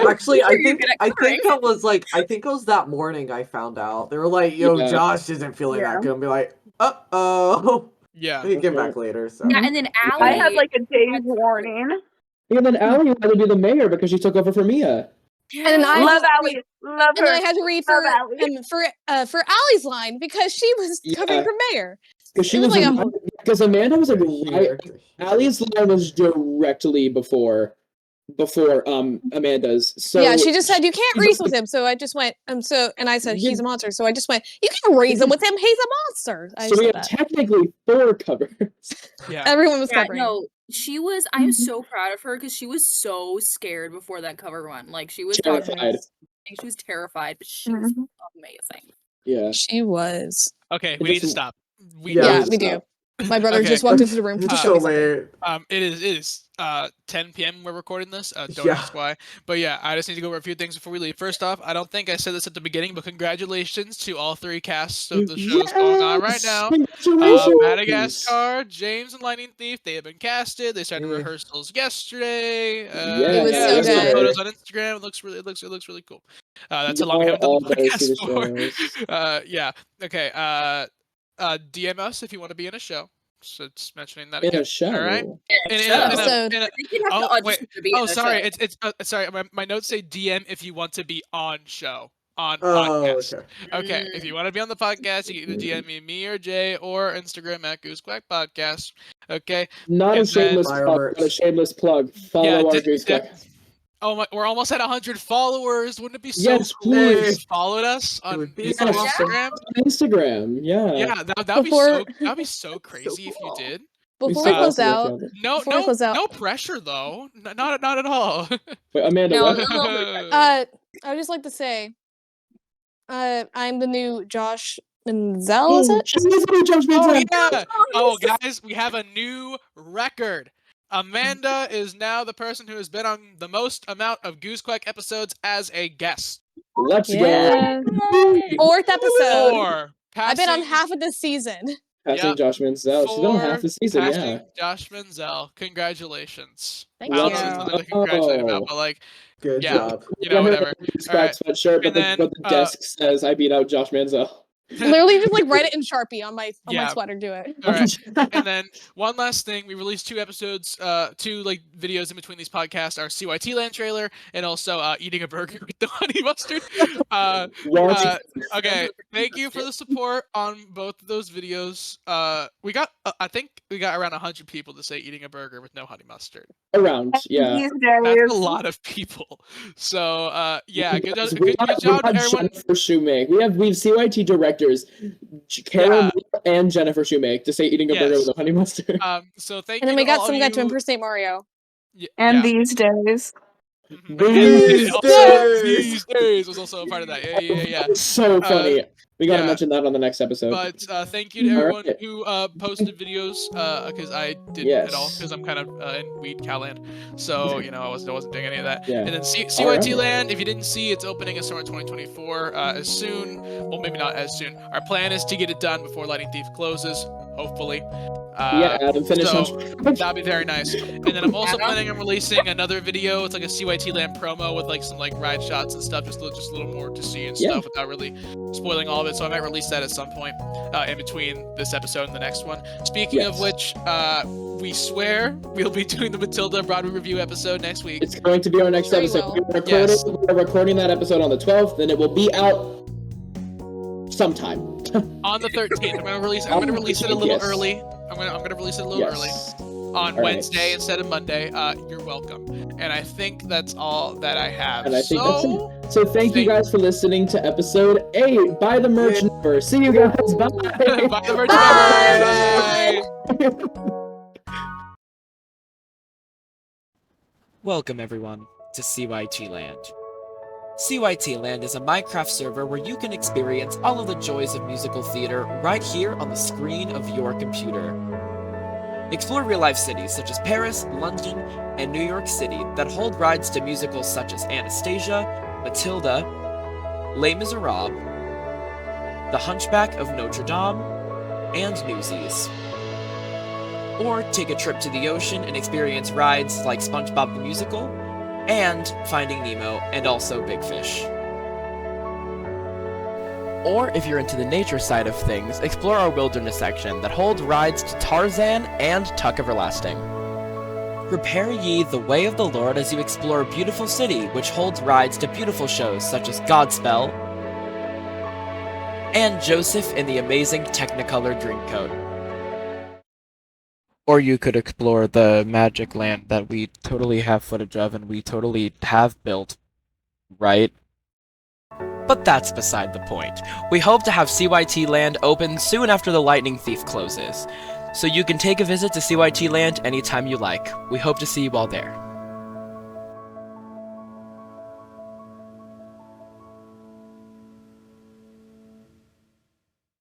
Speaker 7: Actually, I
Speaker 3: You're
Speaker 7: think
Speaker 3: good at
Speaker 7: I
Speaker 3: covering.
Speaker 7: think that was like I think it was that morning I found out. They were like, "Yo,
Speaker 2: Yeah.
Speaker 7: Josh isn't feeling
Speaker 5: Yeah.
Speaker 7: that good." I'm be like, "Uh-oh."
Speaker 1: Yeah.
Speaker 7: He came back later, so
Speaker 3: Yeah, and then
Speaker 5: I
Speaker 3: Allie
Speaker 5: had like a day's
Speaker 3: had-
Speaker 5: warning.
Speaker 2: And then Allie had to be the mayor because she took over for Mia.
Speaker 6: And then I
Speaker 5: Love
Speaker 6: had to
Speaker 5: Allie.
Speaker 6: read,
Speaker 5: Love
Speaker 6: and then
Speaker 5: her.
Speaker 6: I had to read
Speaker 5: Love
Speaker 6: for
Speaker 5: Allie.
Speaker 6: for Allie's line because she was covering
Speaker 2: Yeah.
Speaker 6: for mayor.
Speaker 2: Because she
Speaker 6: It was
Speaker 2: was
Speaker 6: like
Speaker 2: because Amanda was like right.
Speaker 7: Here.
Speaker 2: Allie's line was directly before Amanda's. So
Speaker 6: yeah, she just said you can't
Speaker 2: she's
Speaker 6: race
Speaker 2: like-
Speaker 6: with him. So I just went and I said
Speaker 2: Yeah.
Speaker 6: he's a monster. So I just went you can't raise him with him. He's a monster. I
Speaker 2: So
Speaker 6: just
Speaker 2: we
Speaker 6: said
Speaker 2: have
Speaker 6: that.
Speaker 2: technically 4 covers.
Speaker 1: Yeah.
Speaker 6: Everyone was
Speaker 3: Yeah,
Speaker 6: covering.
Speaker 3: no, she was. I'm so proud of her because she was so scared before that cover run. Like she was talking,
Speaker 2: Terrified.
Speaker 3: she was terrified, but she was amazing.
Speaker 2: Yeah.
Speaker 6: She was.
Speaker 1: Okay,
Speaker 2: It
Speaker 1: we need to
Speaker 2: just-
Speaker 1: stop.
Speaker 6: Yeah,
Speaker 2: just
Speaker 6: we do.
Speaker 2: stop.
Speaker 6: My brother
Speaker 1: Okay.
Speaker 6: just walked into the room to
Speaker 7: It's
Speaker 6: show
Speaker 7: so
Speaker 6: me something.
Speaker 7: late.
Speaker 1: It is 10 p.m. we're recording this. Don't
Speaker 7: Yeah.
Speaker 1: ask why. But yeah, I just need to go over a few things before we leave. First off, I don't think I said this at the beginning, but congratulations to all 3 casts of the shows going on right now.
Speaker 2: Congratulations.
Speaker 1: Madagascar, James, and Lightning Thief, they have been casted. They started
Speaker 7: Yeah.
Speaker 1: rehearsals yesterday.
Speaker 2: It
Speaker 6: was so
Speaker 1: there's still
Speaker 6: good.
Speaker 1: photos on Instagram. It looks really cool. That's how long we
Speaker 2: Y'all
Speaker 1: haven't done
Speaker 2: all
Speaker 1: the
Speaker 2: better see
Speaker 1: podcast
Speaker 2: the
Speaker 1: for. Yeah. Okay. DM us if you want to be in a show. So just mentioning that
Speaker 2: In
Speaker 1: again.
Speaker 2: a show.
Speaker 1: All right. In
Speaker 3: So,
Speaker 1: a-
Speaker 6: Episode.
Speaker 1: in a-
Speaker 3: I think you'd have to
Speaker 1: oh
Speaker 3: audition
Speaker 1: wait.
Speaker 3: to be
Speaker 1: Oh
Speaker 3: in a
Speaker 1: sorry.
Speaker 3: show.
Speaker 1: It's sorry. My notes say DM if you want to be on show on
Speaker 7: Oh,
Speaker 1: podcast.
Speaker 7: okay.
Speaker 1: Okay. If you want to be on the podcast, you can either DM me or Jay or Instagram at Goosequack Podcast. Okay.
Speaker 2: Not a
Speaker 1: And then-
Speaker 2: shameless plug, but a shameless plug. Follow our Goose Quack.
Speaker 1: Oh my, we're almost at 100 followers. Wouldn't it be so
Speaker 2: Yes,
Speaker 1: cool if
Speaker 2: please.
Speaker 1: you followed us on
Speaker 7: would be
Speaker 2: so awesome.
Speaker 1: Instagram?
Speaker 2: Instagram, yeah.
Speaker 1: Yeah, that'd be
Speaker 6: Before-
Speaker 1: so crazy if you
Speaker 7: cool.
Speaker 1: did.
Speaker 6: Before
Speaker 2: so
Speaker 6: we close
Speaker 2: awesome if
Speaker 6: out,
Speaker 2: y'all did.
Speaker 1: No,
Speaker 6: Before we close out-
Speaker 1: no pressure though. Not at all.
Speaker 2: Wait, Amanda,
Speaker 3: No,
Speaker 2: what?
Speaker 3: a little bit of
Speaker 6: I would just like to say, I'm the new Josh Menzel, is it?
Speaker 2: She is the new Josh
Speaker 1: Oh
Speaker 2: Manson.
Speaker 1: yeah. Oh guys, we have a new record. Amanda is now the person who has been on the most amount of Goosequack episodes as a guest.
Speaker 2: Let's
Speaker 6: Yeah.
Speaker 2: go.
Speaker 6: 4th episode.
Speaker 1: 4.
Speaker 6: I've been on
Speaker 1: Passing-
Speaker 6: half of this season.
Speaker 2: Passing
Speaker 1: Yep.
Speaker 2: Josh Manziel. She's been on half the season,
Speaker 1: passing
Speaker 2: yeah.
Speaker 1: Josh Menzel. Congratulations.
Speaker 6: Thank
Speaker 1: I don't know
Speaker 6: you.
Speaker 1: if there's something to congratulate about, but like,
Speaker 7: Good
Speaker 1: Yeah.
Speaker 7: job.
Speaker 1: you know,
Speaker 2: Wear her
Speaker 1: whatever.
Speaker 2: Goose
Speaker 1: All
Speaker 2: Quack
Speaker 1: right.
Speaker 2: sweatshirt, but
Speaker 1: And then,
Speaker 2: the desk says, "I beat out Josh Manziel."
Speaker 6: Literally just like write it in Sharpie on my
Speaker 1: Yeah.
Speaker 6: sweater. Do it.
Speaker 1: All right. And then one last thing, we released 2 episodes, 2 like videos in between these podcasts, our CYT Land trailer and also eating a burger with the honey mustard.
Speaker 2: Watch
Speaker 1: Okay, thank you for the support on both of those videos. We got, I think we got around 100 people to say eating a burger with no honey mustard.
Speaker 2: around, yeah.
Speaker 5: These
Speaker 1: That's
Speaker 5: days.
Speaker 1: a lot of people. So yeah, good job,
Speaker 2: We
Speaker 1: good
Speaker 2: got
Speaker 1: job to everyone.
Speaker 2: Jennifer Shoemake. We have CYT directors, Carol and Jennifer Shoemake, to say eating a burger with
Speaker 1: Yes.
Speaker 2: a honey mustard.
Speaker 1: So thank
Speaker 6: And
Speaker 1: you
Speaker 6: then we
Speaker 1: to
Speaker 6: got
Speaker 1: all
Speaker 6: some
Speaker 1: of
Speaker 6: guy to
Speaker 1: you.
Speaker 6: impersonate Mario.
Speaker 5: And
Speaker 1: Yeah.
Speaker 5: these days.
Speaker 1: Mhm.
Speaker 7: These
Speaker 1: Also,
Speaker 7: days!
Speaker 1: These days was also a part of that. Yeah.
Speaker 2: So funny. We gotta
Speaker 1: yeah.
Speaker 2: mention that on the next episode.
Speaker 1: But thank you to everyone
Speaker 2: Alright.
Speaker 1: who posted videos because I didn't at all
Speaker 2: Yes.
Speaker 1: because I'm kind of in weed Calland, so you know I wasn't doing any of that.
Speaker 2: Yeah.
Speaker 1: And then CYT
Speaker 2: Alright.
Speaker 1: Land, if you didn't see, it's opening in summer 2024 as soon. Well, maybe not as soon. Our plan is to get it done before Lightning Thief closes. hopefully.
Speaker 2: Yeah, Adam, finish
Speaker 1: so
Speaker 2: on.
Speaker 1: that'd be very nice. And then I'm also planning on releasing another video. It's like a CYT Land promo with like some like ride shots and stuff, just a little more to see and stuff without really spoiling all of it. So I might release that at some point in between this episode and the next one. Speaking of which, we swear we'll be doing the Matilda Broadway review episode next week.
Speaker 2: It's going to be our next episode. We're recording that episode on the 12th, and it will be out sometime.
Speaker 1: On the 13th. I'm gonna release it a little early. I'm gonna release it a little early on Wednesday instead of Monday. You're welcome. And I think that's all that I have.
Speaker 2: And I think that's it. So thank you guys for listening to episode 8. Buy the merch number. See you guys. Bye.
Speaker 1: Buy the merch number. Bye.
Speaker 8: Welcome everyone to CYT Land. CYT Land is a Minecraft server where you can experience all of the joys of musical theater right here on the screen of your computer. Explore real-life cities such as Paris, London, and New York City that hold rides to musicals such as Anastasia, Matilda, Les Miserables, The Hunchback of Notre Dame, and Newsies. Or take a trip to the ocean and experience rides like SpongeBob the Musical, and Finding Nemo, and also Big Fish. Or if you're into the nature side of things, explore our wilderness section that holds rides to Tarzan and Tuck Everlasting. Prepare ye the way of the Lord as you explore Beautiful City, which holds rides to beautiful shows such as Godspell and Joseph in the Amazing Technicolor Dreamcoat. Or you could explore the Magic Land that we totally have footage of and we totally have built, right? But that's beside the point. We hope to have CYT Land open soon after the Lightning Thief closes, so you can take a visit to CYT Land anytime you like. We hope to see you all there.